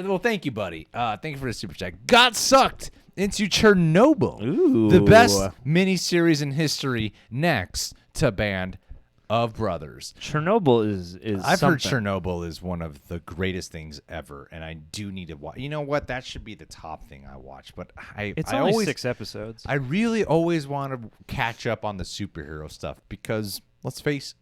Well, thank you, buddy. Thank you for the super chat. Got sucked into Chernobyl. Ooh. The best miniseries in history, next to Band of Brothers. Chernobyl is I've heard something. Chernobyl is one of the greatest things ever, and I do need to watch. You know what? That should be the top thing I watch. But It's I only always, 6 episodes. I really always want to catch up on the superhero stuff, because let's face it,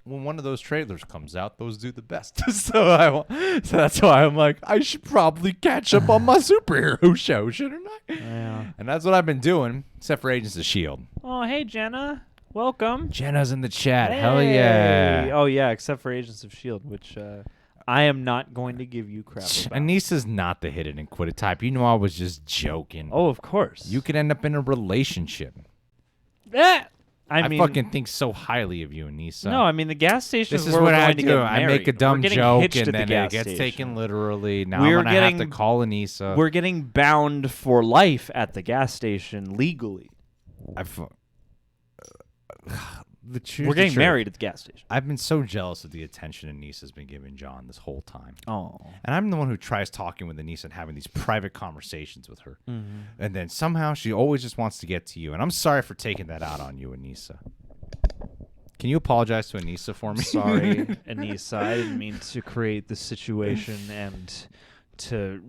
when one of those trailers comes out, those do the best. So that's why I'm like, I should probably catch up on my superhero show, shouldn't I? Yeah. And that's what I've been doing, except for Agents of S.H.I.E.L.D. Oh, hey, Jenna. Welcome. Jenna's in the chat. Hey. Hell yeah. Oh, yeah, except for Agents of S.H.I.E.L.D., which I am not going to give you crap about. Anissa's not the hit it and quit it type. You know I was just joking. Oh, of course. You could end up in a relationship. I mean, fucking think so highly of you, Anissa. no, I mean, the gas station This is is where what we're I going to do. get I married. make a dumb We're getting joke, hitched and at the then it gas gets station. taken literally. Now We're I'm going to have to getting- call Anissa. We're getting bound for life at the gas station legally. We're getting married at the gas station. I've been so jealous of the attention Anissa's been giving John this whole time. Oh. And I'm the one who tries talking with Anissa and having these private conversations with her. Mm-hmm. And then somehow she always just wants to get to you. And I'm sorry for taking that out on you, Anissa. Can you apologize to Anissa for me? Sorry, Anissa. I didn't mean to create this situation and to,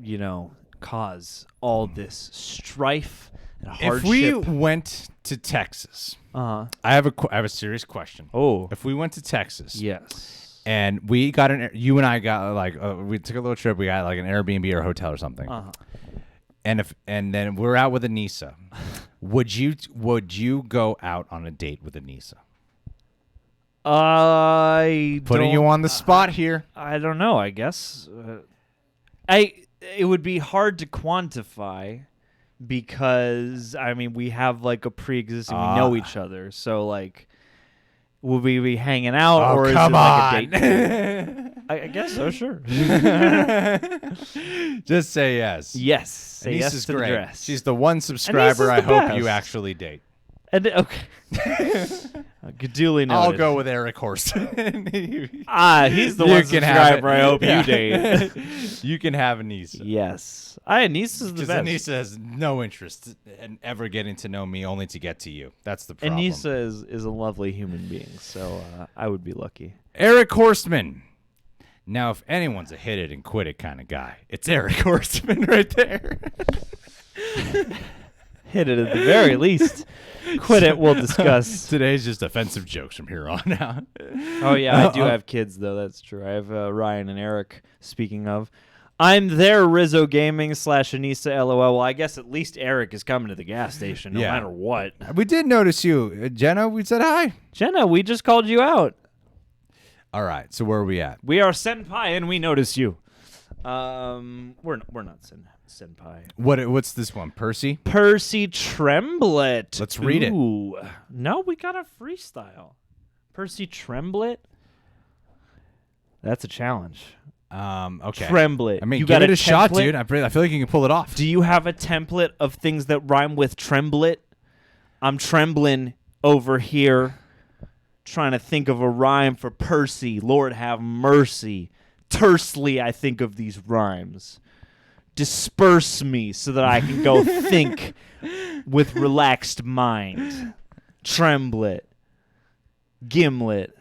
cause all this strife and hardship. If we went to Texas, I I have a serious question. Oh. If we went to Texas, Yes. and we got you and I got we took a little trip. We got like an Airbnb or a hotel or something. Uh-huh. And then we're out with Anissa. Would you go out on a date with Anissa? Putting you on the spot here. I don't know. I guess it would be hard to quantify because we have like a pre-existing. We know each other, so like, will we be hanging out or is it like a date? I guess so. Sure. Just say yes. Yes. Say Anissa's yes to great. the dress. She's the one subscriber the I hope best. you actually date. And, okay. Duly noted. I'll go with Eric Horston. He's the You one can have subscriber it. I hope Yeah. you date. You can have Anissa. Yes. Anissa's the Because best. Anissa has no interest in ever getting to know me, only to get to you. That's the problem. Anissa is a lovely human being, so I would be lucky. Eric Horstman. Now, if anyone's a hit it and quit it kind of guy, it's Eric Horstman right there. Hit it at the very least. Quit it, we'll discuss. Today's just offensive jokes from here on out. Oh, yeah, I do have kids, though. That's true. I have Ryan and Eric, speaking of. I'm there, Rizzo Gaming / Anissa LOL. Well, I guess at least Eric is coming to the gas station no matter what. We did notice you. Jenna, we said hi. Jenna, we just called you out. All right, so where are we at? We are senpai, and we notice you. We're not senpai. What's this one? Percy? Percy Tremblet. Let's read it. Ooh. No, we got a freestyle. Percy Tremblet. That's a challenge. Okay. Tremblet. I mean, you give got it a shot, template? dude. I feel like you can pull it off. Do you have a template of things that rhyme with tremblet? I'm trembling over here. trying to think of a rhyme for Percy. Lord have mercy. Tersely I think of these rhymes. Disperse me so that I can go think with relaxed mind. Tremblet. Gimlet.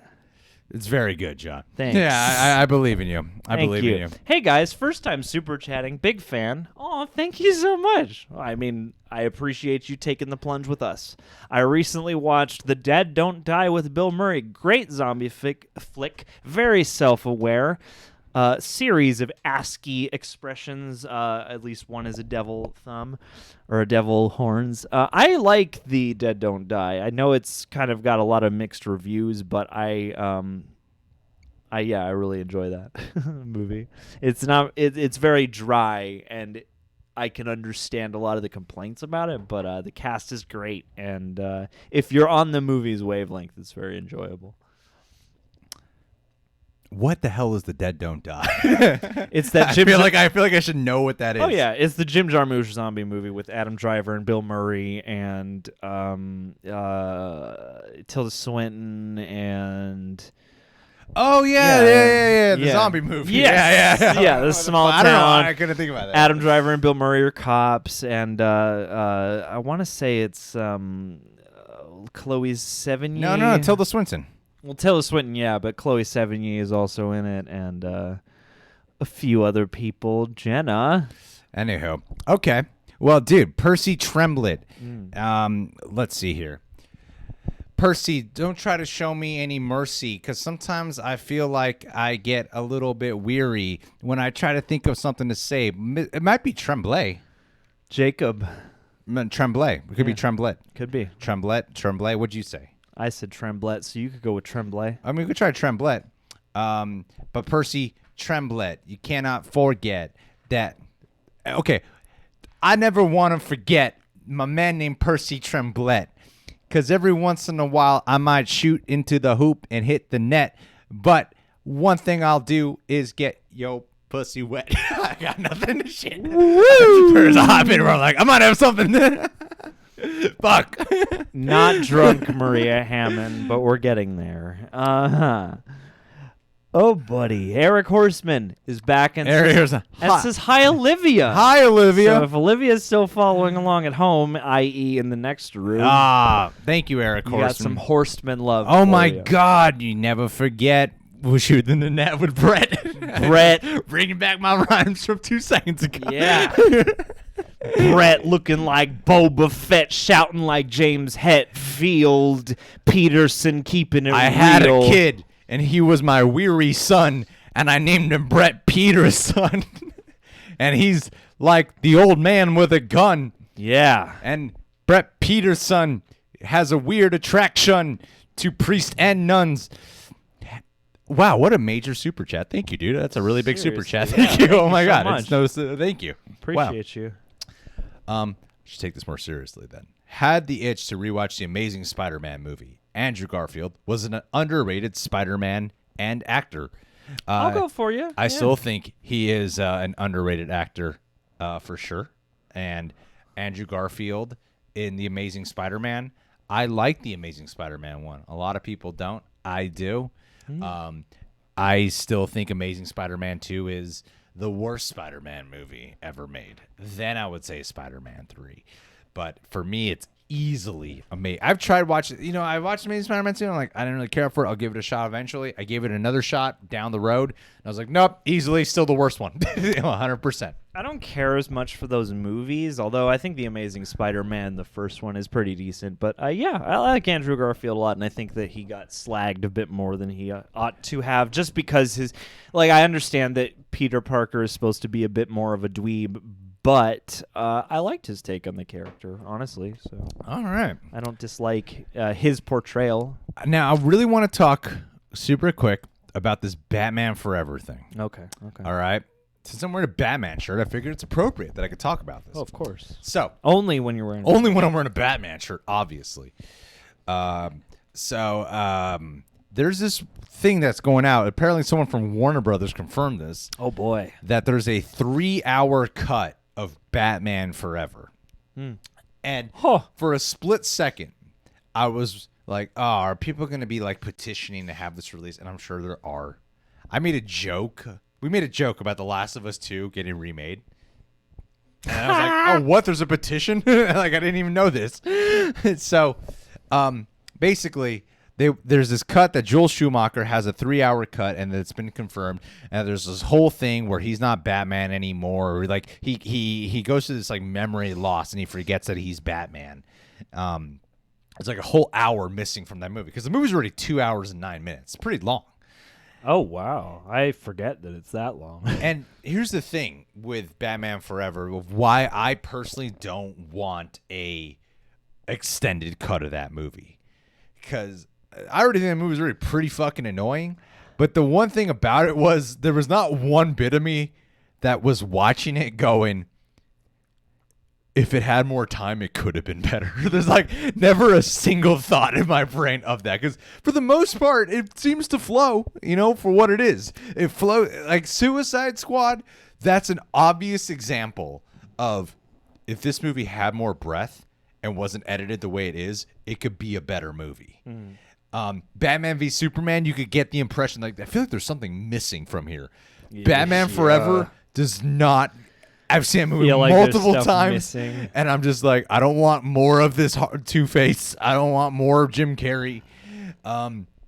It's very good, John. Thanks. Yeah, I believe in you. I believe in you. Hey, guys, first time super chatting. Big fan. Oh, thank you so much. I mean, I appreciate you taking the plunge with us. I recently watched The Dead Don't Die with Bill Murray. Great zombie flick. Very self-aware. Series of ASCII expressions. At least one is a devil thumb or a devil horns. I like The Dead Don't Die. I know it's kind of got a lot of mixed reviews, but I really enjoy that movie. It's very dry, and I can understand a lot of the complaints about it, but the cast is great, and if you're on the movie's wavelength, it's very enjoyable. What the hell is The Dead Don't Die? It's that I feel like I should know what that is. Oh yeah, it's the Jim Jarmusch zombie movie with Adam Driver and Bill Murray and Tilda Swinton and. Oh yeah, the zombie movie. Yes. Yeah. The small I don't know. town. I couldn't think about that. Adam Driver and Bill Murray are cops, and I want to say it's Chloe Sevigny. No, Tilda Swinton. Well, Tilda Swinton, yeah, but Chloe Sevigny is also in it, and a few other people. Jenna. Anyhow, okay. Well, dude, Percy Tremblet. Let's see here. Percy, don't try to show me any mercy, because sometimes I feel like I get a little bit weary when I try to think of something to say. It might be Tremblay. Jacob. Tremblay. It could be Tremblet. Could be. Tremblay. What'd you say? I said Tremblet, so you could go with Tremblay. I mean, we could try Tremblet. But Percy Tremblet, you cannot forget that. Okay, I never want to forget my man named Percy Tremblet, because every once in a while I might shoot into the hoop and hit the net. But one thing I'll do is get yo pussy wet. I got nothing to shit. There's a hot bit where I'm like, I might have something. Fuck. Not drunk Maria Hammond, but we're getting there. Oh, buddy. Eric Horseman is back and says, hi, Olivia. Hi, Olivia. So if Olivia's still following along at home, i.e. in the next room. Thank you, Eric Horseman. You got some Horseman love. Oh, my God. You never forget. We'll shoot in the net with Brett. Bringing back my rhymes from 2 seconds ago. Yeah. Brett looking like Boba Fett, shouting like James Hetfield. Peterson keeping it real. I had a kid, and he was my weary son, and I named him Brett Peterson. And he's like the old man with a gun. Yeah. And Brett Peterson has a weird attraction to priests and nuns. Wow, what a major super chat. Thank you, dude. That's a really big super chat. Thank you. Oh, my God. Thank you. Appreciate you. Should take this more seriously then. Had the itch to rewatch the Amazing Spider-Man movie. Andrew Garfield was an underrated Spider-Man and actor. I'll go for you. I still think he is an underrated actor for sure. And Andrew Garfield in The Amazing Spider-Man. I like The Amazing Spider-Man 1. A lot of people don't. I do. I still think Amazing Spider-Man 2 is the worst Spider-Man movie ever made. Then I would say Spider-Man 3. But for me, it's easily amazing. I've tried watching, I watched Amazing Spider-Man 2, and I'm like, I didn't really care for it. I'll give it a shot eventually. I gave it another shot down the road, and I was like, nope, easily still the worst one. 100%. I don't care as much for those movies, although I think The Amazing Spider-Man, the first one, is pretty decent. But yeah, I like Andrew Garfield a lot, and I think that he got slagged a bit more than he ought to have, just because I understand that Peter Parker is supposed to be a bit more of a dweeb, but I liked his take on the character, honestly. So all right. I don't dislike his portrayal. Now, I really want to talk super quick about this Batman Forever thing. Okay. All right. Since I'm wearing a Batman shirt, I figured it's appropriate that I could talk about this. Oh, of course. So only when you're wearing when I'm wearing a Batman shirt, obviously. There's this thing that's going out. Apparently, someone from Warner Brothers confirmed this. Oh boy. That there's a 3-hour cut of Batman Forever. And for a split second, I was like, oh, are people going to be like petitioning to have this released? And I'm sure there are. I made a joke. We made a joke about The Last of Us 2 getting remade. And I was like, oh, what? There's a petition? Like, I didn't even know this. So, basically, there's this cut that Joel Schumacher has a 3-hour cut, and it's been confirmed. And there's this whole thing where he's not Batman anymore. Or like he goes to this like memory loss, and he forgets that he's Batman. It's like a whole hour missing from that movie because the movie's already 2 hours and 9 minutes. It's pretty long. Oh, wow. I forget that it's that long. And here's the thing with Batman Forever, of why I personally don't want a extended cut of that movie. Because I already think the movie was already pretty fucking annoying. But the one thing about it was there was not one bit of me that was watching it going, if it had more time, it could have been better. There's like never a single thought in my brain of that. Because for the most part, it seems to flow, for what it is. It flows like Suicide Squad. That's an obvious example of if this movie had more breath and wasn't edited the way it is, it could be a better movie. Batman v Superman, you could get the impression like I feel like there's something missing from here. Yeah, Batman Forever does not. I've seen that movie multiple times, and I'm just like, I don't want more of this Two-Face. I don't want more of Jim Carrey.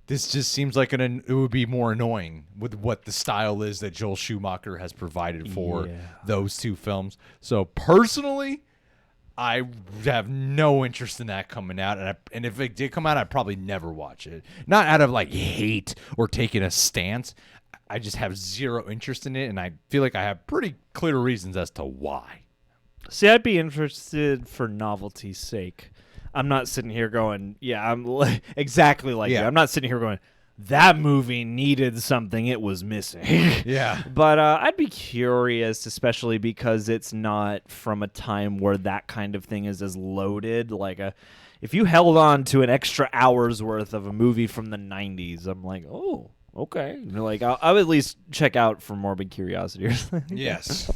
This just seems like it would be more annoying with what the style is that Joel Schumacher has provided for those two films. So personally, I have no interest in that coming out, and if it did come out, I'd probably never watch it. Not out of like hate or taking a stance. I just have zero interest in it, and I feel like I have pretty clear reasons as to why. See, I'd be interested for novelty's sake. I'm not sitting here going, I'm exactly like you. I'm not sitting here going, that movie needed something it was missing. Yeah. But I'd be curious, especially because it's not from a time where that kind of thing is as loaded. Like, if you held on to an extra hour's worth of a movie from the 90s, I'm like, oh. Okay, like I'll at least check out for morbid curiosity or something. Yes,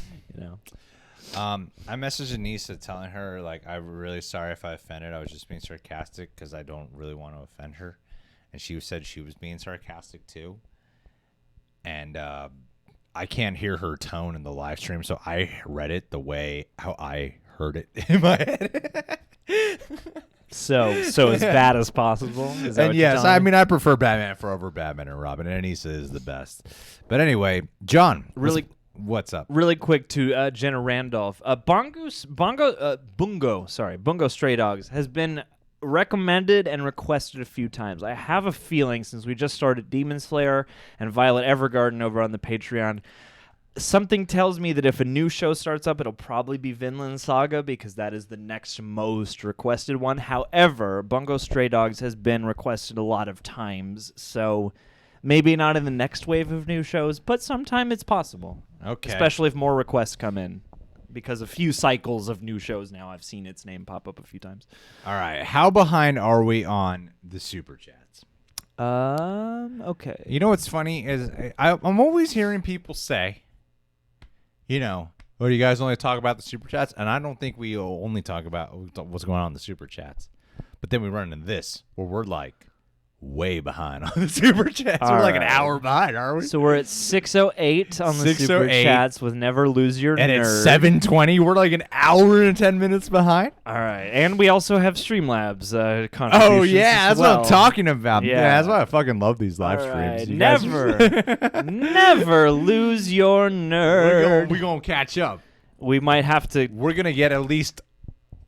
I messaged Anissa telling her like I'm really sorry if I offended. I was just being sarcastic because I don't really want to offend her, and she said she was being sarcastic too. And I can't hear her tone in the live stream, so I read it the way how I heard it in my head. So as bad as possible. Is that and what yes, you're I mean I prefer Batman Forever, Batman and Robin, and Anissa is the best. But anyway, John, what's up? Really quick to Jenna Randolph. Bungo Stray Dogs has been recommended and requested a few times. I have a feeling since we just started Demon Slayer and Violet Evergarden over on the Patreon, something tells me that if a new show starts up, it'll probably be Vinland Saga because that is the next most requested one. However, Bungo Stray Dogs has been requested a lot of times, so maybe not in the next wave of new shows, but sometime it's possible. Okay. Especially if more requests come in. Because a few cycles of new shows now, I've seen its name pop up a few times. All right. How behind are we on the Super Chats? Okay. You know what's funny is I'm always hearing people say, well, do you guys only talk about the Super Chats? And I don't think we only talk about what's going on in the Super Chats. But then we run into this, where we're like way behind on the Super Chats. We're like an hour behind, aren't we? So we're at 6:08 on the Super Chats with Never Lose Your Nerd. And it's 7:20. We're like an hour and 10 minutes behind. All right. And we also have Streamlabs contributions. Oh, yeah. That's what I'm talking about. Yeah. That's why I fucking love these live streams. Never lose your nerd. We're going to catch up. We might have to. We're going to get at least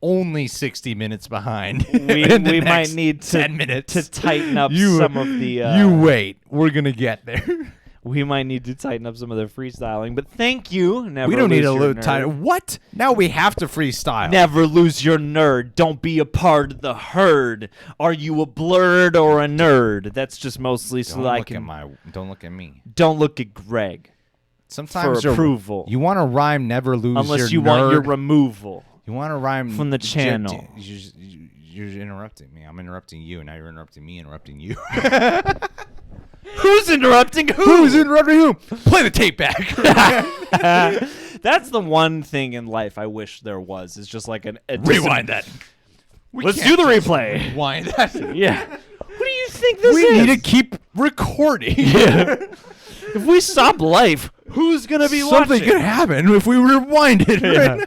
only 60 minutes behind. We might need to 10 minutes to tighten up some of the. You wait. We're going to get there. We might need to tighten up some of the freestyling, but thank you. We don't need a little tighten. What? Now we have to freestyle. Never lose your nerd. Don't be a part of the herd. Are you a blurred or a nerd? That's just mostly so that I can. Don't look at me. Don't look at Greg. Sometimes for approval. You want to rhyme never lose unless your you want your removal. You want to rhyme from the channel. You're interrupting me. I'm interrupting you, and now you're interrupting me, interrupting you. Who's interrupting who? Who's interrupting who? Play the tape back. That's the one thing in life I wish there was. Is just like an rewind that. Let's do the replay. Rewind that. Yeah. What do you think this We is? need to keep recording. Yeah. If we stop life, who's gonna be Something watching? could happen if we rewind it. Yeah. Right now.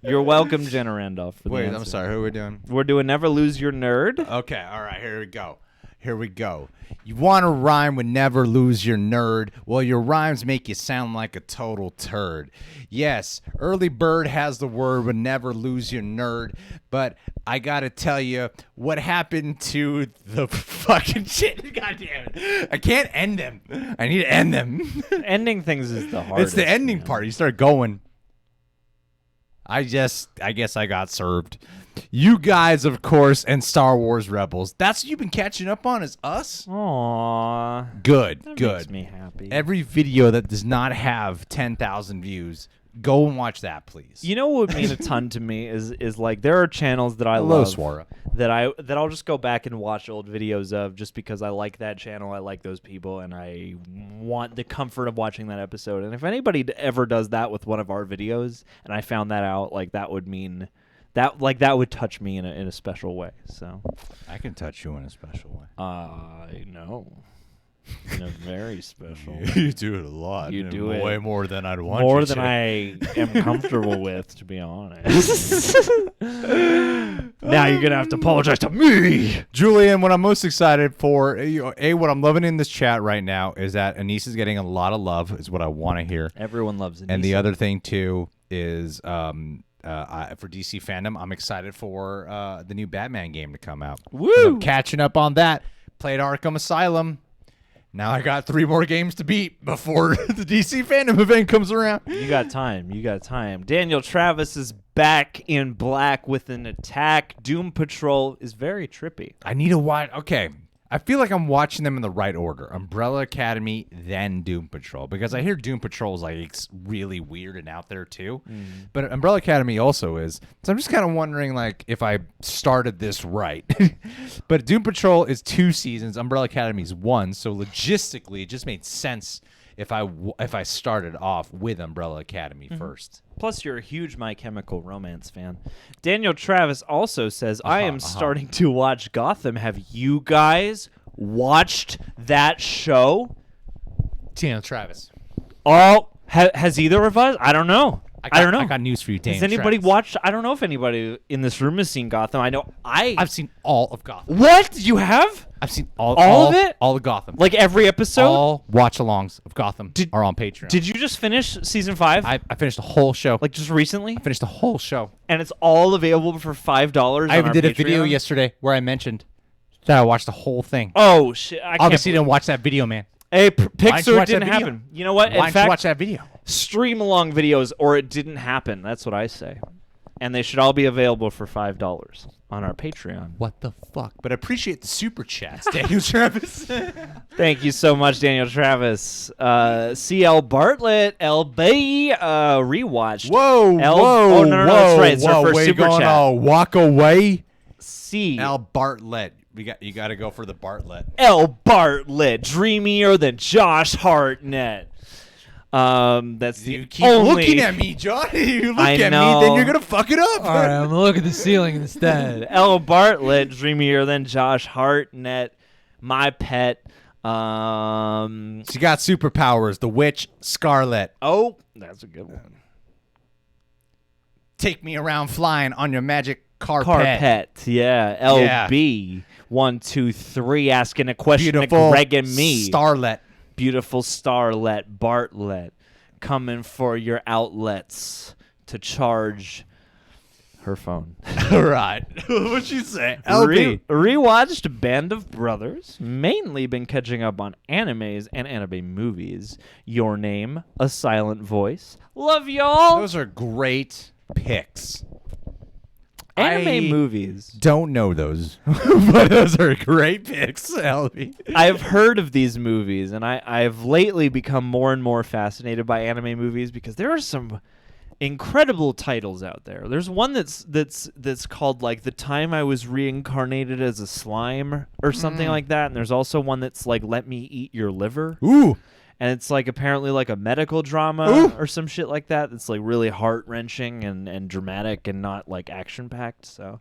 You're welcome, Jenna Randolph. For the Wait, answer. I'm sorry. Who are we doing? We're doing Never Lose Your Nerd. Okay, all right, here we go. Here we go. You want to rhyme with never lose your nerd? Well, your rhymes make you sound like a total turd. Yes, early bird has the word with never lose your nerd, but I got to tell you what happened to the fucking shit. God damn it. I can't end them. I need to end them. Ending things is the hardest. It's the ending man. part. You start going. I guess I got served. You guys, of course, and Star Wars Rebels. That's what you've been catching up on is us? Aww. Good, That good. makes me happy. Every video that does not have 10,000 views, go and watch that, please. You know what would mean a ton to me is like there are channels that I Hello, love Swara. that I'll just go back and watch old videos of just because I like that channel, I like those people, and I want the comfort of watching that episode. And if anybody ever does that with one of our videos, and I found that out, like that would mean that that would touch me in a special way. So I can touch you in a special way. I know. In a very special way. You do it a lot. You and do it way more than I'd want More you than to. I am comfortable with, to be honest. Now you're gonna have to apologize to me. Julian, what I'm most excited for, what I'm loving in this chat right now is that Anise is getting a lot of love, is what I want to hear. Everyone loves it. And the other thing, too, is for DC fandom, I'm excited for the new Batman game to come out. Woo! I'm catching up on that. Played Arkham Asylum. Now I got 3 more games to beat before the DC fandom event comes around. You got time. You got time. Daniel Travis is back in black with an attack. Doom Patrol is very trippy. I need to watch. Okay. I feel like I'm watching them in the right order. Umbrella Academy, then Doom Patrol. Because I hear Doom Patrol is like really weird and out there too. But Umbrella Academy also is. So I'm just kind of wondering like if I started this right. But Doom Patrol is 2 seasons. Umbrella Academy is 1. So logistically, it just made sense if I started off with Umbrella Academy first. Plus, you're a huge My Chemical Romance fan. Daniel Travis also says, I am starting to watch Gotham. Have you guys watched that show? Daniel Travis. Oh, has either of us? I don't know. I don't know. I got news for you, Daniel Has anybody Travis. watched? I don't know if anybody in this room has seen Gotham. I know I've seen all of Gotham. What? You have? I've seen all of it? All of Gotham. Like every episode? All watch-alongs of Gotham are on Patreon. Did you just finish season 5? I finished the whole show. Like just recently? I finished the whole show. And it's all available for $5 I even on our did a video Patreon? yesterday where I mentioned that I watched the whole thing. Oh, shit. I Obviously, can't didn't watch that video, man. Hey, Why didn't you Pixar watch that didn't video? happen. You know what? Why In didn't fact, you watch that video? stream along videos or it didn't happen. That's what I say. And they should all be available for $5 on our Patreon. What the fuck? But I appreciate the super chats, Daniel Travis. Thank you so much, Daniel Travis. CL Bartlett, LB, rewatched. Whoa, Oh, no, that's right. It's our first We're super going chat. all walk away. C. Al Bartlett. You got to go for the Bartlett. L. Bartlett, dreamier than Josh Hartnett. That's the You keep only... looking at me, John. You look I at know. me, then you're gonna fuck it up. All right, I'm gonna look at the ceiling instead. L. Bartlett, dreamier than Josh Hartnett, my pet. She got superpowers. The witch Scarlet. Oh, that's a good one. Take me around flying on your magic carpet. Carpet, yeah. LB, 1, 2, 3, asking a question Beautiful to Greg and me. Starlet. Beautiful Starlet, Bartlett, coming for your outlets to charge her phone. All right. What'd you say? LB. Rewatched Band of Brothers. Mainly been catching up on animes and anime movies. Your Name, A Silent Voice. Love y'all. Those are great picks. Anime I movies. Don't know those, but those are great picks, LB. I've heard of these movies, and I've lately become more and more fascinated by anime movies because there are some incredible titles out there. There's one that's called like The Time I Was Reincarnated as a Slime or something like that, and there's also one that's like Let Me Eat Your Liver. Ooh. and it's like apparently like a medical drama or some shit like that. It's like really heart-wrenching and dramatic and not like action-packed. So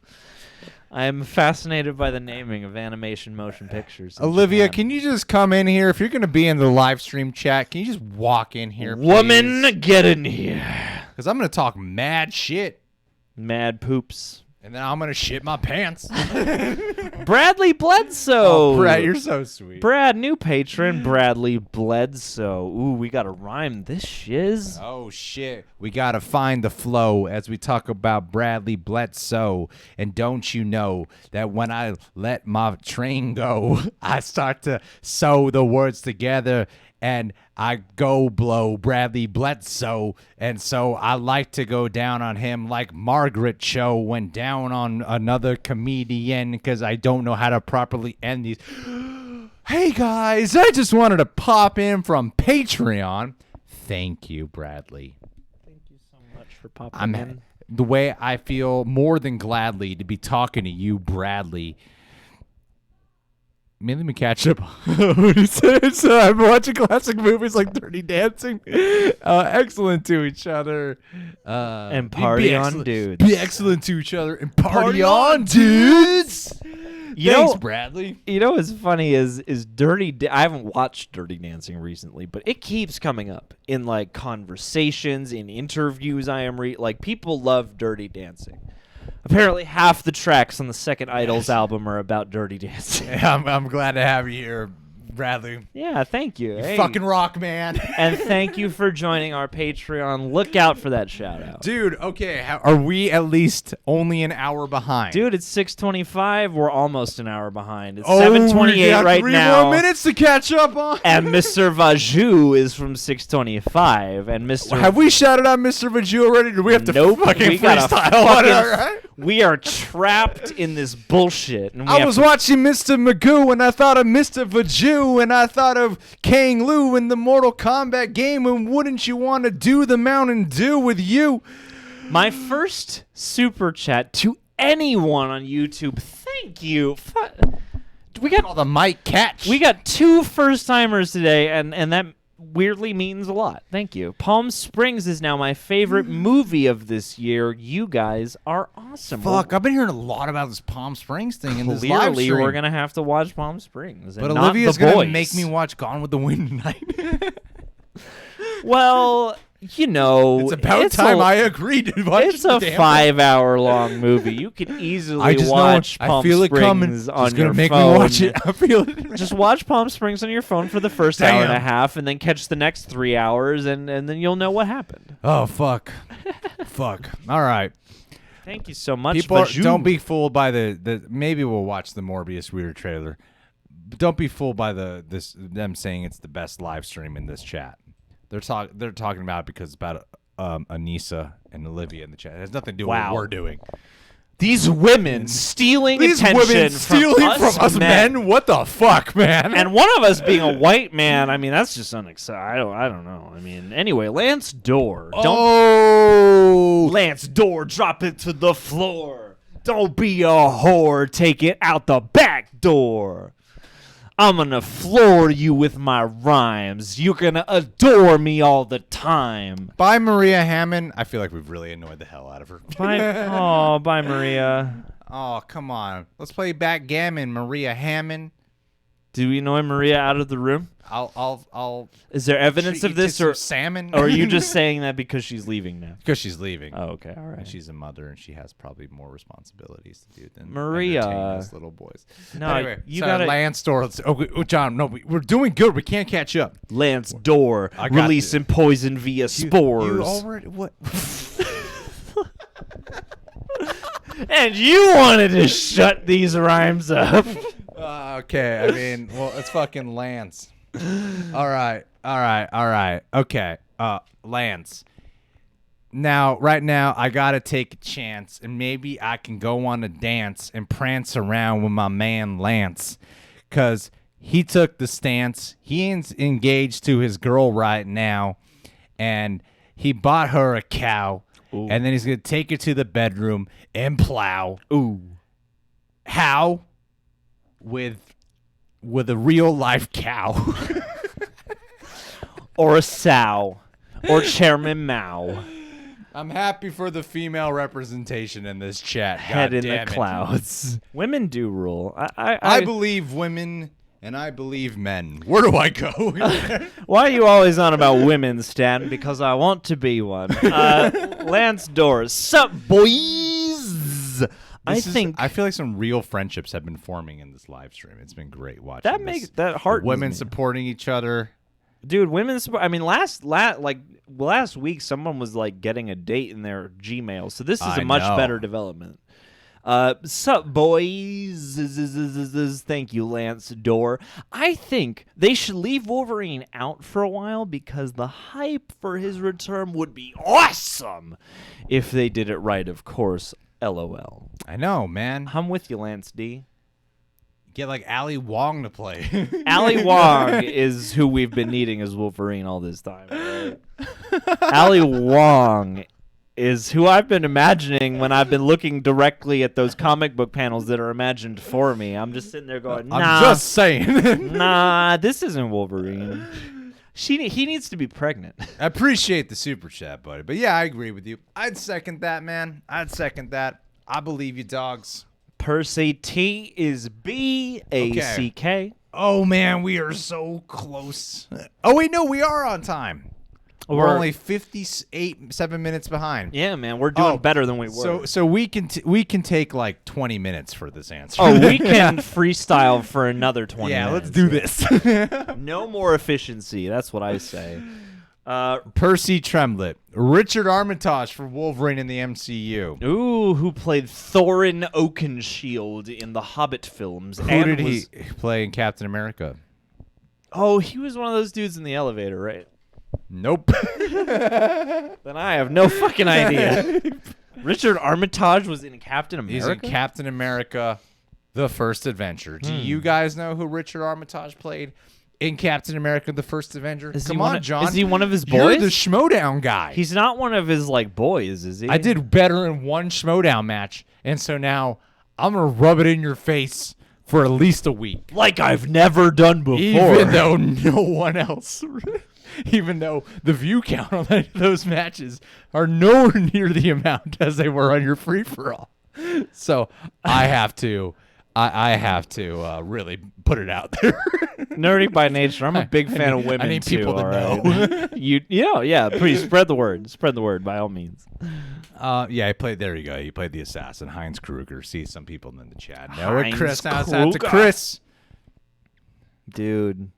I'm fascinated by the naming of animation motion pictures. in Olivia, Japan. can you just come in here? If you're going to be in the live stream chat, can you just walk in here, Woman, get in here. Because I'm going to talk mad shit, Mad poops. and then I'm going to shit my pants. Bradley Bledsoe. Oh, Brad, you're so sweet. Brad, new patron, Bradley Bledsoe. Ooh, we got to rhyme this shiz. Oh, shit. We got to find the flow as we talk about Bradley Bledsoe. And don't you know that when I let my train go, I start to sew the words together and I go blow Bradley Bledsoe. And so I like to go down on him like Margaret Cho went down on another comedian because I don't know how to properly end these. Hey, guys, I just wanted to pop in from Patreon. Thank you, Bradley. Thank you so much for popping I'm in. the way I feel more than gladly to be talking to you, Bradley. Let me catch up. What he said. So I'm watching classic movies like Dirty Dancing. Excellent to each other. And party be on excellent- dudes. Be excellent to each other and party on dudes. You Thanks, know- Bradley. You know what's funny is I haven't watched Dirty Dancing recently, but it keeps coming up in like conversations, in interviews I am like people love Dirty Dancing. Apparently half the tracks on the second Idols album are about Dirty Dancing. Yeah, I'm glad to have you here, Bradley. Yeah, thank you. Hey. Fucking rock, man. And thank you for joining our Patreon. Look out for that shout out. Dude, okay, are we at least only an hour behind? Dude, it's 6:25. We're almost an hour behind. It's we 7:28 got right 3 now. more minutes to catch up on. And Mr. Vaju is from 6:25, and Mr. Have we shouted out Mr. Vaju already? Do we have to Nope, fucking we gotta freestyle on it, fucking- all right? We are trapped in this bullshit. And we I have was to- watching Mr. Magoo and I thought of Mr. Vaju and I thought of Kang Lu in the Mortal Kombat game, and wouldn't you want to do the Mountain Dew with you? My first super chat to anyone on YouTube. Thank you. We got The Mike Catch. 2 first timers today, and that weirdly means a lot. Thank you. Palm Springs is now my favorite movie of this year. You guys are awesome. Fuck, I've been hearing a lot about this Palm Springs thing in this live Clearly, stream. we're gonna have to watch Palm Springs. But and not Olivia's The gonna Boys. make me watch Gone with the Wind tonight. Well, you know, It's about it's time a, I agreed to watch It's the a damn 5-hour-long movie. You can easily I just watch know Palm I feel Springs it coming. on It's your gonna make phone. me watch it. I feel it. Just watch Palm Springs on your phone for the first hour and a Damn. half, and then catch the next 3 hours, and then you'll know what happened. Oh fuck, fuck. All right. Thank you so much. People Vaju. don't be fooled by the. Maybe we'll watch the Morbius weird trailer. But don't be fooled by them saying it's the best live stream in this chat. They're talking about it because it's about Anissa and Olivia in the chat. It has nothing to do with Wow. what we're doing. These women stealing These attention women stealing from us men. What the fuck, man? And one of us being a white man, I mean, that's just unacceptable. I don't know. I mean, anyway, Lance Dorr. oh, Lance Dorr, drop it to the floor. Don't be a whore. Take it out the back door. I'm gonna floor you with my rhymes. You're gonna adore me all the time. Bye, Maria Hammond. I feel like we've really annoyed the hell out of her. Bye, Maria. Oh, come on. Let's play backgammon, Maria Hammond. Do we annoy Maria out of the room? I'll Is there evidence treat of you this, to or some salmon? or are you just saying that because she's leaving now? because she's leaving? Oh, okay, all right. And she's a mother, and she has probably more responsibilities to do than Maria. entertain us little boys. No, Anyway, you so gotta- Lance Dorr. John, no, we're doing good. We can't catch up. Lance Dorr I got releasing poison via spores. You already what? And you wanted to shut these rhymes up. Okay, I mean, well, it's fucking Lance. All right. Okay, Lance. Now, right now, I gotta take a chance, and maybe I can go on a dance and prance around with my man Lance, cause he took the stance. He is engaged to his girl right now, and he bought her a cow, Ooh. and then he's gonna take her to the bedroom and plow. Ooh. How? With a real life cow. or a sow, or Chairman Mao. I'm happy for the female representation in this chat. Head God in the damn it. clouds. Women do rule. I believe women and I believe men. Where do I go? Why are you always on about women, Stan? Because I want to be one. Lance Doors. Sup, boys? I feel like some real friendships have been forming in this live stream. It's been great watching. That makes that heart. Women supporting each other. Dude, women support. I mean, last week, someone was like getting a date in their Gmail. So this is a much better development. Sup, boys? Thank you, Lance Door. I think they should leave Wolverine out for a while because the hype for his return would be awesome if they did it right, of course. LOL. I know, man. I'm with you, Lance D. Get like Ali Wong to play. Ali Wong is who we've been needing as Wolverine all this time. Right? Ali Wong is who I've been imagining when I've been looking directly at those comic book panels that are imagined for me. I'm just sitting there going, nah. I'm just saying. Nah, this isn't Wolverine. He needs to be pregnant. I appreciate the super chat, buddy. But yeah, I agree with you. I'd second that, man. I'd second that. I believe you, dogs. Percy T is BACK. Okay. Oh, man, we are so close. Oh, wait, no, we are on time. We're only 7 minutes behind. Yeah, man, we're doing better than we were. So we can take like 20 minutes for this answer. Oh, we can freestyle for another 20 minutes. Yeah, let's do this. No more efficiency. That's what I say. Percy Tremblett. Richard Armitage for Wolverine in the MCU. Ooh, who played Thorin Oakenshield in the Hobbit films. Who did he play in Captain America? Oh, he was one of those dudes in the elevator, right? Nope. Then I have no fucking idea. Richard Armitage was in Captain America? He's in Captain America, The First Adventure. Do you guys know who Richard Armitage played in Captain America, The First Adventure? Come on, John. Is he one of his boys? You're the Schmodown guy. He's not one of his, like, boys, is he? I did better in one Schmodown match, and so now I'm going to rub it in your face for at least a week. Like I've never done before. Even though no one else... Even though the view count on those matches are nowhere near the amount as they were on your free-for-all. So I have to really put it out there. Nerdy by nature. I'm a big fan of women, I need too, people to know. Yeah, please spread the word. Spread the word by all means. Yeah, there you go. He played the assassin, Heinz Kruger. See some people in the chat. No, Heinz Chris. Now it's Kruger. out to Chris. Dude.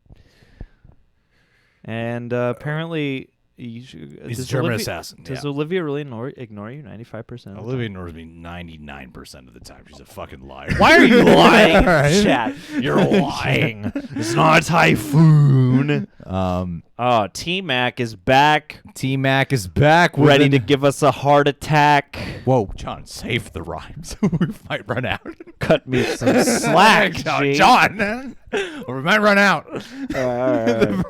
And apparently, he's a German assassin. Does Olivia really ignore you 95%? Olivia ignores me 99% of the time. She's a fucking liar. Why are you lying, chat? You're lying. It's not a typhoon. T-Mac is back. T-Mac is back. Ready to give us a heart attack. Whoa, John, save the rhymes. We might run out. Cut me some slack, John. Or we might run out. All right.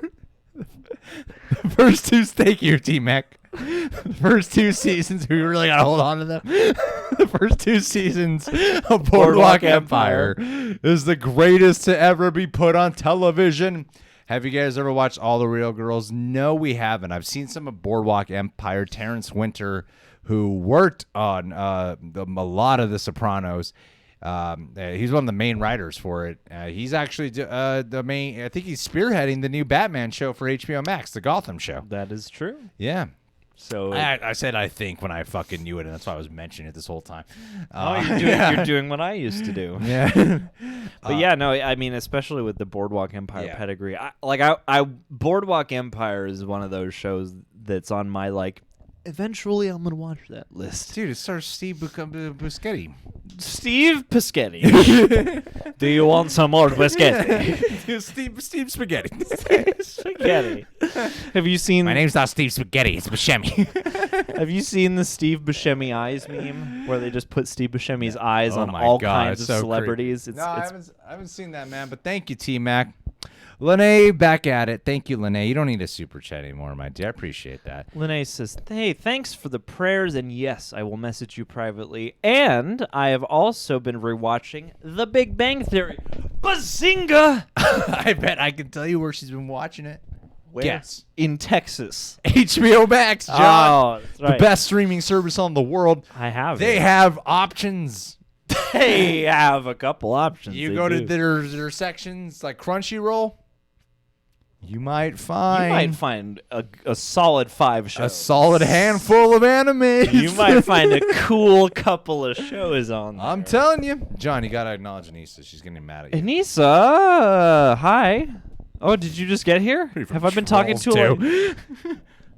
The first two, thank you, T-Mac. The first two seasons, we really got to hold on to them. The first two seasons of Boardwalk Empire is the greatest to ever be put on television. Have you guys ever watched All the Real Girls? No, we haven't. I've seen some of Boardwalk Empire. Terrence Winter, who worked on a lot of The Sopranos, he's one of the main writers for it. He's actually the main. I think he's spearheading the new Batman show for HBO Max, the Gotham show. That is true. Yeah. So I said I think when I fucking knew it, and that's why I was mentioning it this whole time. You're doing what I used to do. Yeah. But yeah, no, I mean, especially with the Boardwalk Empire pedigree, I Boardwalk Empire is one of those shows that's on my eventually I'm gonna watch that list. Dude, it stars Steve Buscemi. Steve Buscemi. Do you want some more Buscemi? Steve Spaghetti. Spaghetti. Have you seen? My name's not Steve Spaghetti. It's Buscemi. Have you seen the Steve Buscemi eyes meme where they just put Steve Buscemi's eyes on all kinds of celebrities? I haven't seen that, man. But thank you, T-Mac. Lene, back at it. Thank you, Lene. You don't need a super chat anymore, my dear. I appreciate that. Lene says, hey, thanks for the prayers, and yes, I will message you privately. And I have also been rewatching The Big Bang Theory. Bazinga! I bet I can tell you where she's been watching it. Where? Guess. In Texas. HBO Max, John. Oh, that's right. The best streaming service on the world. I have They it. have options. They have a couple options. You They go to do. their sections like Crunchyroll. You might find a solid 5 shows. a solid handful of anime. You might find a cool couple of shows on there. I'm telling you, John. You gotta acknowledge Anissa. She's getting mad at you. Anissa, hi. Oh, did you just get here? Pretty Have I been talking to Trolls her?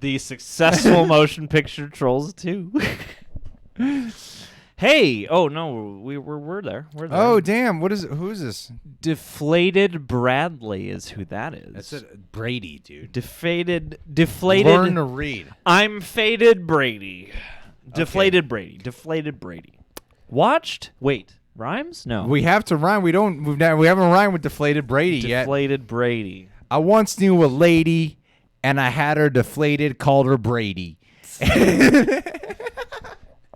The successful motion picture Trolls 2. Hey, oh no, we're there. We're there. Oh damn! What is it? Who is this? Deflated Bradley is who that is. That's it, Brady, dude. Deflated. Learn to read. I'm faded Brady. Deflated Brady. Deflated Brady. Watched? Wait, rhymes? No. We have to rhyme. We haven't rhymed with deflated Brady yet. Deflated Brady. I once knew a lady, and I had her deflated. Called her Brady.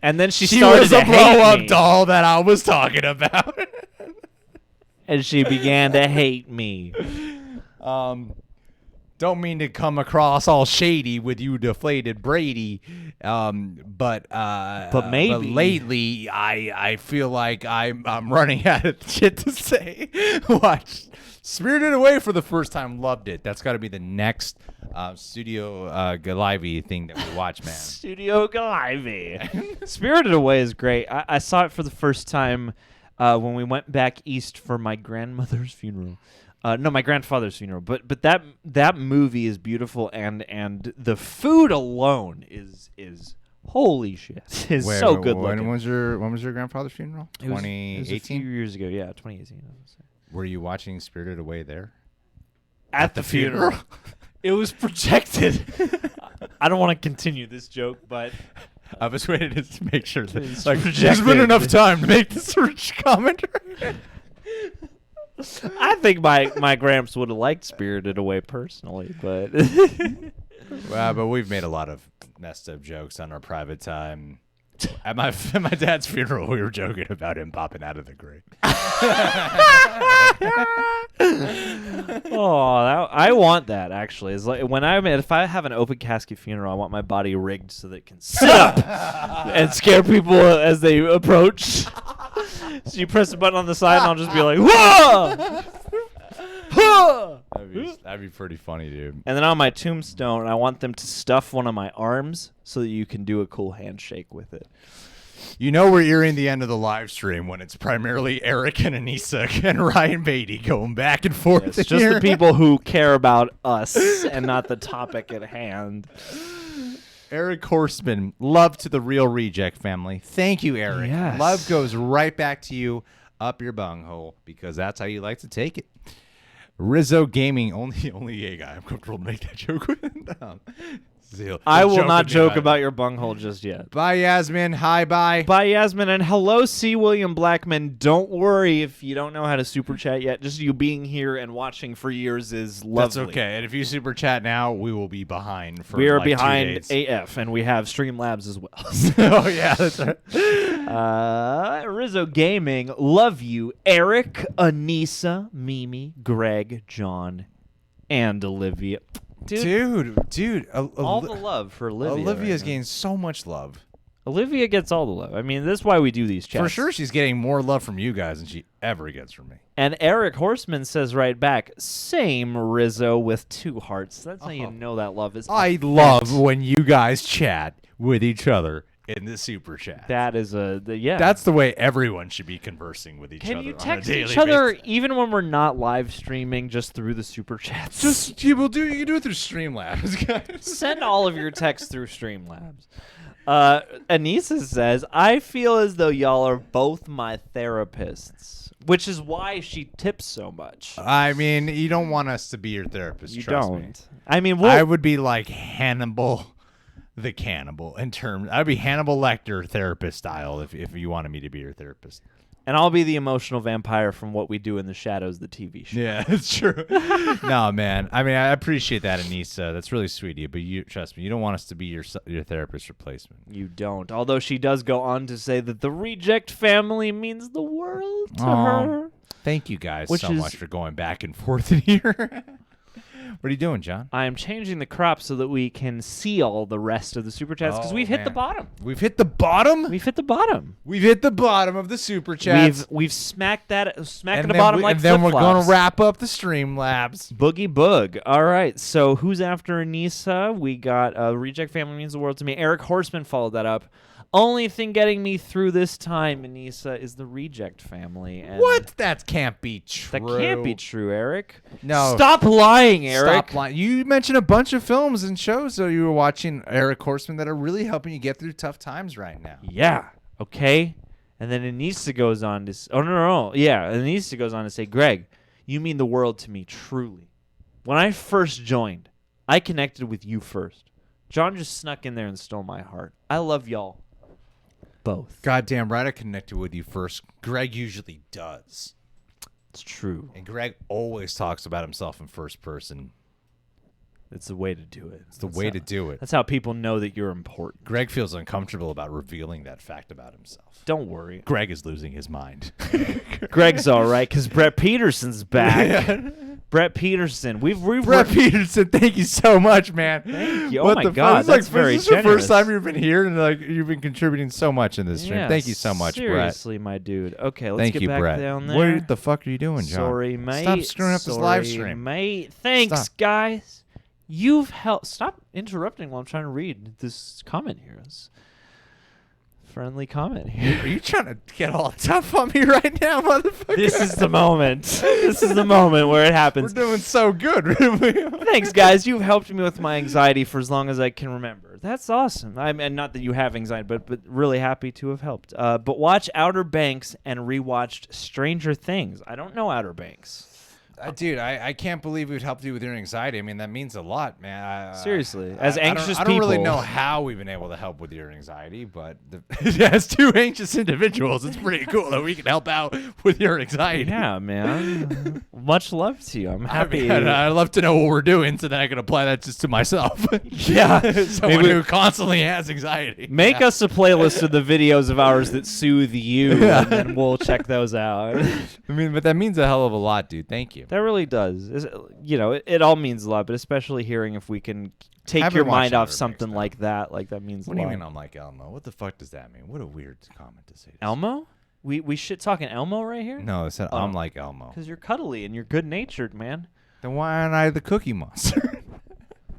And then she She started was to a hate blow-up me. doll that I was talking about. And she began to hate me. Don't mean to come across all shady with you, deflated Brady, but maybe. But lately, I feel like I'm running out of shit to say. Watch Spirited Away for the first time. Loved it. That's got to be the next Studio Ghibli thing that we watch, man. Studio Ghibli. Spirited Away is great. I saw it for the first time when we went back east for my grandmother's funeral. No, my grandfather's funeral. But that movie is beautiful, and the food alone is holy shit. It's so good looking. When was your grandfather's funeral? It was a 2018. few years ago. Yeah, 2018. I would say. Were you watching Spirited Away there? At the funeral. It was projected. I don't want to continue this joke, but I was waiting to make sure that It's there's been projected. enough time to make this rich commentary. I think my Gramps would have liked Spirited Away personally, but Well, but we've made a lot of messed up jokes on our private time. At my dad's funeral, we were joking about him popping out of the grave. I want that actually. It's like if I have an open casket funeral, I want my body rigged so that it can sit up and scare people as they approach. So you press a button on the side, and I'll just be like, "Whoa!" That'd be pretty funny, dude. And then on my tombstone, I want them to stuff one of my arms so that you can do a cool handshake with it. You know we're nearing the end of the live stream when it's primarily Eric and Anissa and Ryan Beatty going back and forth. It's just here. the people who care about us and not the topic at hand. Eric Horseman, love to the Real Reject family. Thank you, Eric. Yes. Love goes right back to you up your bunghole because that's how you like to take it. Rizzo Gaming, only gay guy I'm comfortable to make that joke with. I will not joke about your bunghole just yet. Bye, Yasmin. Hi, bye. Bye, Yasmin, and hello, C. William Blackman. Don't worry if you don't know how to super chat yet. Just you being here and watching for years is lovely. That's okay. And if you super chat now, we will be behind for We are like 2 behind days. AF, and we have Streamlabs as well. Oh, yeah, that's right. Rizzo Gaming, love you. Eric, Anissa, Mimi, Greg, John, and Olivia. Dude, all the love for Olivia. Olivia's right now. getting so much love. Olivia gets all the love. I mean, that's why we do these chats. For sure, she's getting more love from you guys than she ever gets from me. And Eric Horseman says right back, same Rizzo with 2 hearts. That's how you know that love is. I love when you guys chat with each other in the super chat. That is yeah. That's the way everyone should be conversing with each other. Can you on a text daily each other basis. even when we're not live streaming, just through the super chats? You can do it through Streamlabs, guys. Send all of your texts through Streamlabs. Anissa says, I feel as though y'all are both my therapists, which is why she tips so much. I mean, you don't want us to be your therapist. You trust me. don't. I mean, I would be like Hannibal the Cannibal in terms. I'd be Hannibal Lecter therapist style if you wanted me to be your therapist. and I'll be the emotional vampire from What We Do in the Shadows, the TV show. Yeah, it's true. No, man. I mean, I appreciate that, Anissa. That's really sweet of you. But you trust me, you don't want us to be your therapist replacement. You don't. Although she does go on to say that the Reject family means the world to Aw. her. Thank you guys Which so is- much for going back and forth in here. What are you doing, John? I am changing the crop so that we can see all the rest of the super chats because we've hit the bottom. We've hit the bottom? We've hit the bottom. We've hit the bottom of the super chats. We've smacked the bottom like and then we're flip-flops. going to wrap up the Streamlabs. Boogie Boog. All right. So who's after Anissa? We got Reject Family Means the World to Me. Eric Horseman followed that up. Only thing getting me through this time, Anissa, is the Reject Family. And What? That can't be true. That can't be true, Eric. No. Stop lying, Eric. Stop lying. You mentioned a bunch of films and shows that you were watching, Eric Horseman, that are really helping you get through tough times right now. Yeah. Okay. And then Anissa goes on to Anissa goes on to say, Greg, you mean the world to me truly. When I first joined, I connected with you first. John just snuck in there and stole my heart. I love y'all. Both. Goddamn right I connected with you first. Greg usually does. It's true. And Greg always talks about himself in first person. It's the way to do it. It's the way to do it. That's how people know that you're important. Greg feels uncomfortable about revealing that fact about himself. Don't worry. Greg is losing his mind. Greg's all right because Brett Peterson's back. Brett Peterson. Brett Peterson, thank you so much, man. Thank you. Oh my God, that's very generous. This is the first time you've been here, and you've been contributing so much in this stream. Yeah, thank you so much, Brett. Seriously, my dude. Okay, let's Thank get you, back Brett. down there. What the fuck are you doing, John? Sorry, mate. Stop screwing up this live stream, mate. Thanks, Stop. guys. You've helped. Stop interrupting while I'm trying to read this comment here. It's friendly comment here. Are you trying to get all tough on me right now, motherfucker? This is the moment. This is the moment where it happens. We're doing so good. Thanks, guys. You've helped me with my anxiety for as long as I can remember. That's awesome. I mean, not that you have anxiety, but really happy to have helped. But watch Outer Banks and rewatched Stranger Things. I don't know Outer Banks. Dude, I can't believe we've helped you with your anxiety. I mean, that means a lot, man. Seriously, as anxious I don't really people- know how we've been able to help with your anxiety, but as two anxious individuals, it's pretty cool that we can help out with your anxiety. Yeah, man. Much love to you. I'm happy. I mean, I'd love to know what we're doing so that I can apply that just to myself. Yeah. Someone who constantly has anxiety. Make us a playlist of the videos of ours that soothe you, and then we'll check those out. I mean, but that means a hell of a lot, dude. Thank you. That really does. It all means a lot, but especially hearing if we can take Haven't your watched mind off Outer something Banks, like that means What a do lot. you mean I'm like Elmo? What the fuck does that mean? What a weird comment to say. Elmo? We shit talking Elmo right here? No, I said Oh. I'm like Elmo. Because you're cuddly and you're good natured, man. Then why aren't I the Cookie Monster?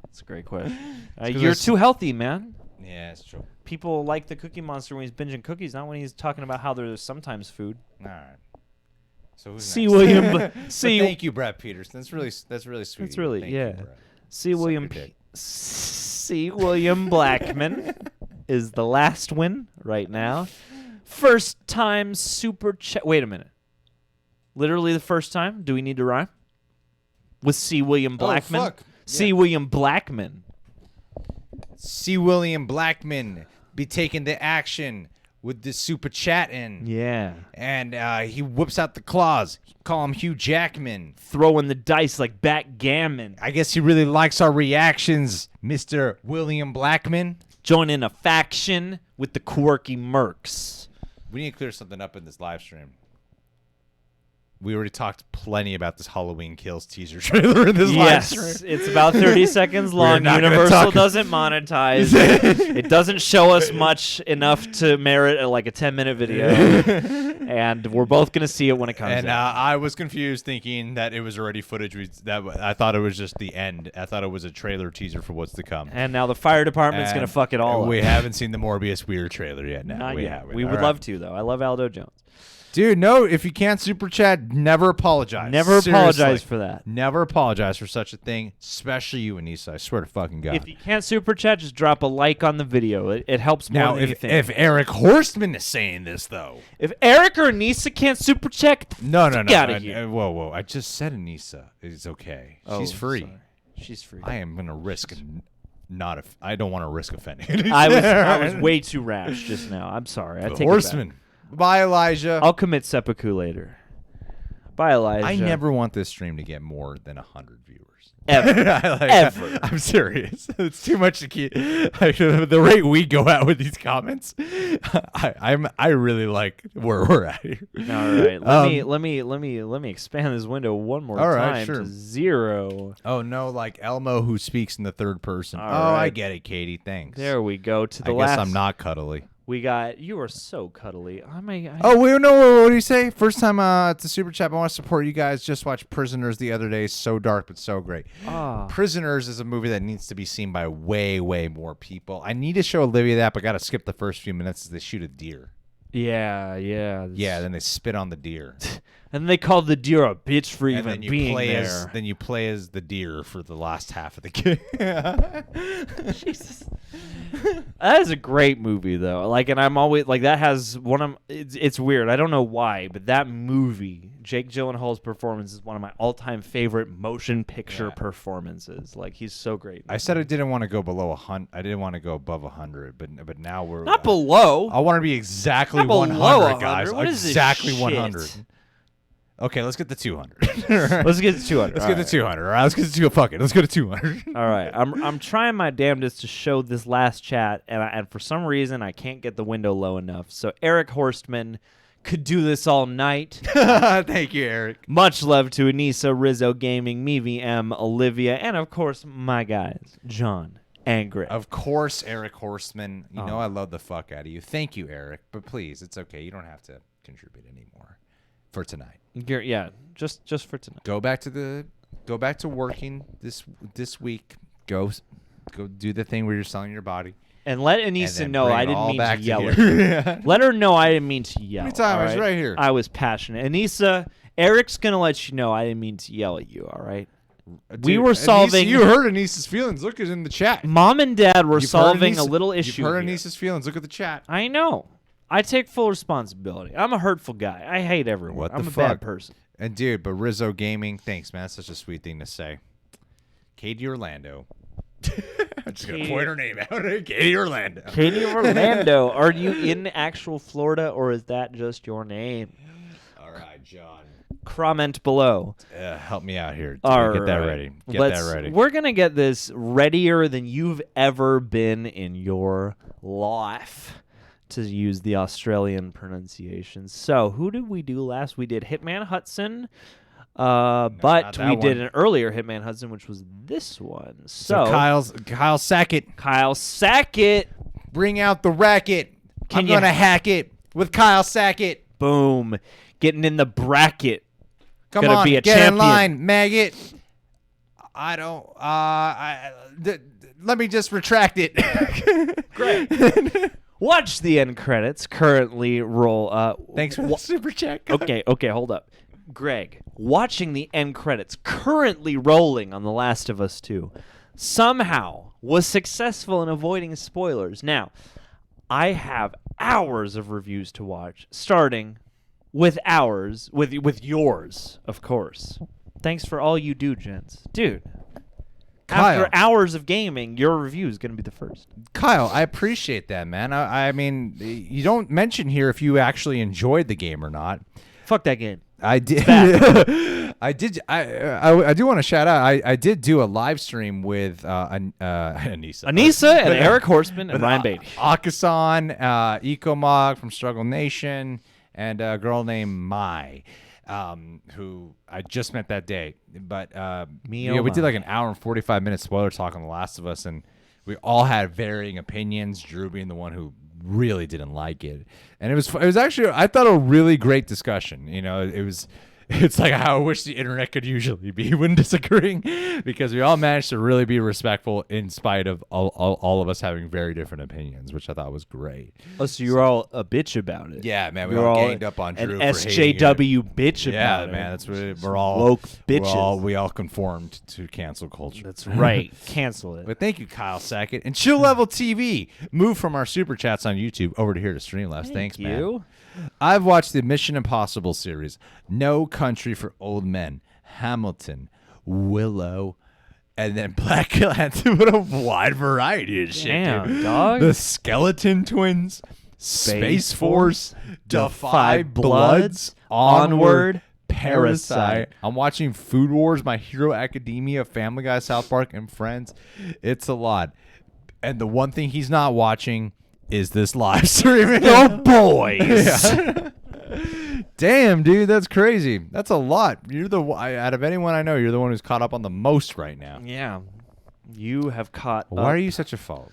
That's a great question. 'cause You're there's- too healthy, man. Yeah, it's true. People like the Cookie Monster when he's binging cookies, not when he's talking about how there's sometimes food. All right. So who's C. next? William. But C. thank you, Brett Peterson. That's really sweet. That's of you. really Thank yeah. You, Brett. C. William. Suck your dick. C. William Blackman is the last win right now. First time super chat. Wait a minute. Literally the first time. Do we need to rhyme? With C. William Blackman. Oh, fuck. C. Yeah. William Blackman. C. William Blackman be taking the action with the super chatting. Yeah. And he whips out the claws. Call him Hugh Jackman. Throwing the dice like backgammon. I guess he really likes our reactions, Mr. William Blackman. Joining a faction with the quirky mercs. We need to clear something up in this live stream. We already talked plenty about this Halloween Kills teaser trailer in this live stream. Yes, it's about 30 seconds long. not gonna Universal talk- doesn't monetize. It doesn't show us much enough to merit like a 10-minute video. And we're both going to see it when it comes And out. I was confused thinking that it was already footage. I thought it was just the end. I thought it was a trailer teaser for what's to come. And now the fire department's going to And fuck it all We up. haven't seen the Morbius Weird trailer yet. No, Not we yet. haven't. We All would right. love to, though. I love Aldo Jones. Dude, no, if you can't super chat, never apologize. Never apologize Seriously. for that. Never apologize for such a thing, especially you, Anissa. I swear to fucking God. If you can't super chat, just drop a like on the video. It helps more Now, than anything. if Eric Horstman is saying this, though. If Eric or Nisa can't super chat, get the No. fuck outta here. Whoa. I just said Anissa is okay. She's free. Sorry. She's free. I am going to risk I don't want to risk offending. I was way too rash just now. I'm sorry. I take it back. Horseman. Bye, Elijah. I'll commit seppuku later. Bye, Elijah. I never want this stream to get more than 100 viewers. Ever. Ever. I'm serious. It's too much to keep. The rate we go out with these comments, I really like where we're at here. All right, let me expand this window one more time sure. to 0. Oh no, like Elmo who speaks in the third person. All I right. get it, Katie. Thanks. There we go to the I last. guess I'm not cuddly. We got you are so cuddly. Oh, wait, no, what do you say? First time to Super Chat, I want to support you guys. Just watched Prisoners the other day. So dark, but so great. Prisoners is a movie that needs to be seen by way, way more people. I need to show Olivia that, but got to skip the first few minutes as they shoot a deer. Yeah. Yeah, then they spit on the deer. And they called the deer a bitch for And even then you being play there. then you play as the deer for the last half of the game. Jesus. That is a great movie though. Like, and I'm always like that has one of it's weird. I don't know why, but that movie, Jake Gyllenhaal's performance is one of my all-time favorite motion picture performances. Like, he's so great. I said I didn't want to go below 100. I didn't want to go above 100, but now we're not below. I want to be exactly Not below 100, guys. 100. What is this Exactly shit? 100. Okay, let's get the 200. Let's get to 200. Let's get the 200. All right, let's get to 200. Fuck it. Let's go to 200. All right, I'm trying my damnedest to show this last chat, and for some reason I can't get the window low enough. So Eric Horstman could do this all night. Thank you, Eric. Much love to Anissa, Rizzo Gaming, me, VM, Olivia, and of course my guys, John and Greg. Of course, Eric Horstman. You know I love the fuck out of you. Thank you, Eric. But please, it's okay. You don't have to contribute anymore for tonight. Yeah, just for tonight. Go back to working this week. Go do the thing where you're selling your body. And let Anissa know I didn't mean to yell at her. her. Let her know I didn't mean to yell. Anytime, I was right here. I was passionate. Anissa, Eric's going to let you know I didn't mean to yell at you, all right? We were solving... You heard Anissa's feelings. Look, it's in the chat. Mom and Dad were solving a little issue. You've heard here. Anissa's feelings. Look at the chat. I know. I take full responsibility. I'm a hurtful guy. I hate everyone. What the I'm a fuck? bad person. And dude, but Rizzo Gaming, thanks, man. That's such a sweet thing to say. Katie Orlando. I'm just gonna point her name out. Katie Orlando. Katie Orlando. Are you in actual Florida, or is that just your name? All right, John. Comment below. Help me out here. Get that ready. That ready. We're going to get this readier than you've ever been in your life, to use the Australian pronunciation. So, who did we do last? We did Hitman Hudson, but we did an earlier Hitman Hudson, which was this one. So Kyle Sackett. Kyle Sackett. Bring out the racket. I'm going to hack it with Kyle Sackett. Boom. Getting in the bracket. Come on, get in line, maggot. I don't. Let me just retract it. Great. Watch the end credits currently roll. Thanks for the super check. Okay, hold up. Greg, watching the end credits currently rolling on The Last of Us 2, somehow was successful in avoiding spoilers. Now, I have hours of reviews to watch, starting with yours, of course. Thanks for all you do, gents. Dude. Kyle. After hours of gaming, your review is going to be the first. Kyle, I appreciate that, man. I mean, you don't mention here if you actually enjoyed the game or not. Fuck that game. I did. I did. I do want to shout out. I did do a live stream with Anissa and Eric Horstman and Ryan Beatty. Akasan, Ecomog from Struggle Nation, and a girl named Mai. Who I just met that day. But we did like an hour and 45-minute spoiler talk on The Last of Us, and we all had varying opinions, Drew being the one who really didn't like it. And it was actually, I thought, a really great discussion. You know, it's like how I wish the internet could usually be when disagreeing, because we all managed to really be respectful in spite of all of us having very different opinions, which I thought was great. Oh, so you were all a bitch about it. Yeah, man, we all ganged up on Drew an for hating SJW it. bitch about Yeah, it. man, that's what we're all woke bitches. We all conformed to cancel culture. That's right. Cancel it. But thank you, Kyle Sackett. And Chill Level TV moved from our super chats on YouTube over to here to Streamlabs. Thanks, man. I've watched the Mission Impossible series, No Country for Old Men, Hamilton, Willow, and then Black Clansman. What a wide variety of shit. Damn, dog. The Skeleton Twins, Space Force, Defy Bloods, Onward, Parasite. I'm watching Food Wars, My Hero Academia, Family Guy, South Park, and Friends. It's a lot. And the one thing he's not watching is this live streaming. The boys. Yeah. Damn, dude, that's crazy. That's a lot. You're out of anyone I know, you're the one who's caught up on the most right now. Yeah. You have caught Why up. are you such a follower?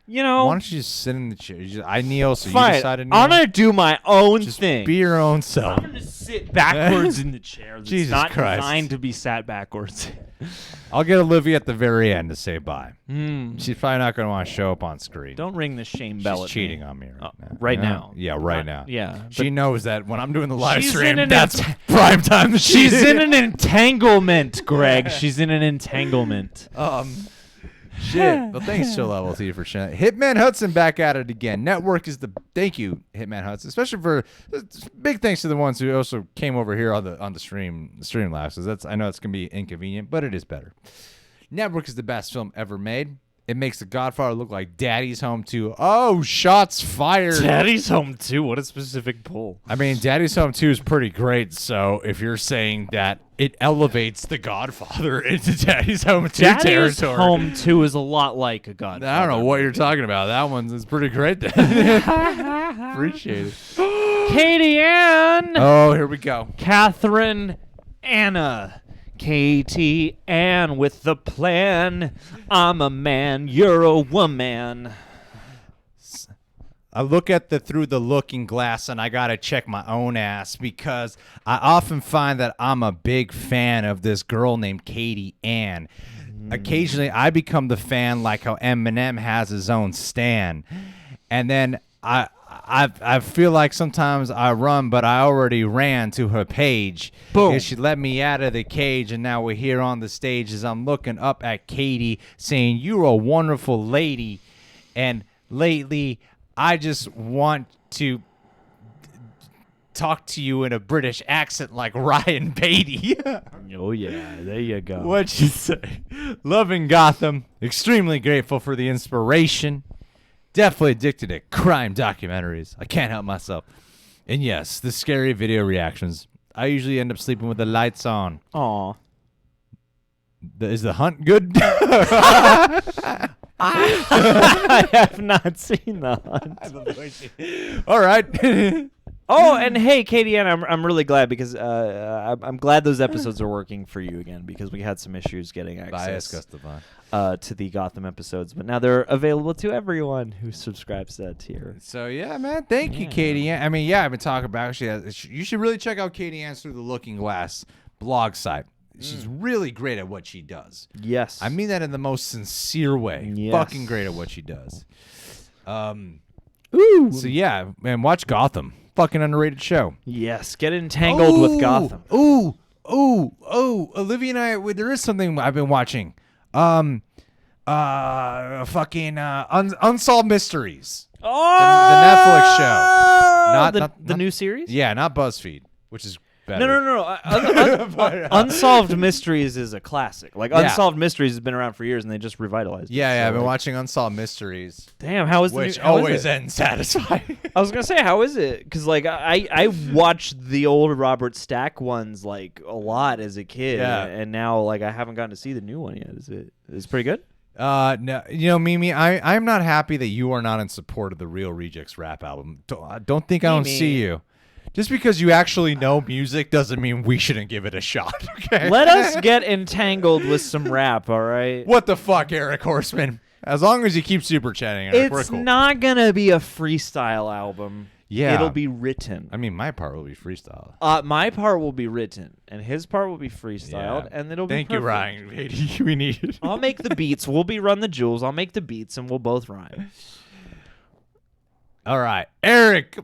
You know, Why don't you just sit in the chair? I kneel, so fine. you decide to kneel. I'm going to do my own Just thing. be your own self. I'm going to sit backwards in the chair. It's Jesus not Christ. designed to be sat backwards. I'll get Olivia at the very end to say bye. Mm. She's probably not going to want to show up on screen. Don't ring the shame bell. She's at cheating me. on me Right You know? now. Yeah, right now. Yeah. She knows that when I'm doing the live She's stream, in an that's prime time. She's in an entanglement, Greg. She's in an entanglement. Shit. Well, thanks, Chill Level T, for sharing. Hitman Hudson back at it again. Network is the thank you, Hitman Hudson, especially for big thanks to the ones who also came over here on the stream laughs. That's I know it's gonna be inconvenient, but it is better. Network is the best film ever made. It makes The Godfather look like Daddy's Home 2. Oh, shots fired. Daddy's Home 2. What a specific pull. I mean, Daddy's Home 2 is pretty great, so if you're saying that it elevates The Godfather into Daddy's Home 2 Daddy's territory. Home 2 is a lot like a Godfather. I don't know what you're talking about. That one's pretty great then. Appreciate it. Katie Ann. Oh, here we go. Catherine Anna. Katie Ann with the plan. I'm a man, you're a woman. I look at through the looking glass and I gotta check my own ass because I often find that I'm a big fan of this girl named Katie Ann. Occasionally I become the fan like how Eminem has his own stan. And then I feel like sometimes I run, but I already ran to her page. Boom. She let me out of the cage, and now we're here on the stage as I'm looking up at Katie saying, "You're a wonderful lady." And lately, I just want to talk to you in a British accent like Ryan Beatty. Oh, yeah. There you go. What'd you say? Loving Gotham. Extremely grateful for the inspiration. Definitely addicted to crime documentaries. I can't help myself. And yes, the scary video reactions. I usually end up sleeping with the lights on. Aw. Is the hunt good? I have not seen the hunt. All right. Oh, and hey, Katie Ann, I'm really glad because I'm glad those episodes are working for you again because we had some issues getting access to the Gotham episodes, but now they're available to everyone who subscribes to that tier. So yeah, man, thank you, Katie Ann. I mean, yeah, I've been talking about. You should really check out Katie Ann's Through the Looking Glass blog site. She's really great at what she does. Yes, I mean that in the most sincere way. Yes. Fucking great at what she does. Ooh. So yeah, man, watch Gotham. Fucking underrated show. Yes, get entangled with Gotham. Ooh, Olivia and I. There is something I've been watching. Fucking Unsolved Mysteries. Oh, The Netflix show. Not the new series. Yeah, not BuzzFeed, which is better. No. Unsolved Mysteries is a classic. Like Yeah. Unsolved Mysteries has been around for years, and they just revitalized it. Yeah, So, I've been like, watching Unsolved Mysteries, Damn, how is the which new, how is always it? ends satisfying. I was gonna say, how is it? Because like I watched the old Robert Stack ones like a lot as a kid, Yeah. and now like I haven't gotten to see the new one yet. Is it pretty good? No, you know, Mimi, I'm not happy that you are not in support of the Real Rejects rap album. Don't think I don't Mimi. see you. Just because you actually know music doesn't mean we shouldn't give it a shot. Okay. Let us get entangled with some rap, all right? What the fuck, Eric Horseman? As long as you keep super chatting, Eric, we're It's cool. not gonna be a freestyle album. Yeah. It'll be written. I mean, my part will be freestyle. My part will be written, and his part will be freestyled, Yeah. and it'll be Thank you, perfect. Ryan. We need it. I'll make the beats. We'll be Run the Jewels. I'll make the beats, and we'll both rhyme. All right, Eric.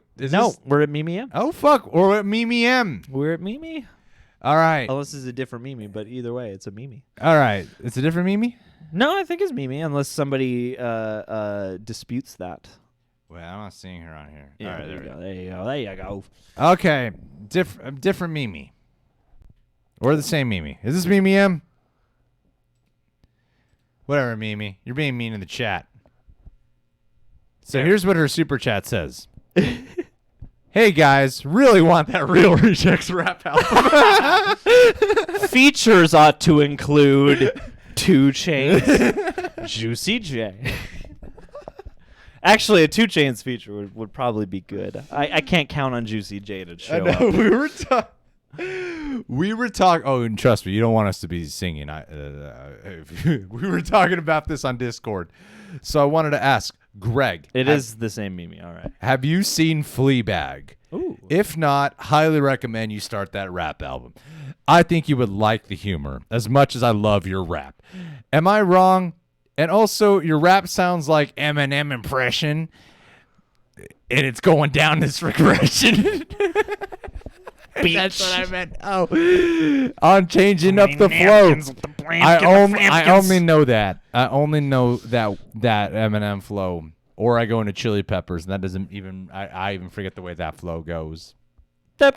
We're at Mimi M. Oh fuck, or at Mimi M. We're at Mimi. All right, Unless it's a different Mimi, but either way, it's a Mimi. all right. It's a different Mimi. No, I think it's Mimi, unless somebody disputes that. Well, I'm not seeing her on here. Yeah, all right, there you go. There you go. There you go. Okay, different Mimi, or the same Mimi. Is this Mimi M? Whatever, Mimi. You're being mean in the chat. So here's what her super chat says. Hey guys, really want that Real Rejects rap album. Features ought to include 2 Chainz, Juicy J. Actually, a 2 Chainz feature would probably be good. I can't count on Juicy J to show up. We were talking. Oh, and trust me, you don't want us to be singing. We were talking about this on Discord, so I wanted to ask Greg. It is the same Mimi. All right. Have you seen Fleabag? Ooh. If not, highly recommend you start that rap album. I think you would like the humor as much as I love your rap. Am I wrong? And also, your rap sounds like Eminem impression, and it's going down this regression. That's what I meant. Oh, on changing up the flow. I only know that. I only know that Eminem flow. Or I go into Chili Peppers, and that doesn't even. I even forget the way that flow goes. Do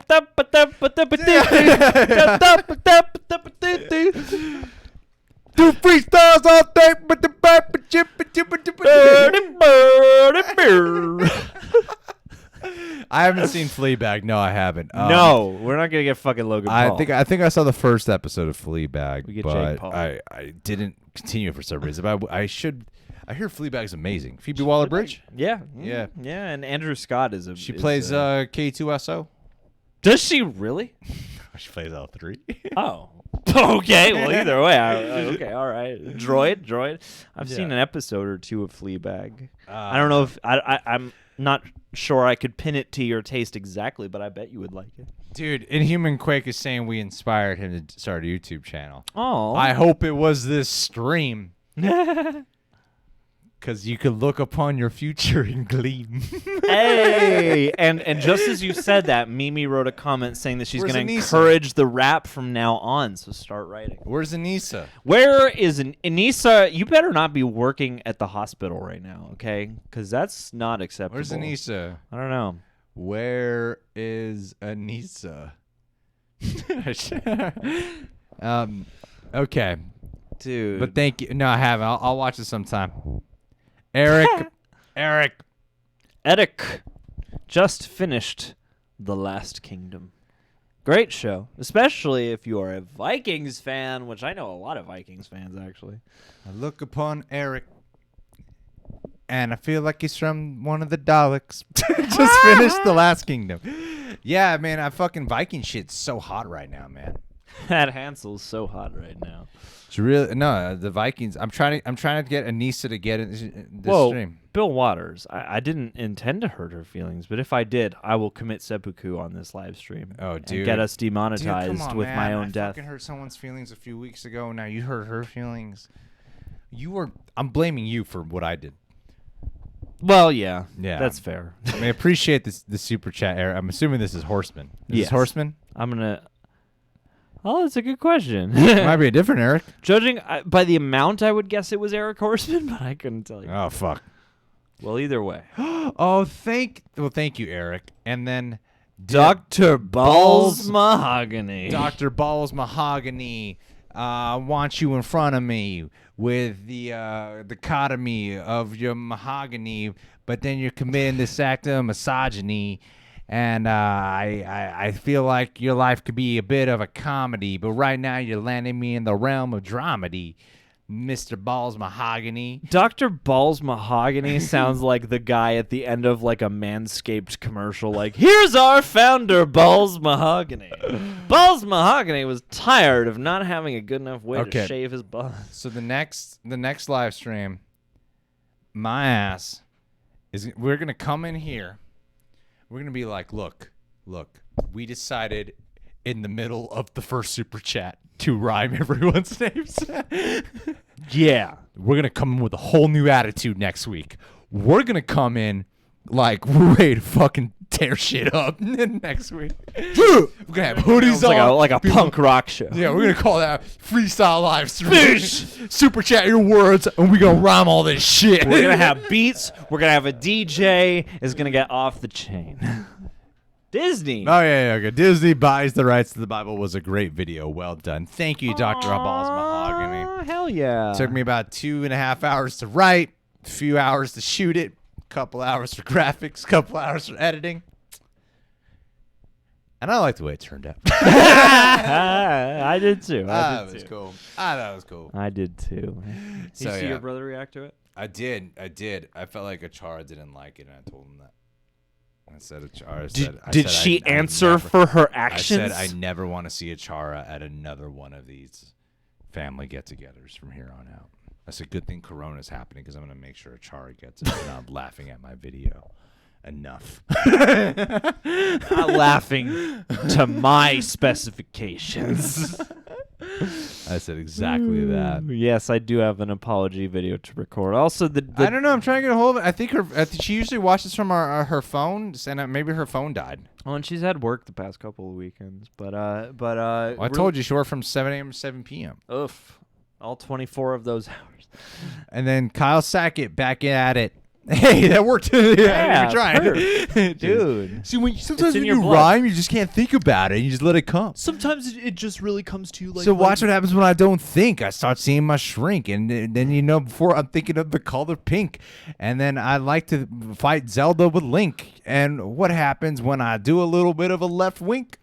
freestyles all day, but the I haven't seen Fleabag. No, I haven't. No, we're not gonna get fucking Logan Paul. I think I saw the first episode of Fleabag, We get but Jake Paul. I didn't continue for some reason. But I should. I hear Fleabag's amazing. Phoebe Waller-Bridge. Yeah. Yeah. Yeah, and Andrew Scott is a. She plays K2SO. Does she really? She plays all 3. Oh. Okay. Well, either way. Okay. All right. Droid. I've seen an episode or 2 of Fleabag. I don't know if I'm not sure I could pin it to your taste exactly, but I bet you would like it. Dude, Inhuman Quake is saying we inspired him to start a YouTube channel. Oh. I hope it was this stream. Because you could look upon your future and gleam. Hey, and just as you said that, Mimi wrote a comment saying that she's going to encourage the rap from now on. So start writing. Where's Anissa? Where is Anissa? You better not be working at the hospital right now, okay? Because that's not acceptable. Where's Anissa? I don't know. Where is Anissa? Okay, Dude. but thank you. No, I haven't. I'll watch it sometime. Eric. Eric just finished The Last Kingdom. Great show, especially if you are a Vikings fan, which I know a lot of Vikings fans, actually. I look upon Eric, and I feel like he's from one of the Daleks. Just finished The Last Kingdom. Yeah, man, I fucking Viking shit's so hot right now, man. That Hansel's so hot right now. It's really the Vikings. I'm trying to get Anissa to get in this stream. Bill Waters. I didn't intend to hurt her feelings, but if I did, I will commit seppuku on this live stream. Oh, dude, and get us demonetized come on, with man. my own I death. fucking hurt someone's feelings a few weeks ago. Now you hurt her feelings. I'm blaming you for what I did. Well, yeah, Yeah. that's fair. I mean, appreciate the super chat, Eric. I'm assuming this is Horseman. Is Yes. this Horseman? I'm gonna. Oh, that's a good question. It might be a different Eric. Judging by the amount, I would guess it was Eric Horseman, but I couldn't tell you. Oh fuck. Well, either way. Thank you, Eric. And then Dr. Balls Mahogany. Dr. Balls Mahogany. Want you in front of me with the dichotomy of your mahogany, but then you're committing this act of misogyny. And I feel like your life could be a bit of a comedy, but right now you're landing me in the realm of dramedy, Mr. Balls Mahogany. Dr. Balls Mahogany sounds like the guy at the end of like a Manscaped commercial, like, here's our founder, Balls Mahogany. Balls Mahogany was tired of not having a good enough way to shave his balls. So the next live stream, my ass we're gonna come in here. We're going to be like, look, we decided in the middle of the first super chat to rhyme everyone's names. Yeah. We're going to come in with a whole new attitude next week. We're going to come in like we're ready to fucking tear shit up next week. We're going to have hoodies on. Like a punk rock show. Yeah, we're going to call that freestyle live stream. Super chat your words, and we're going to rhyme all this shit. We're going to have beats. We're going to have a DJ. It's going to get off the chain. Disney. Oh, yeah, okay. Disney buys the rights to the Bible was a great video. Well done. Thank you, Dr. Balls Mahogany. Oh, hell yeah. Took me about 2.5 hours to write, a few hours to shoot it, a couple hours for graphics, a couple hours for editing. And I like the way it turned out. I did too. That was cool. That was cool. I did too. So, you see yeah. your brother react to it? I did. I felt like Achara didn't like it, and I told him that. I said Achara. Did she answer for her actions? I said I never want to see Achara at another one of these family get-togethers from here on out. I said, good thing Corona's happening because I'm going to make sure Achara gets it. Not laughing at my video. Enough. Not laughing to my specifications. I said exactly that. Yes, I do have an apology video to record. Also, I don't know. I'm trying to get a hold of it. I think she usually watches from her phone, and maybe her phone died. Oh, and she's had work the past couple of weekends, but Well, I told you she worked from 7 a.m. to 7 p.m. Oof, all 24 of those hours. And then Kyle Sackett back at it. Hey, that worked. Yeah, you tried. Dude. See, sometimes when your you blood. rhyme, you just can't think about it. You just let it come. Sometimes it just really comes to you like. So watch what happens when I don't think. I start seeing my shrink, and then before I'm thinking of the color pink, and then I like to fight Zelda with Link. And what happens when I do a little bit of a left wink?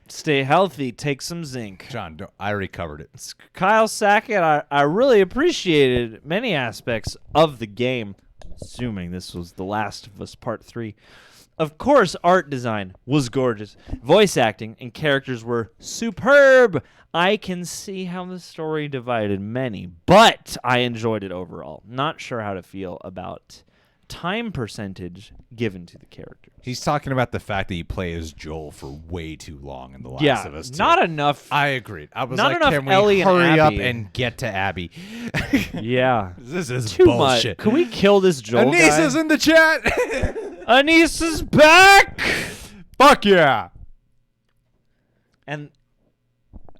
Stay healthy. Take some zinc. John, I already covered it. Kyle Sackett, I really appreciated many aspects of the game. Assuming this was The Last of Us Part 3. Of course, art design was gorgeous. Voice acting and characters were superb. I can see how the story divided many, but I enjoyed it overall. Not sure how to feel about time percentage given to the characters. He's talking about the fact that you play as Joel for way too long in The Last of Us 2. Not enough. I agreed. I was Not like, enough can we Ellie and hurry up Abby. and get to Abby? Yeah. This is Too bullshit. much. Can we kill this Joel guy? Anissa's in the chat. Anissa's back! Fuck yeah. And,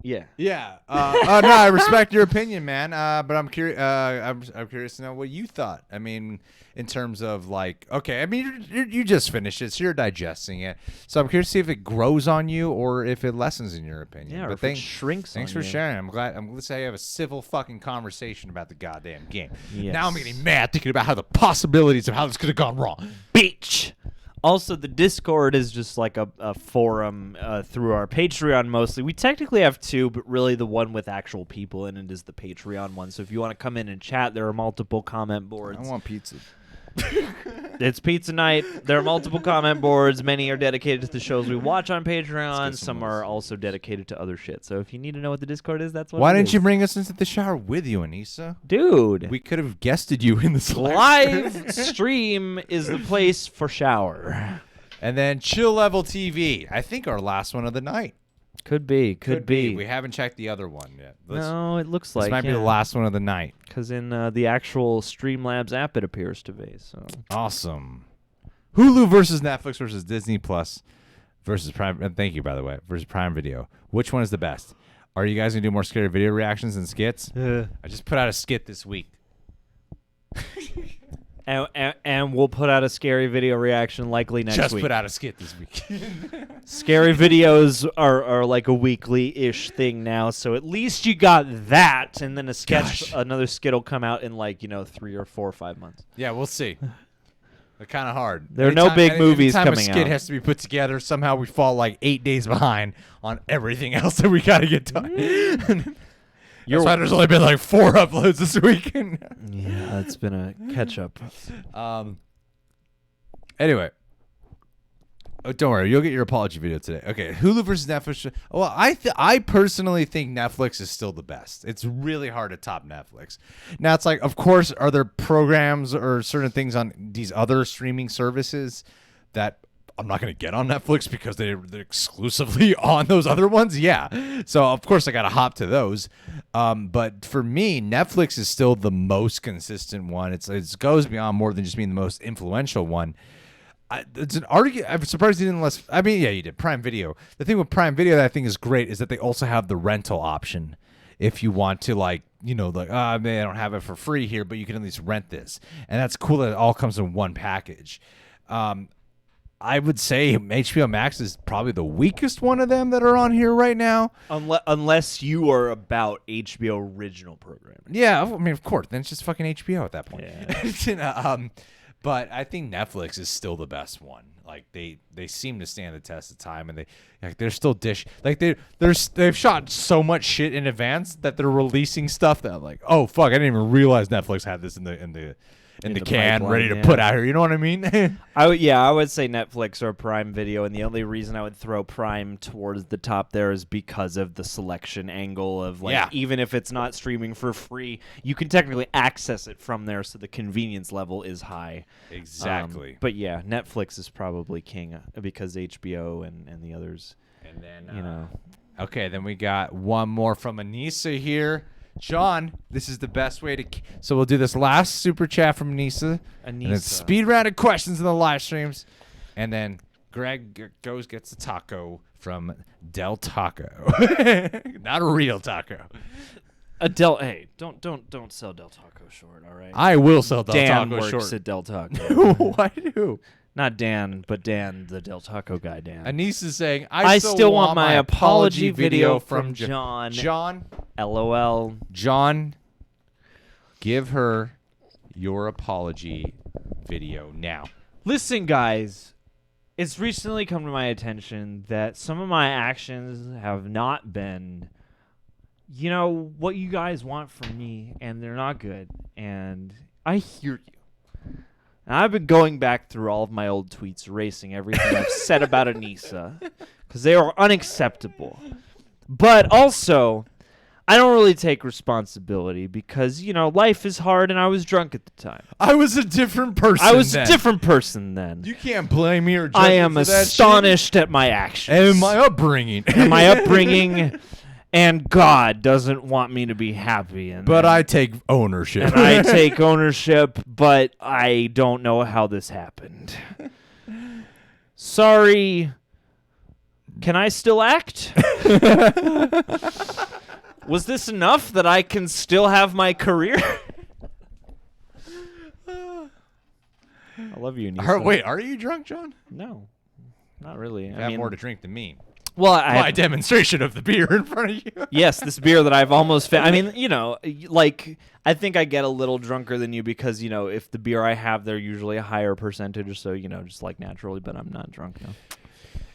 yeah. Yeah. No, I respect your opinion, man. But I'm curious. I'm curious to know what you thought. I mean, in terms of like, okay. I mean, you just finished it, so you're digesting it. So I'm curious to see if it grows on you or if it lessens in your opinion. Yeah, or but if it shrinks Thanks on for you. sharing. I'm glad to have a civil fucking conversation about the goddamn game. Yes. Now I'm getting mad thinking about how the possibilities of how this could have gone wrong. Beach. Also, the Discord is just like a forum through our Patreon mostly. We technically have two, but really the one with actual people in it is the Patreon one. So if you want to come in and chat, there are multiple comment boards. I want pizza. It's pizza night. There are multiple comment boards. Many are dedicated to the shows we watch on Patreon. Some are also dedicated to other shit. So if you need to know what the Discord is, that's what Why it didn't is. you bring us into the shower with you, Anissa? Dude, We could have guested you in this live stream is the place for shower. And then Chill Level TV. I think our last one of the night. Could be. Could be. We haven't checked the other one yet. No, it looks This like might be the last one of the night. Because in the actual Streamlabs app, it appears to be. So Awesome. Hulu versus Netflix versus Disney Plus versus Prime. Thank you, by the way. Versus Prime Video. Which one is the best? Are you guys gonna do more scary video reactions and skits? I just put out a skit this week. And we'll put out a scary video reaction likely next Just week. put out a skit this week. Scary videos are like a weekly-ish thing now, so at least you got that, and then another skit will come out in 3 or 4 or 5 months. Yeah, we'll see. They're kind of hard. There are no big movies anytime coming a skit out. has to be put together, somehow we fall 8 days behind on everything else that we got to get done. That's why there's only been 4 uploads this week. Yeah, it's been a catch-up. Anyway. Oh, don't worry. You'll get your apology video today. Okay. Hulu versus Netflix. Well, I personally think Netflix is still the best. It's really hard to top Netflix. Now, it's of course, are there programs or certain things on these other streaming services that I'm not going to get on Netflix because they're exclusively on those other ones? Yeah. So, of course, I got to hop to those. But for me, Netflix is still the most consistent one. It goes beyond more than just being the most influential one. It's an argument. I'm surprised you didn't I mean, yeah, you did. Prime Video. The thing with Prime Video that I think is great is that they also have the rental option. If you want to, I don't have it for free here, but you can at least rent this. And that's cool that it all comes in one package. I would say HBO Max is probably the weakest one of them that are on here right now. Unless you are about HBO original programming. Yeah, I mean, of course. Then it's just fucking HBO at that point. Yeah. But I think Netflix is still the best one. like they seem to stand the test of time, and they're still they've shot so much shit in advance that they're releasing stuff that I'm like, oh fuck, I didn't even realize Netflix had this in the can pipeline, ready to put out here. You know what I mean? I would say Netflix or Prime Video, and the only reason I would throw Prime towards the top there is because of the selection angle of even if it's not streaming for free, you can technically access it from there, so the convenience level is high. Exactly. But yeah, Netflix is probably king because HBO and the others. And then Okay, then we got one more from Anissa here. John, this is the best way to... So we'll do this last super chat from Anissa. And then speed round of questions in the live streams. And then Greg gets a taco from Del Taco. Not a real taco. Hey, don't sell Del Taco short, all right? I will sell Del Dan Taco works short. at Del Taco. Why do? Not Dan, but Dan, the Del Taco guy, Dan. Anissa is saying, I still want my apology video from John. John. LOL. John, give her your apology video now. Listen, guys, it's recently come to my attention that some of my actions have not been, what you guys want from me, and they're not good. And I hear you. And I've been going back through all of my old tweets, erasing everything I've said about Anissa, because they are unacceptable. But also, I don't really take responsibility because, life is hard and I was drunk at the time. I was a different person a different person then. You can't blame me or judge I me am for that astonished at my actions. shit. And my upbringing. And God doesn't want me to be happy. But I take ownership. And I take ownership, but I don't know how this happened. Sorry. Can I still act? Was this enough that I can still have my career? I love you, Nisa. Wait, are you drunk, John? No, not really. You have more to drink than me. Well, My demonstration of the beer in front of you. Yes, this beer that I've almost... I mean, I think I get a little drunker than you because, if the beer I have, they're usually a higher percentage, so, just naturally, but I'm not drunk now.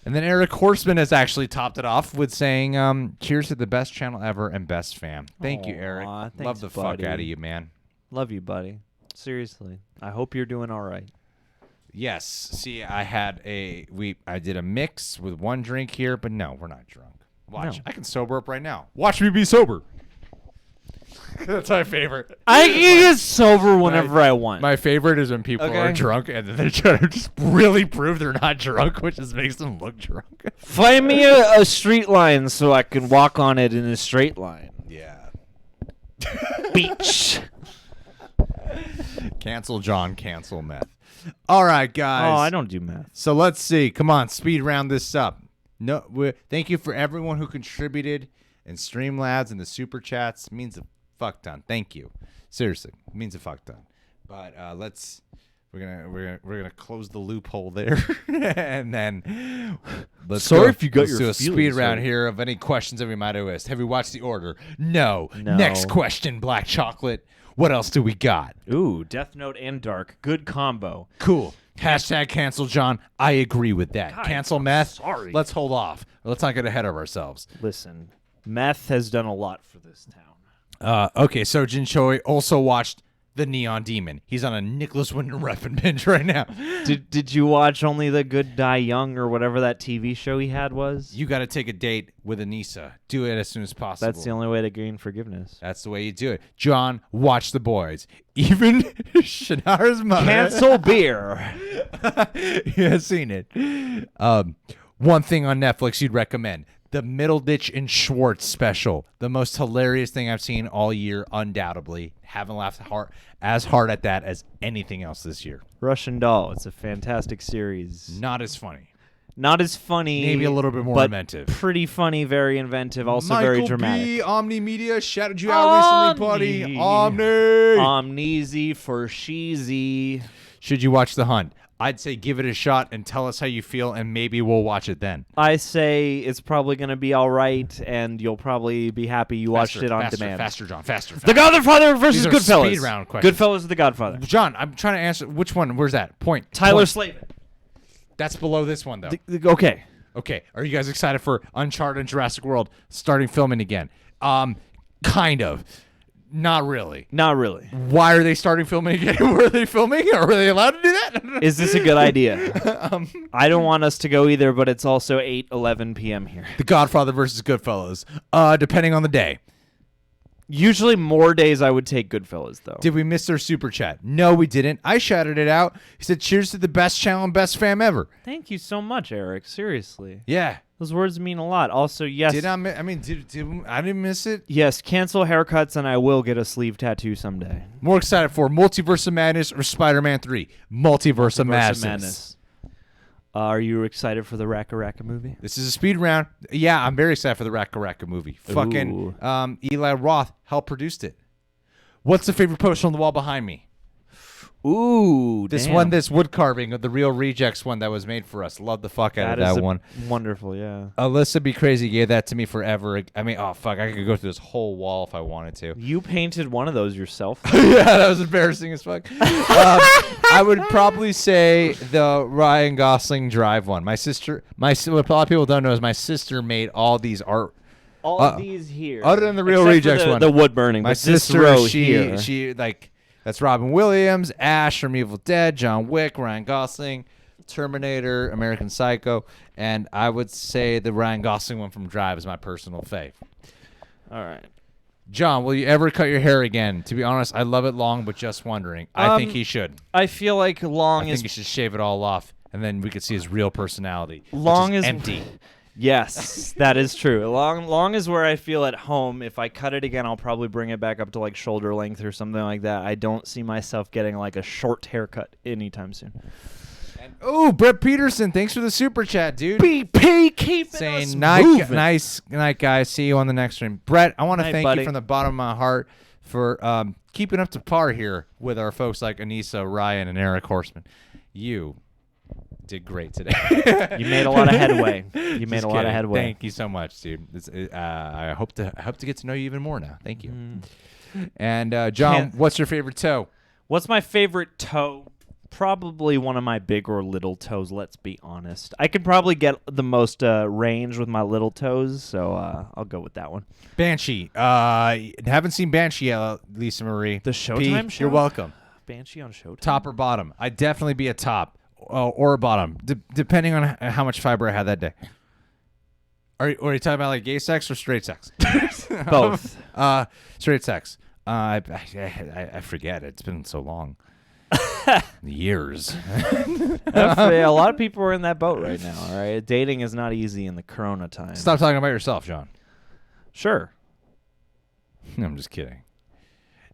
And then Eric Horseman has actually topped it off with saying, cheers to the best channel ever and best fam. Thank you, Eric. Thanks, love the buddy. fuck out of you, man. Love you, buddy. Seriously. I hope you're doing all right. Yes. See, I did a mix with one drink here, but no, we're not drunk. Watch. No. I can sober up right now. Watch me be sober. That's my favorite. I can get sober whenever I want. My favorite is when people are drunk and then they're trying to just really prove they're not drunk, which just makes them look drunk. Find me a straight line so I can walk on it in a straight line. Yeah. Beach. Cancel John, cancel meth. All right, guys. Oh, I don't do math. So let's see. Come on, speed round this up. Thank you for everyone who contributed in Streamlabs and the super chats. It means a fuck ton. Thank you. Seriously, it means a fuck ton. But we're gonna close the loophole there, and then let's do a speed round here of any questions that we might have missed. Have you watched The Order? No. Next question, Black Chocolate. What else do we got? Ooh, Death Note and Dark. Good combo. Cool. Hashtag cancel John. I agree with that. God, cancel meth. Sorry. Let's hold off. Let's not get ahead of ourselves. Listen, meth has done a lot for this town. Okay, so Jin Choi also watched The Neon Demon. He's on a Nicholas Winding Refn binge right now. Did you watch Only the Good Die Young or whatever that TV show he had was? You got to take a date with Anissa. Do it as soon as possible. That's the only way to gain forgiveness. That's the way you do it. John, watch The Boys. Even Shannara's mother. Cancel beer. He has seen it. One thing on Netflix you'd recommend. The Middleditch and Schwartz special. The most hilarious thing I've seen all year, undoubtedly. Haven't laughed as hard at that as anything else this year. Russian Doll. It's a fantastic series. Not as funny. Not as funny. Maybe a little bit more but inventive. Pretty funny, very inventive, also Michael very dramatic. B. Omni Media shouted you out recently, buddy. Omni. Omneezy for sheezy. Should you watch The Hunt? I'd say give it a shot and tell us how you feel, and maybe we'll watch it then. I say it's probably going to be all right, and you'll probably be happy you watched it on demand. Faster, John. Faster. The Godfather versus These are Goodfellas. Speed round questions. Goodfellas or The Godfather. John, I'm trying to answer. Which one? Where's that? Point. Tyler Point. Slavin. That's below this one, though. Okay. Okay, are you guys excited for Uncharted and Jurassic World starting filming again? Kind of. Not really. Not really. Why are they starting filming again? Were they filming? Or were they allowed to do that? Is this a good idea? I don't want us to go either, but it's also 8:11 p.m. here. The Godfather versus Goodfellas. Depending on the day. Usually more days I would take Goodfellas, though. Did we miss their super chat? No, we didn't. I shouted it out. He said, cheers to the best channel and best fam ever. Thank you so much, Eric. Seriously. Yeah. Those words mean a lot. Also, yes. Did I didn't miss it? Yes, cancel haircuts and I will get a sleeve tattoo someday. More excited for Multiverse of Madness or Spider-Man 3? Multiverse of Madness. Are you excited for the Racka Racka movie? This is a speed round. Yeah, I'm very excited for the Racka Racka movie. Ooh. Fucking Eli Roth helped produced it. What's the favorite poster on the wall behind me? Ooh, damn. This wood carving of the Real Rejects one that was made for us. Love the fuck out of that one. Wonderful, yeah. Alyssa Be Crazy gave that to me forever. I mean, oh fuck, I could go through this whole wall if I wanted to. You painted one of those yourself? Yeah, that was embarrassing as fuck. I would probably say the Ryan Gosling Drive one. What a lot of people don't know is my sister made all these art. All of these here. Other than the Real Except Rejects for one. The wood burning. My but sister, this row she here. like, that's Robin Williams, Ash from Evil Dead, John Wick, Ryan Gosling, Terminator, American Psycho, and I would say the Ryan Gosling one from Drive is my personal fave. All right. John, will you ever cut your hair again? To be honest, I love it long, but just wondering. I think he should. I feel like long I think he should shave it all off, and then we could see his real personality. Long which is is empty. Yes, that is true. Long is where I feel at home. If I cut it again, I'll probably bring it back up to like shoulder length or something like that. I don't see myself getting like a short haircut anytime soon. Oh, Brett Peterson, thanks for the super chat, dude. BP keeping us Saying moving. nice night, guys. See you on the next stream. Brett, I want to Night, thank buddy. you from the bottom of my heart for keeping up to par here with our folks like Anissa, Ryan, and Eric Horseman. You did great today. You made a lot of headway. You made Just a lot of kidding. headway. Thank you so much, dude. I hope to get to know you even more now. Thank you. And John, what's your favorite toe? What's my favorite toe? Probably one of my big or little toes, let's be honest. I could probably get the most range with my little toes, so I'll go with that one. Banshee. Haven't seen Banshee yet, Lisa Marie. The Showtime show? You're welcome. Banshee on Showtime? Top or bottom? I'd definitely be a top or a bottom, depending on how much fiber I had that day. Are you talking about like gay sex or straight sex? Both. Straight sex. I forget. It's been so long. Years. A lot of people are in that boat right now, all right? Dating is not easy in the corona time. Stop talking about yourself, John. Sure. I'm just kidding.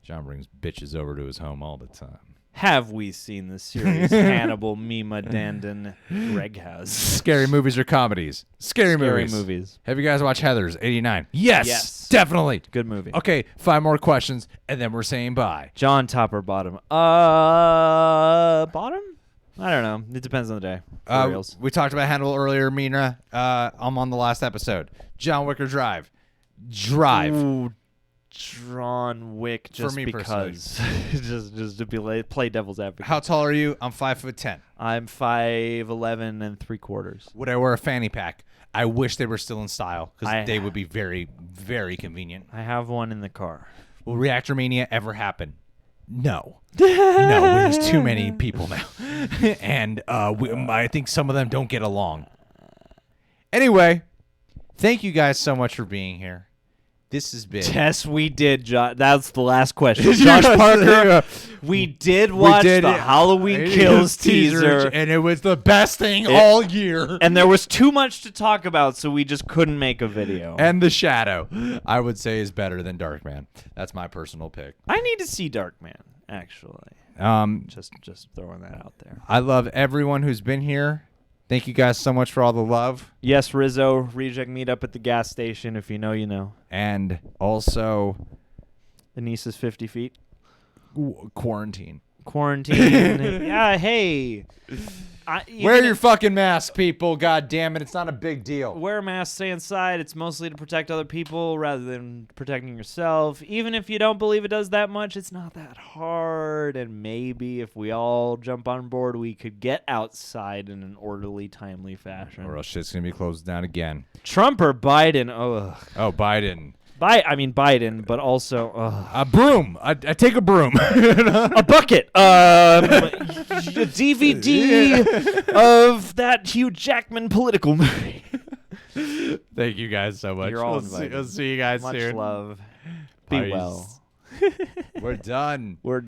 John brings bitches over to his home all the time. Have we seen the series Hannibal, Mima, Dandan, Greg House? Scary movies or comedies? Scary movies. Have you guys watched Heathers, 89? Yes. Definitely. Good movie. Okay, 5 more questions, and then we're saying bye. John, top or bottom? Bottom? I don't know. It depends on the day. For reals. We talked about Hannibal earlier, Mina. I'm on the last episode. John Wick or Drive? Drive. Ooh, John Wick just For me because. just to play devil's advocate. How tall are you? I'm 5'10". I'm 5'11" and 3/4. Would I wear a fanny pack? I wish they were still in style I- because they would be very, very convenient. I have one in the car. Will Reactor Mania ever happen? No. No, there's too many people now. And I think some of them don't get along. Anyway, thank you guys so much for being here. This has been... Yes, we did, Josh. That's the last question. Josh Parker, we did watch the Halloween Kills teaser. And it was the best thing all year. And there was too much to talk about, so we just couldn't make a video. And The Shadow, I would say, is better than Darkman. That's my personal pick. I need to see Darkman, actually. Just throwing that out there. I love everyone who's been here. Thank you guys so much for all the love. Yes, Rizzo, Reject meetup at the gas station. If you know, you know. And also... Anissa's 50 feet. Quarantine. Quarantine. Yeah, hey. Wear your fucking mask, people. God damn it. It's not a big deal. Wear a mask, stay inside. It's mostly to protect other people rather than protecting yourself. Even if you don't believe it does that much, it's not that hard. And maybe if we all jump on board, we could get outside in an orderly, timely fashion. Or else shit's going to be closed down again. Trump or Biden? Oh, Biden. Biden, but also A broom. I take a broom. a bucket. A DVD of that Hugh Jackman political movie. Thank you guys so much. You're all We'll invited. see you guys Much soon. love. Be Peace. well. We're done. We're